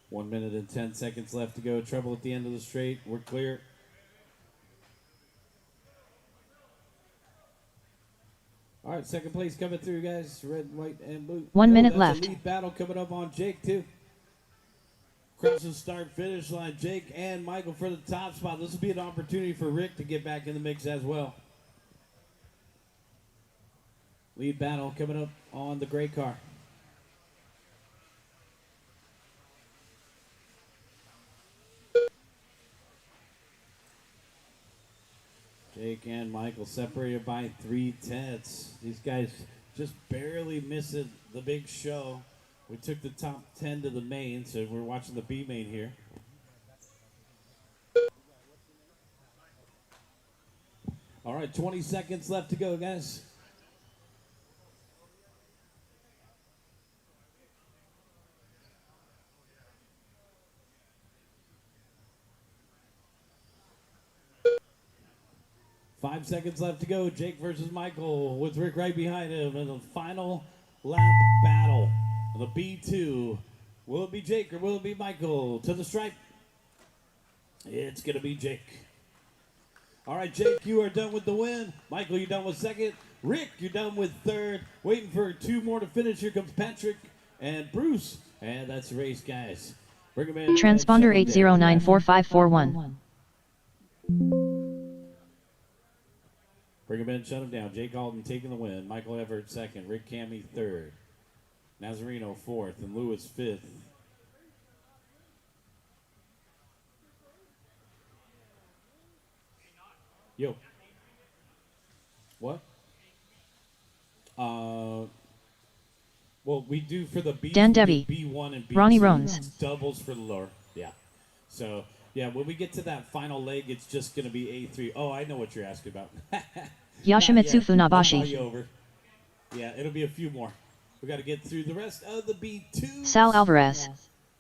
One minute and 10 seconds left to go. Trouble at the end of the straight. We're clear. All right, second place coming through, guys. Red, white, and blue. 1 minute that's left. A lead battle coming up on Jake, too. Across the start finish line, Jake and Michael for the top spot. This will be an opportunity for Rick to get back in the mix as well. Lead battle coming up on the gray car. Jake and Michael separated by 3/10. These guys just barely missing the big show. We took the top 10 to the main, so we're watching the B main here. All right, 20 seconds left to go, guys. Five seconds left to go. Jake versus Michael with Rick right behind him in the final lap battle of the B2. Will it be Jake or will it be Michael? To the stripe. It's going to be Jake. All right, Jake, you are done with the win. Michael, you're done with second. Rick, you're done with third. Waiting for 2 more to finish. Here comes Patrick and Bruce. And that's the race, guys. Bring them in. Transponder 8094541. Bring him in, shut him down. Jake Alton taking the win. Michael Everett second. Rick Cammy third. Nazareno fourth. And Lewis fifth. Yo. What? Well, we do for the B's, Dan we do Debbie. B1 and B2. Ronnie Rones. Doubles for the lower. Yeah. So, yeah, when we get to that final leg, it's just going to be A3. Oh, I know what you're asking about. Yoshimitsu Not yet. Funabashi. I'll call you over. Yeah, it'll be a few more. We got to get through the rest of the B2. Sal Alvarez.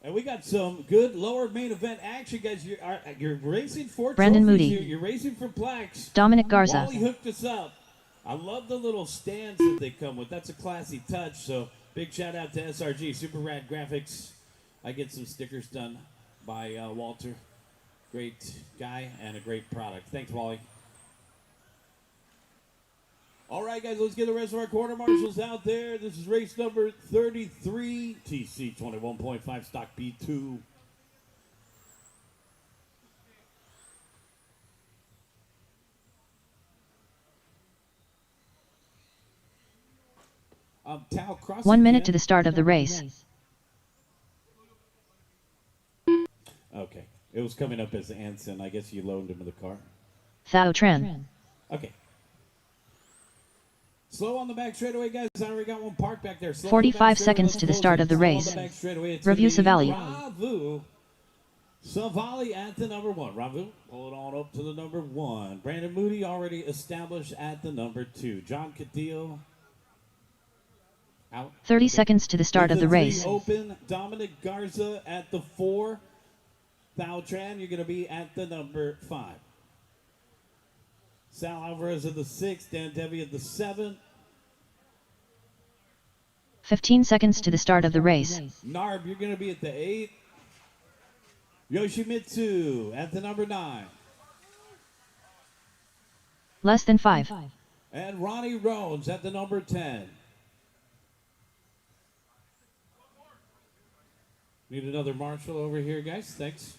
And we got some good lower main event action, guys. You're racing for Brandon trophies Moody. here. You're racing for plaques. Dominic Garza. Wally hooked us up. I love the little stands that they come with. That's a classy touch. So big shout out to SRG, Super Rad Graphics. I get some stickers done by Walter. Great guy and a great product. Thanks, Wally. All right, guys, let's get the rest of our quarter marshals out there. This is race number 33, TC 21.5 stock B2. Tao, cross 1 minute again. to the start of the race. Okay. It was coming up as Anson. I guess you loaned him the car. Thao Tren. Okay. Slow on the back straightaway, guys. I already got one parked back there. Slow 45 on the back straightaway. seconds to the start of the Slow on race. back straightaway. It's Review gonna be Savali. Ravu Savali at the number 1. Ravu, pull it on up to the number 1. Brandon Moody already established at the number 2. John Cadillo out. 30 seconds to the start of the race. Open. Dominic Garza at the 4. Thao Tran, you're going to be at the number 5. Sal Alvarez at the 6. Dan Debbie at the 7. 15 seconds to the start of the race. Narb, you're going to be at the 8. Yoshimitsu at the number 9. Less than 5. And Ronnie Rones at the number 10. Need another marshal over here, guys. Thanks.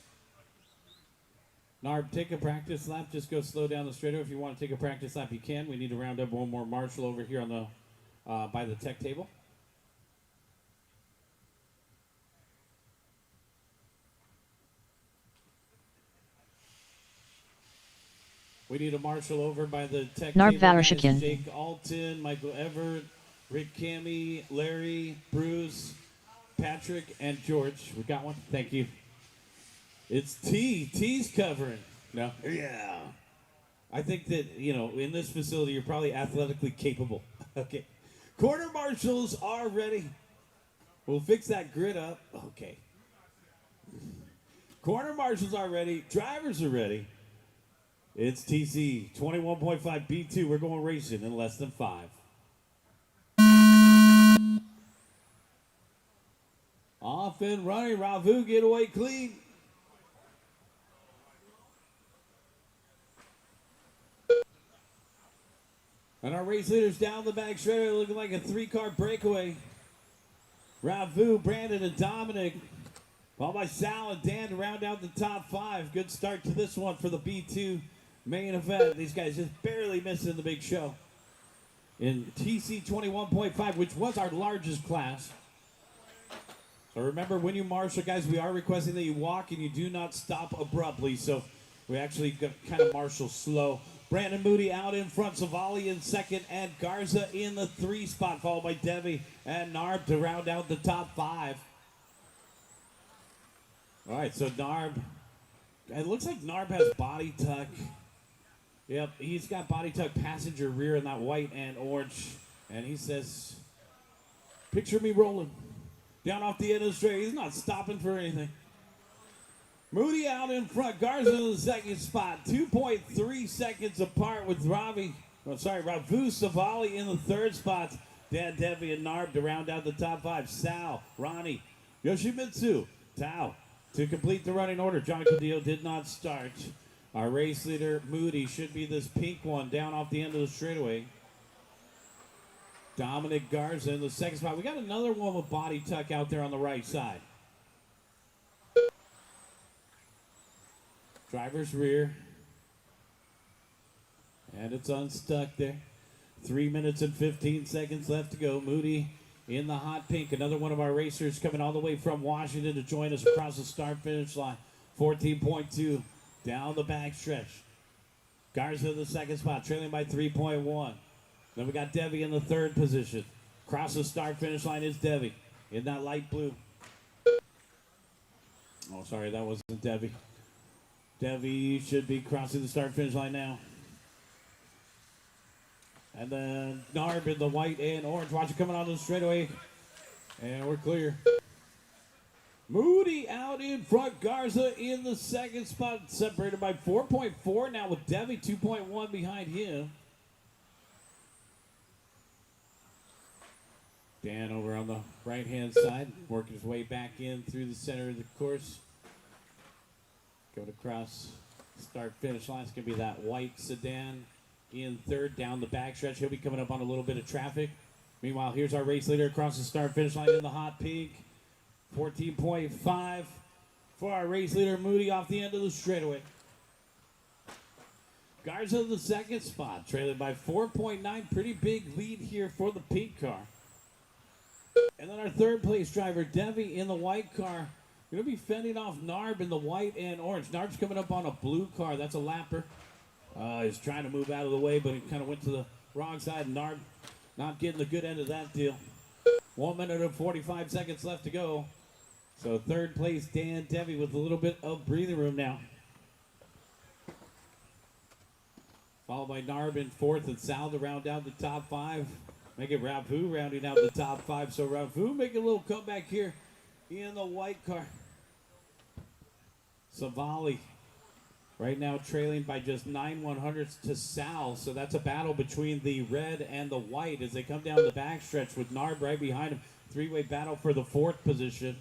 Narb, take a practice lap. Just go slow down the straightaway. If you want to take a practice lap, you can. We need to round up one more marshal over here on the by the tech table. We need a marshal over by the tech Narb table. Guys. Varashikian. Jake Alton, Michael Everett, Rick Cammy, Larry, Bruce, Patrick, and George. We got one. Thank you. It's T. T's covering. No? Yeah. I think that, in this facility, you're probably athletically capable. Okay. Quarter marshals are ready. We'll fix that grid up. Okay. Quarter marshals are ready. Drivers are ready. It's TC 21.5 B2. We're going racing in less than 5. Off and running. Ravu get away clean. And our race leaders down the back straightaway looking like a 3-car breakaway. Ravu, Brandon, and Dominic. Followed by Sal and Dan to round out the top 5. Good start to this one for the B2 main event. These guys just barely missing the big show. In TC 21.5, which was our largest class. So remember, when you marshal, guys, we are requesting that you walk and you do not stop abruptly. So we actually kind of marshal slow. Brandon Moody out in front, Savali in second, and Garza in the 3 spot, followed by Debbie and Narb to round out the top 5. All right, so Narb, it looks like Narb has body tuck. Yep, he's got body tuck passenger rear in that white and orange. And he says, picture me rolling down off the end of the straight. He's not stopping for anything. Moody out in front. Garza in the second spot. 2.3 seconds apart with Ravu Savali in the 3rd spot. Dan Debbie and Narb to round out the top 5. Sal, Ronnie, Yoshimitsu, Tao to complete the running order. John Cadillo did not start. Our race leader, Moody, should be this pink one down off the end of the straightaway. Dominic Garza in the 2nd spot. We got another one with body tuck out there on the right side. Driver's rear. And it's unstuck there. 3 minutes and 15 seconds left to go. Moody in the hot pink. Another one of our racers coming all the way from Washington to join us across the start-finish line. 14.2 down the back stretch. Garza in the second spot, trailing by 3.1. Then we got Devi in the third position. Across the start finish line is Devi in that light blue. Oh, sorry, that wasn't Devi. Devi should be crossing the start finish line now. And then Narb in the white and orange. Watch it coming on the straightaway. And we're clear. Moody out in front. Garza in the second spot. Separated by 4.4 now with Devi 2.1 behind him. Dan over on the right-hand side. Working his way back in through the center of the course. Going across start finish line. It's going to be that white sedan in third down the backstretch. He'll be coming up on a little bit of traffic. Meanwhile, here's our race leader across the start finish line in the hot pink. 14.5 for our race leader Moody off the end of the straightaway. Garza in the second spot, trailing by 4.9. Pretty big lead here for the pink car. And then our third place driver, Devi in the white car. Going to be fending off Narb in the white and orange. Narb's coming up on a blue car. That's a lapper. He's trying to move out of the way, but he kind of went to the wrong side. Narb not getting the good end of that deal. 1 minute and 45 seconds left to go. So third place, Dan Devi with a little bit of breathing room now. Followed by Narb in fourth and Sal to round out the top five. Make it Ravu rounding out the top five. So Ravu making a little comeback here in the white car. Savali right now trailing by just 9/100ths to Sal. So that's a battle between the red and the white as they come down the backstretch with Narb right behind him. Three-way battle for the fourth position.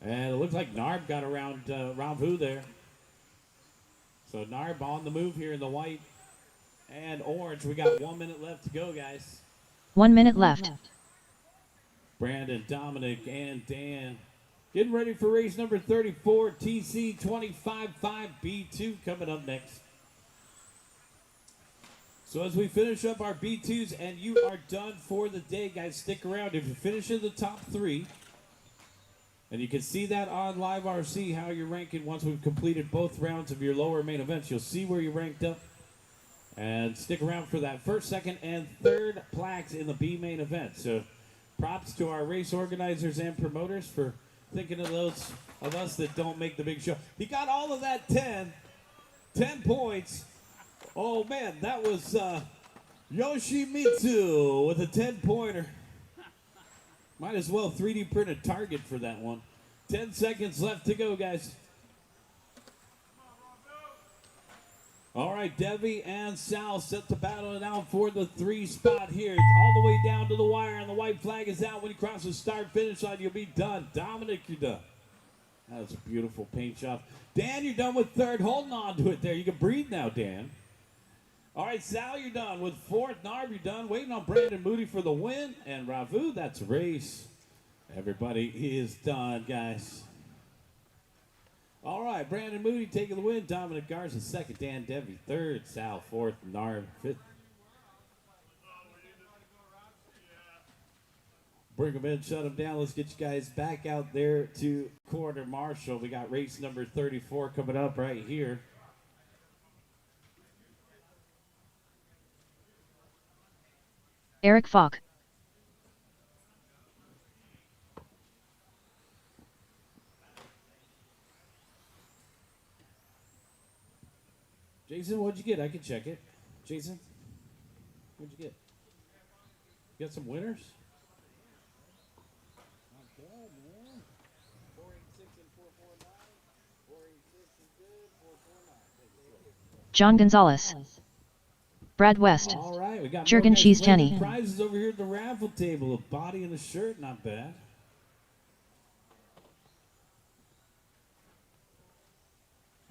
And it looks like Narb got around Ravu there. So Narb on the move here in the white and orange. We got 1 minute left to go, guys. 1 minute left. Brandon, Dominic, and Dan getting ready for race number 34, TC 25.5 B2 coming up next. So as we finish up our B2s and you are done for the day, guys, stick around. If you finish in the top three, and you can see that on Live RC how you're ranking once we've completed both rounds of your lower main events. You'll see where you ranked up. And stick around for that first, second, and third plaques in the B main event. So props to our race organizers and promoters for thinking of those of us that don't make the big show. He got all of that 10 points. Oh man, that was Yoshimitsu with a 10-pointer. Might as well 3D print a target for that one. 10 seconds left to go, guys. All right, Devi and Sal set to battle it out for the 3 spot here. All the way down to the wire, and the white flag is out. When you cross the start-finish line, you'll be done. Dominic, you're done. That was a beautiful paint job. Dan, you're done with third. Holding on to it there. You can breathe now, Dan. All right, Sal, you're done with fourth. Narb, you're done. Waiting on Brandon Moody for the win. And Ravu, that's a race. Everybody is done, guys. All right, Brandon Moody taking the win. Dominic Garza second. Dan Devi third. Sal fourth. Narb fifth. Bring them in, shut them down. Let's get you guys back out there to quarter marshal. We got race number 34 coming up right here. Eric Falk. Jason, what'd you get? I can check it. Jason, what'd you get? You got some winners? Not bad, man. 486 and 449. 486 is good. 449. John Gonzalez. Brad West. All right, we got Jurgen more guys Cheese winning Tenny. prizes over here at the raffle table. A body and a shirt, not bad.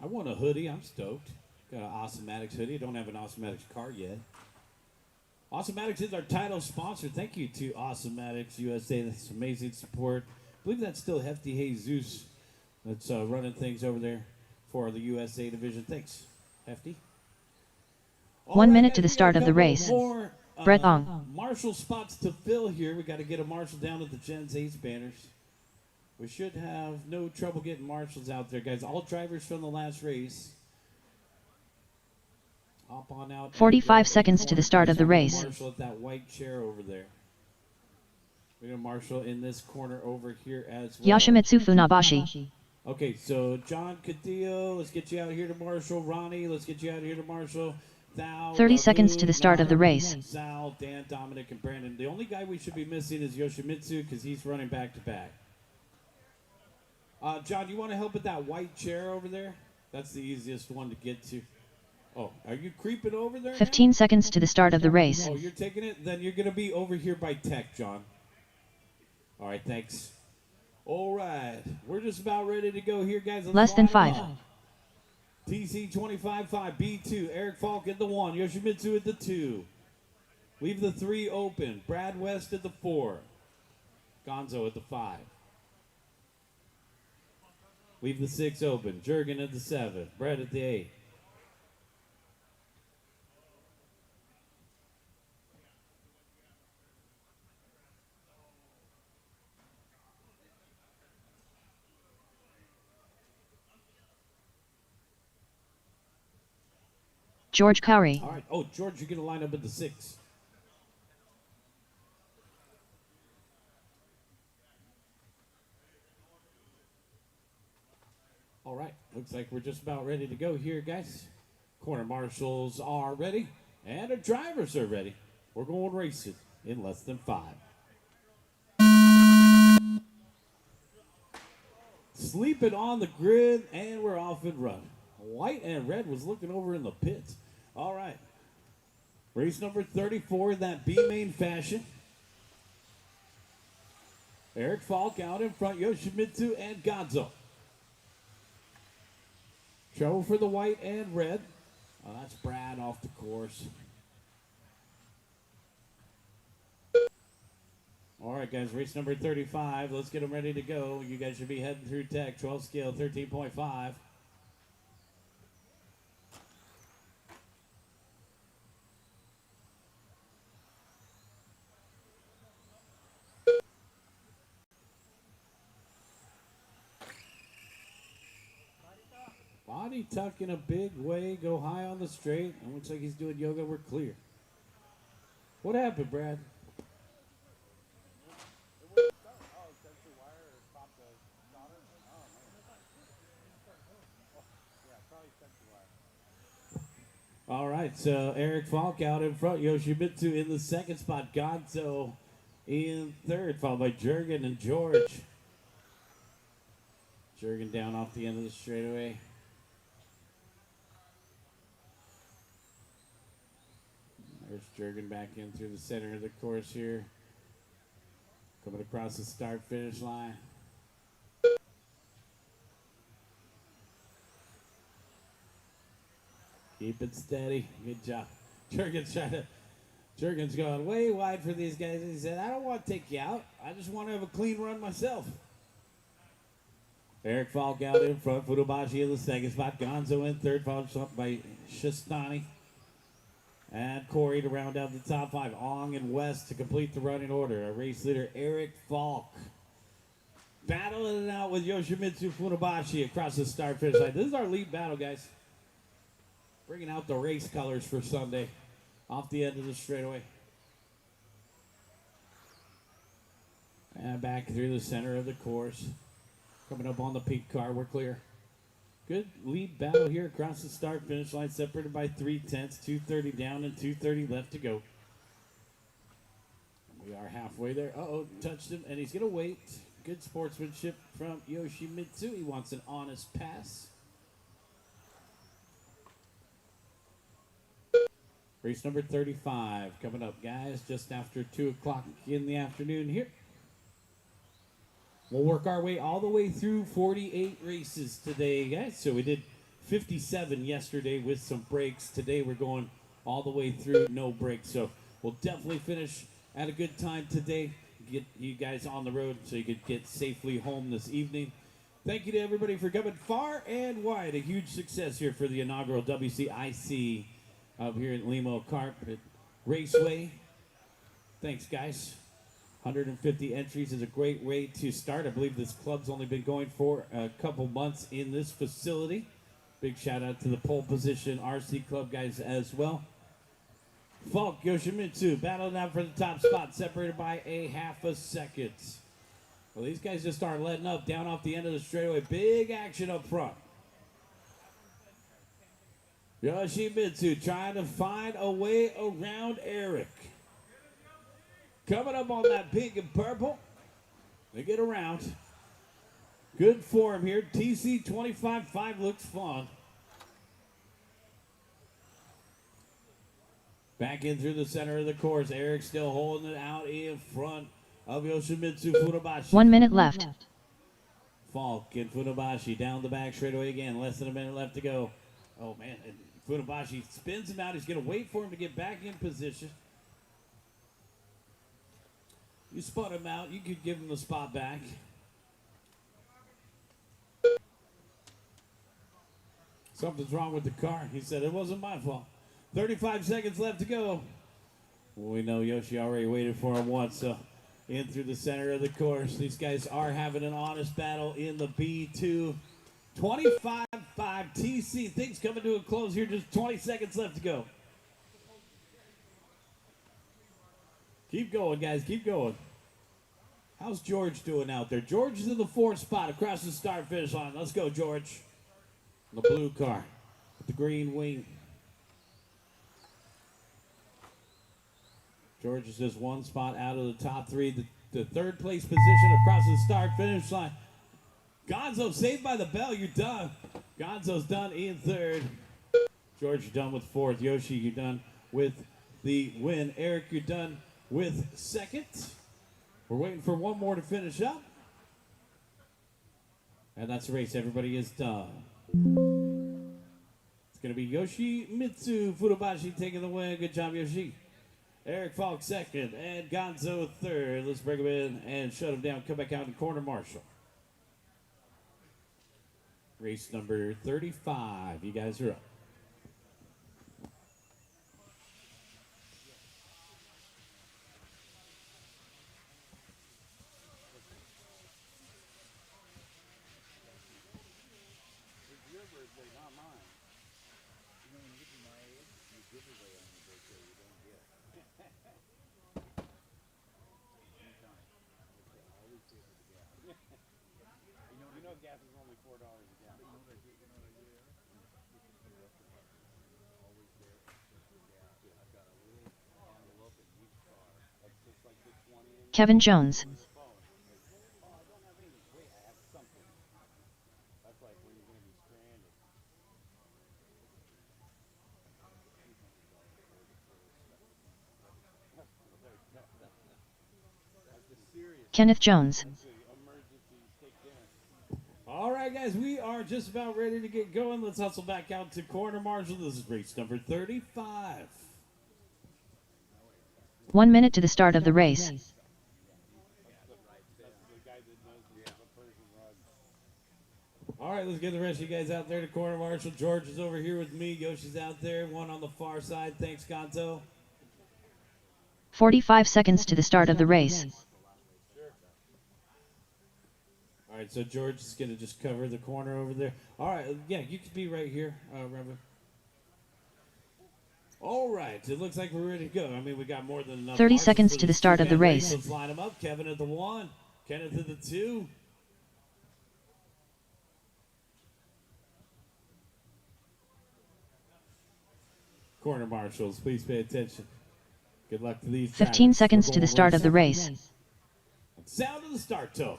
I won a hoodie. I'm stoked. Got an Awesomatics hoodie. Don't have an Awesomatics card yet. Awesomatics is our title sponsor. Thank you to Awesomatics USA. That's amazing support. I believe that's still Hefty Jesus that's running things over there for the USA division. Thanks, Hefty. All 1 right, minute guys, to the we start got of a the couple race. more, Brett Ong. Marshall spots to fill here. We got to get a marshal down at the Gens Ace banners. We should have no trouble getting marshals out there, guys. All drivers from the last race hop on out. 45 seconds to the start of the race. Marshall at that white chair over there. We're going to Marshall in this corner over here as well. Yoshimitsu Funabashi. Okay, so John Cadillo, let's get you out here to Marshall. Ronnie, let's get you out here to Marshall. Thou, 30 Labu, seconds to the start of the race. Sal, Dan, Dominic, and Brandon. The only guy we should be missing is Yoshimitsu because he's running back to back. John, you want to help with that white chair over there? That's the easiest one to get to. Oh, are you creeping over there 15 now? seconds to the start of the race. Oh, you're taking it? Then you're going to be over here by Tech, John. All right, thanks. All right, we're just about ready to go here, guys. Let's Less than line 5. up. TC 25-5, B2, Eric Falk at the 1, Yoshimitsu at the 2. Leave the 3 open. Brad West at the 4. Gonzo at the 5. Leave the 6 open. Jurgen at the 7. Brett at the 8. George Cowrie. All right. Oh, George, you're going to line up at the 6. All right. Looks like we're just about ready to go here, guys. Corner marshals are ready, and our drivers are ready. We're going racing in less than 5. Sleeping on the grid, and we're off and running. White and red was looking over in the pits. All right. Race number 34 in that B-main fashion. Eric Falk out in front, Yoshimitsu and Gonzo. Trouble for the white and red. Oh, that's Brad off the course. All right, guys, race number 35. Let's get them ready to go. You guys should be heading through Tech, 12 scale, 13.5. Body tuck in a big way, go high on the straight. It looks like he's doing yoga. We're clear. What happened, Brad? All right, so Eric Falk out in front, Yoshimitsu in the second spot, Gonzo in third, followed by Jurgen and George. Jurgen down off the end of the straightaway. There's Jurgen back in through the center of the course here. Coming across the start-finish line. Keep it steady. Good job. Jurgen's going way wide for these guys. He said, I don't want to take you out. I just want to have a clean run myself. Eric Falk out in front. Funabashi in the second spot. Gonzo in third, followed by Shastani. And Corey to round out the top 5. Ong and West to complete the running order. Our race leader, Eric Falk. Battling it out with Yoshimitsu Funabashi across the start-finish line. This is our lead battle, guys. Bringing out the race colors for Sunday. Off the end of the straightaway. And back through the center of the course. Coming up on the peak car, we're clear. Good lead battle here across the start-finish line, separated by 3/10, 2:30 down and 2:30 left to go. We are halfway there. Uh-oh, touched him, and he's going to wait. Good sportsmanship from Yoshimitsu. He wants an honest pass. Race number 35 coming up, guys, just after 2 o'clock in the afternoon here. We'll work our way all the way through 48 races today, guys. So we did 57 yesterday with some breaks. Today we're going all the way through, no breaks. So we'll definitely finish at a good time today. Get you guys on the road so you could get safely home this evening. Thank you to everybody for coming far and wide. A huge success here for the inaugural WCIC up here at Limo Carpet Raceway. Thanks, guys. 150 entries is a great way to start. I believe this club's only been going for a couple months in this facility. Big shout out to the pole position RC Club guys as well. Falk, Yoshimitsu battling out for the top spot, separated by a half a second. Well, these guys just start letting up down off the end of the straightaway. Big action up front. Yoshimitsu trying to find a way around Eric. Coming up on that pink and purple. They get around. Good form here. TC 25.5 looks fun. Back in through the center of the course. Eric still holding it out in front of Yoshimitsu Funabashi. 1 minute left. Falk and Funabashi down the back straightaway again. Less than a minute left to go. Oh, man. And Funabashi spins him out. He's going to wait for him to get back in position. You spun him out. You could give him the spot back. Something's wrong with the car. He said, it wasn't my fault. 35 seconds left to go. Well, we know Yoshi already waited for him once, so in through the center of the course. These guys are having an honest battle in the B2. 25-5 TC. Things coming to a close here. Just 20 seconds left to go. Keep going, guys. Keep going. How's George doing out there? George is in the 4th spot across the start-finish line. Let's go, George. The blue car with the green wing. George is just 1 spot out of the top 3. The 3rd place position across the start-finish line. Gonzo saved by the bell. You're done. Gonzo's done in 3rd. George, you're done with 4th. Yoshi, you're done with the win. Eric, you're done with 2nd. We're waiting for one more to finish up. And that's the race. Everybody is done. It's going to be Yoshimitsu Funabashi taking the win. Good job, Yoshi. Eric Falk 2nd and Gonzo 3rd. Let's bring him in and shut him down. Come back out in corner marshal. Race number 35. You guys are up. It's your birthday, not mine. You know, when you get to my age, you give away on your birthday, you don't get. Anytime. Always pay for the gas. You know gas is only $4 a gallon. You know what I do? You know what I do, Eric? Looking for the rest of us. Always there for gas. I've got a little envelope in each car. That's just like the 20 and Kevin Jones. phone. Oh, I don't have any. Wait, I have something. That's like when you're going to be stranded. That's the serious Kenneth Jones. emergency steak dinner. All right, guys, we are just about ready to get going. Let's hustle back out to corner marshal. This is race number 35. 1 minute to the start of the race. That's the guy that knows the Persian rug. All right, let's get the rest of you guys out there to corner marshal. George is over here with me. Yoshi's out there. One on the far side. Thanks, Gonzo. 45 seconds to the start of the race. All right, so George is going to just cover the corner over there. All right, yeah, you could be right here, Reverend. All right, it looks like we're ready to go. I mean, we got more than enough. 30 marshals seconds for to the this start of the two-man race. Let's line them up. Kevin at the 1, Kenneth at the 2. Corner marshals, please pay attention. Good luck to these 15 drivers. seconds We're to the going start of the race. race. Sound of the start tone.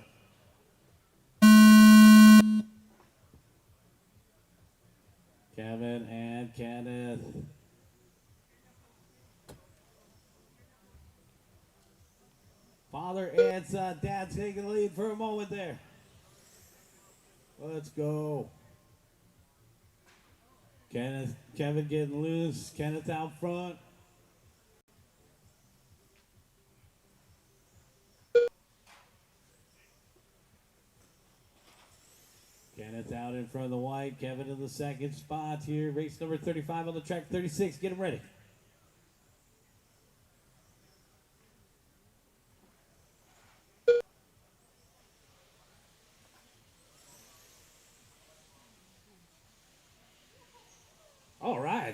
Kevin and Kenneth. Father and son, Dad taking the lead for a moment there. Let's go. Kevin getting loose. Kenneth out front. Kenneth out in front of the white. Kevin in the 2nd spot here. Race number 35 on the track. 36. Get him ready.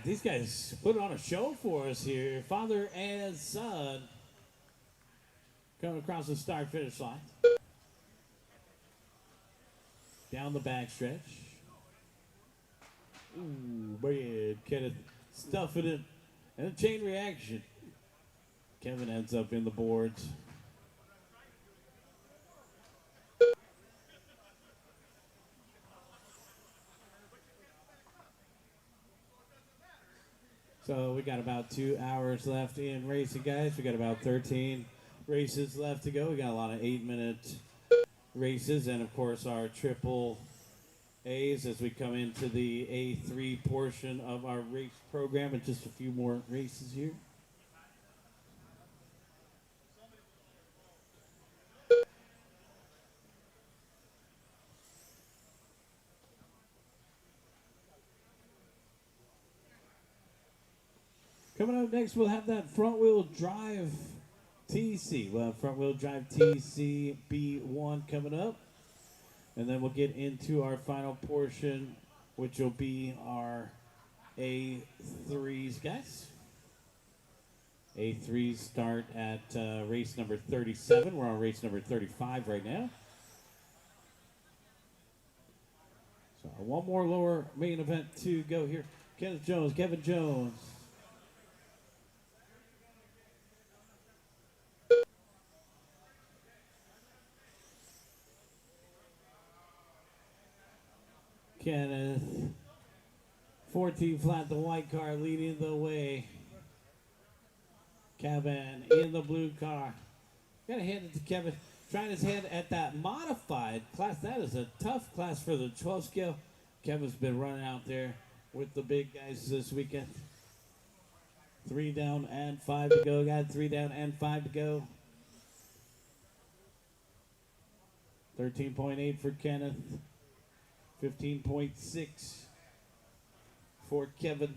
these guys put on a show for us here. Father and son coming across the start-finish line. Down the backstretch. Ooh, man, Kenneth stuffing it. And a chain reaction. Kevin ends up in the boards. So we got about 2 hours left in racing, guys. We got about 13 races left to go. We got a lot of 8-minute races, and of course our triple A's as we come into the A3 portion of our race program, and just a few more races here. Coming up next, we'll have that front-wheel drive TC. We'll have front-wheel drive TC B1 coming up. And then we'll get into our final portion, which will be our A3s, guys. A3s start at race number 37. We're on race number 35 right now. So one more lower main event to go here. Kenneth Jones, Kevin Jones. Kenneth, 14 flat, the white car leading the way. Kevin in the blue car. Gotta hand it to Kevin. Trying his hand at that modified class. That is a tough class for the 12 scale. Kevin's been running out there with the big guys this weekend. 3 down and 5 to go. Got 3 down and 5 to go. 13.8 for Kenneth. 15.6 for Kevin.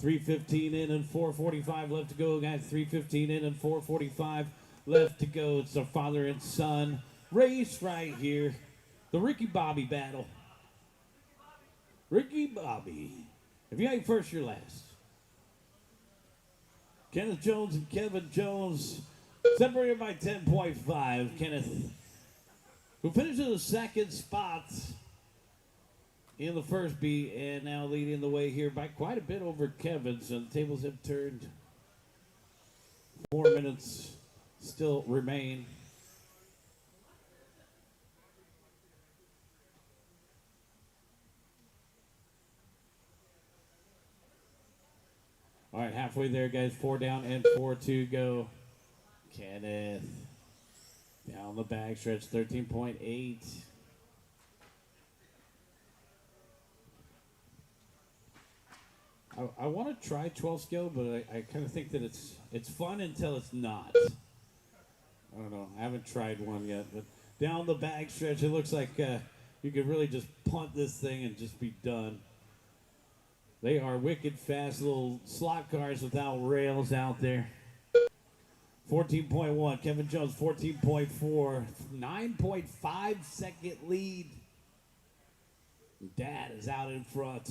$3:15 in and 4:45 left to go, guys. 3:15 in and 4:45 left to go. It's a father and son race right here. The Ricky Bobby battle. Ricky Bobby. If you ain't first, you're last. Kenneth Jones and Kevin Jones separated by 10.5. Kenneth, who finished in the second spot in the first B, and now leading the way here by quite a bit over Kevin. So the tables have turned. 4 minutes still remain. All right, halfway there, guys. 4 down and 4 to go. Kenneth down the back stretch, 13.8. I want to try 12 scale, but I kind of think that it's fun until it's not. I don't know. I haven't tried one yet, but down the back stretch, it looks like you could really just punt this thing and just be done. They are wicked fast little slot cars without rails out there. 14.1. Kevin Jones, 14.4. 9.5 second lead. Dad is out in front.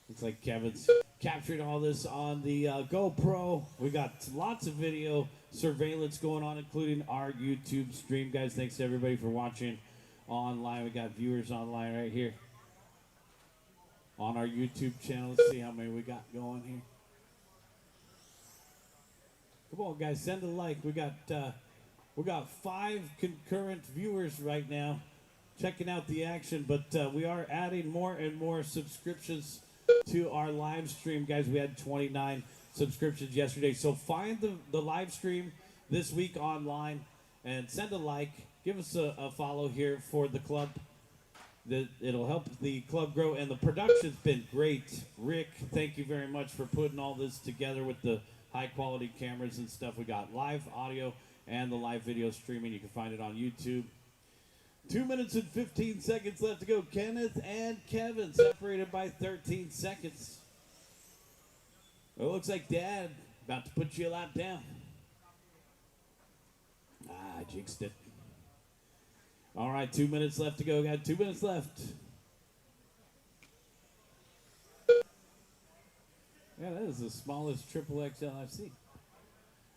Looks like Kevin's capturing all this on the GoPro. We got lots of video surveillance going on, including our YouTube stream. Guys, thanks to everybody for watching online. We got viewers online right here on our YouTube channel. Let's see how many we got going here. Come on, guys, send a like. We got 5 concurrent viewers right now checking out the action, but we are adding more and more subscriptions to our live stream, guys. We had 29 subscriptions yesterday, so find the live stream this week online and send a like. Give us a follow here for the club. It'll help the club grow, and the production's been great. Rick, thank you very much for putting all this together with the high-quality cameras and stuff. We got live audio and the live video streaming. You can find it on YouTube. 2 minutes and 15 seconds left to go. Kenneth and Kevin separated by 13 seconds. Well, it looks like Dad about to put you a lap down. I jinxed it. All right, 2 minutes left to go, guys. 2 minutes left. Yeah, that is the smallest triple XL I've seen.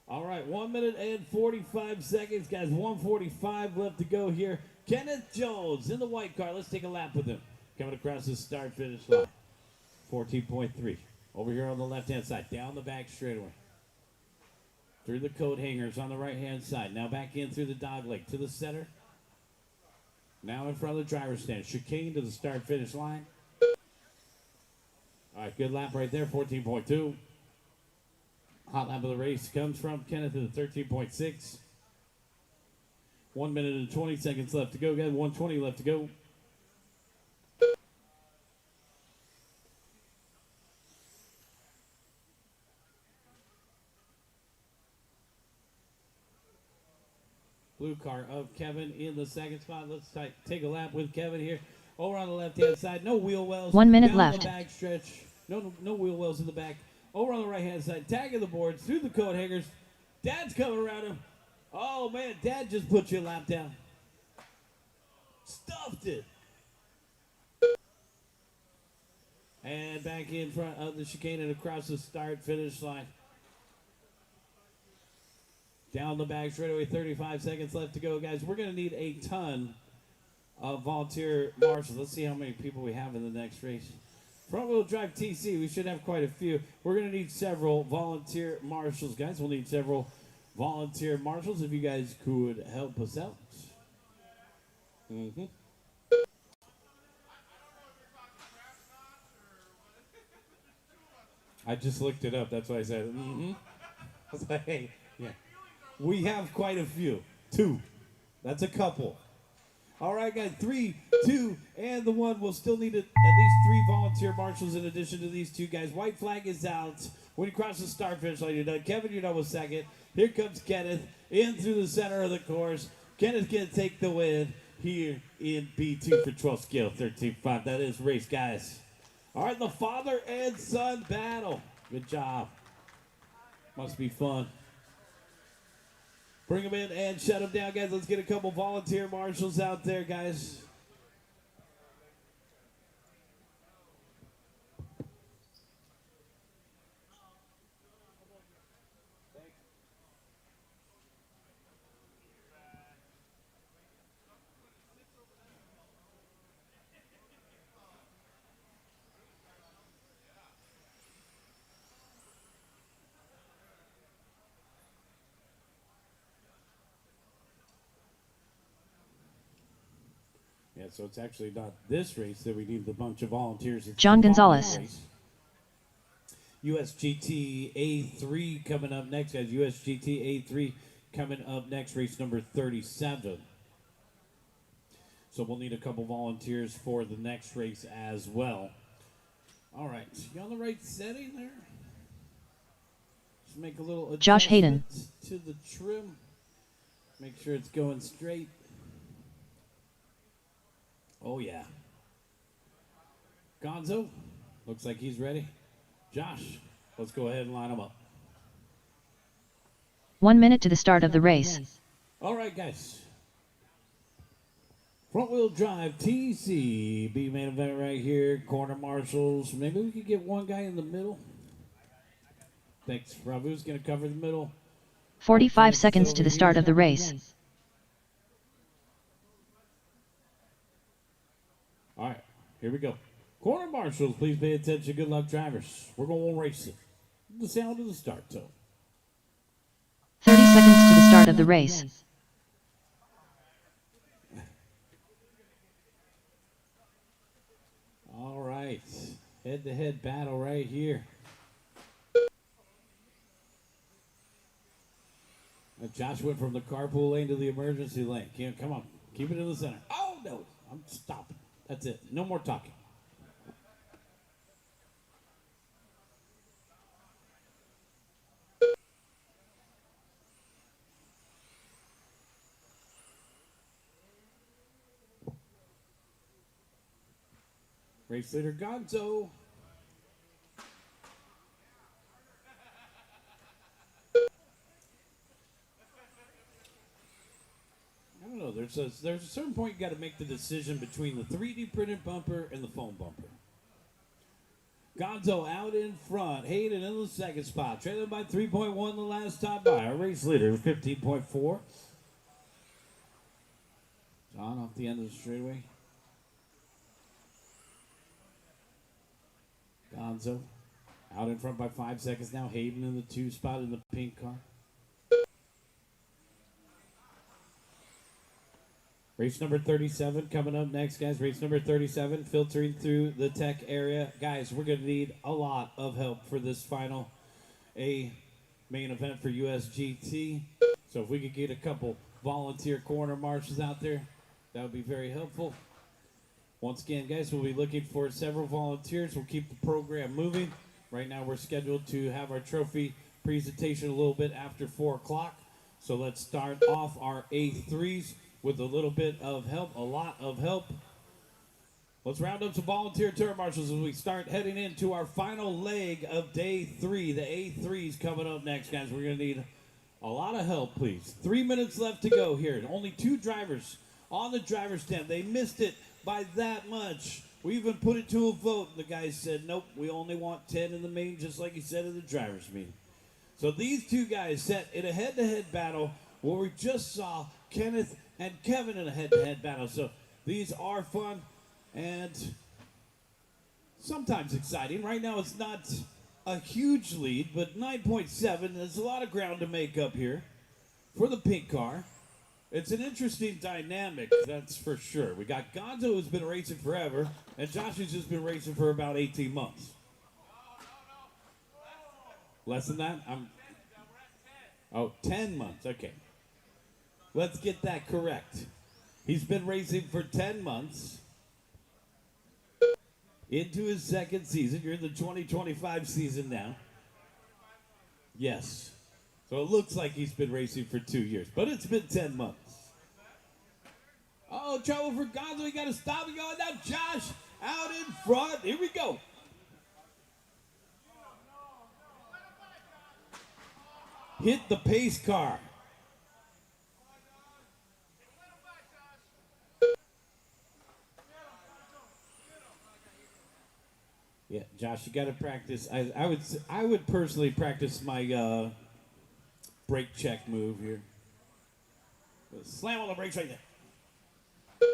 All right, 1 minute and 45 seconds, guys. 1:45 left to go here. Kenneth Jones in the white car. Let's take a lap with him. Coming across the start-finish line. 14.3. Over here on the left-hand side. Down the back straightaway. Through the coat hangers on the right-hand side. Now back in through the dog leg to the center. Now in front of the driver's stand. Chicane to the start-finish line. All right, good lap right there. 14.2. Hot lap of the race comes from Kenneth at the 13.6. 1 minute and 20 seconds left to go, guys. 1:20 left to go. Blue car of Kevin in the second spot. Let's take a lap with Kevin here. Over on the left-hand side, no wheel wells. 1 minute Down left. the back stretch. No wheel wells in the back. Over on the right-hand side, tagging the boards through the coat hangers. Dad's coming around him. Oh, man, Dad just put your lap down. Stuffed it. And back in front of the chicane and across the start-finish line. Down the back straightaway, 35 seconds left to go, guys. We're going to need a ton of volunteer marshals. Let's see how many people we have in the next race. Front-wheel drive TC, we should have quite a few. We're going to need several volunteer marshals, guys. We'll need several volunteer marshals if you guys could help us out. I just looked it up. That's why I said, I was like, hey, yeah. We have quite a few. 2. That's a couple. All right, guys. 3, 2, and the 1. We'll still need at least 3 volunteer marshals in addition to these 2 guys. White flag is out. When you cross the start finish line, you're done. Kevin, you're done with second. Here comes Kenneth in through the center of the course. Kenneth can take the win here in B2 for 12 scale 13.5. That is race, guys. All right, the father and son battle. Good job. Must be fun. Bring them in and shut them down, guys. Let's get a couple volunteer marshals out there, guys. Yeah, so it's actually not this race that we need a bunch of volunteers. It's John the following Gonzalez. race. USGT A3 coming up next, guys. USGT A3 coming up next, race number 37. So we'll need a couple volunteers for the next race as well. All right, you on the right setting there? Just make a little Josh Hayden. adjustment to the trim. Make sure it's going straight. Oh, yeah. Gonzo, looks like he's ready. Josh, let's go ahead and line him up. 1 minute to the start of the race. All right, guys. Front-wheel drive TC, B main event right here. Corner marshals. Maybe we could get one guy in the middle. Thanks. Ravu's going to cover the middle. 45 seconds to the start of the race. All right, here we go. Corner marshals, please pay attention. Good luck, drivers. We're going to race it. The sound of the start tone. 30 seconds to the start of the race. All right, head-to-head battle right here. Josh went from the carpool lane to the emergency lane. Come on, keep it in the center. Oh, no, I'm stopping. That's it. No more talking. Race leader Gonzo. there's a certain point you got to make the decision between the 3D printed bumper and the foam bumper. Gonzo out in front. Hayden in the second spot. Trailing by 3.1 the last time by. Our race leader, 15.4. John off the end of the straightaway. Gonzo out in front by 5 seconds now. Hayden in the 2 spot in the pink car. Race number 37 coming up next, guys. Race number 37 filtering through the tech area. Guys, we're going to need a lot of help for this final main event for USGT. So if we could get a couple volunteer corner marshals out there, that would be very helpful. Once again, guys, we'll be looking for several volunteers. We'll keep the program moving. Right now we're scheduled to have our trophy presentation a little bit after 4 o'clock. So let's start off our A3s with a little bit of help, a lot of help. Let's round up some volunteer turn marshals as we start heading into our final leg of day 3. The A3s coming up next, guys. We're going to need a lot of help, please. 3 minutes left to go here. Only 2 drivers on the driver's stand. They missed it by that much. We even put it to a vote, and the guys said, nope, we only want 10 in the main, just like he said in the driver's meeting. So these 2 guys set in a head-to-head battle where we just saw Kenneth and Kevin in a head-to-head battle. So these are fun and sometimes exciting. Right now it's not a huge lead, but 9.7. There's a lot of ground to make up here for the pink car. It's an interesting dynamic, that's for sure. We got Gonzo, who's been racing forever, and Josh, who's just been racing for about 18 months. Less than that? 10 months, okay. Let's get that correct. He's been racing for 10 months. Into his second season. You're in the 2025 season now. Yes. So it looks like he's been racing for 2 years, but it's been 10 months. Oh, trouble for Gonzo. We got to stop and go. Now Josh out in front. Here we go. Hit the pace car. Yeah, Josh, you got to practice. I would personally practice my brake check move here. Slam on the brakes right there.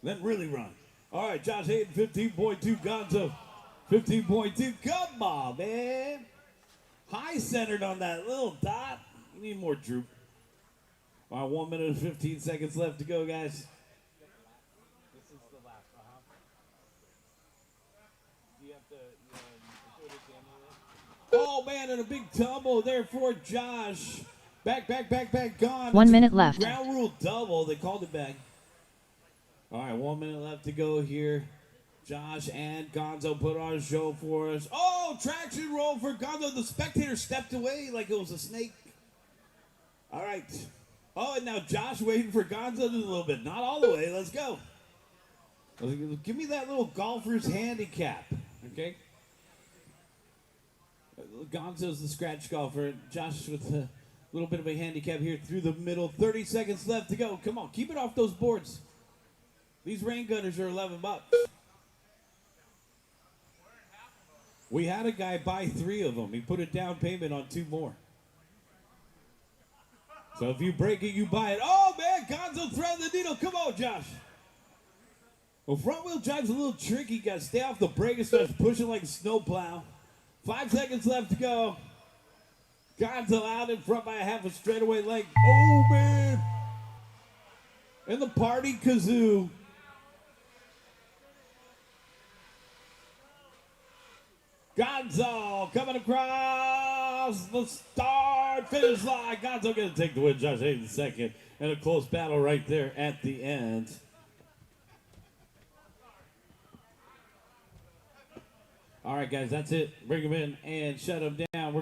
Then really run. All right, Josh Hayden, 15.2. Gonzo, 15.2. Come on, man. High centered on that little dot. You need more droop. All right, 1 minute and 15 seconds left to go, guys. This is the last. Do you have to do it at the end of it? Oh, man, and a big tumble there for Josh. Back, gone. 1 minute left. Ground rule double. They called it back. All right, 1 minute left to go here. Josh and Gonzo put on a show for us. Oh, traction roll for Gonzo. The spectator stepped away like it was a snake. All right. Oh, and now Josh waiting for Gonzo to do a little bit. Not all the way. Let's go. Give me that little golfer's handicap, okay? Gonzo's the scratch golfer. Josh with a little bit of a handicap here through the middle. 30 seconds left to go. Come on, keep it off those boards. These rain gunners are $11. We had a guy buy 3 of them. He put a down payment on 2 more. So if you break it, you buy it. Oh, man, Gonzo threading the needle. Come on, Josh. Well, front wheel drive's a little tricky. You got to stay off the brake and start pushing like a snowplow. 5 seconds left to go. Gonzo out in front by a half a straightaway length. Oh, man. And the party kazoo. Gonzo coming across the start finish line. Gonzo going to take the win. Josh Hayden second. And a close battle right there at the end. All right, guys, that's it. Bring them in and shut them down.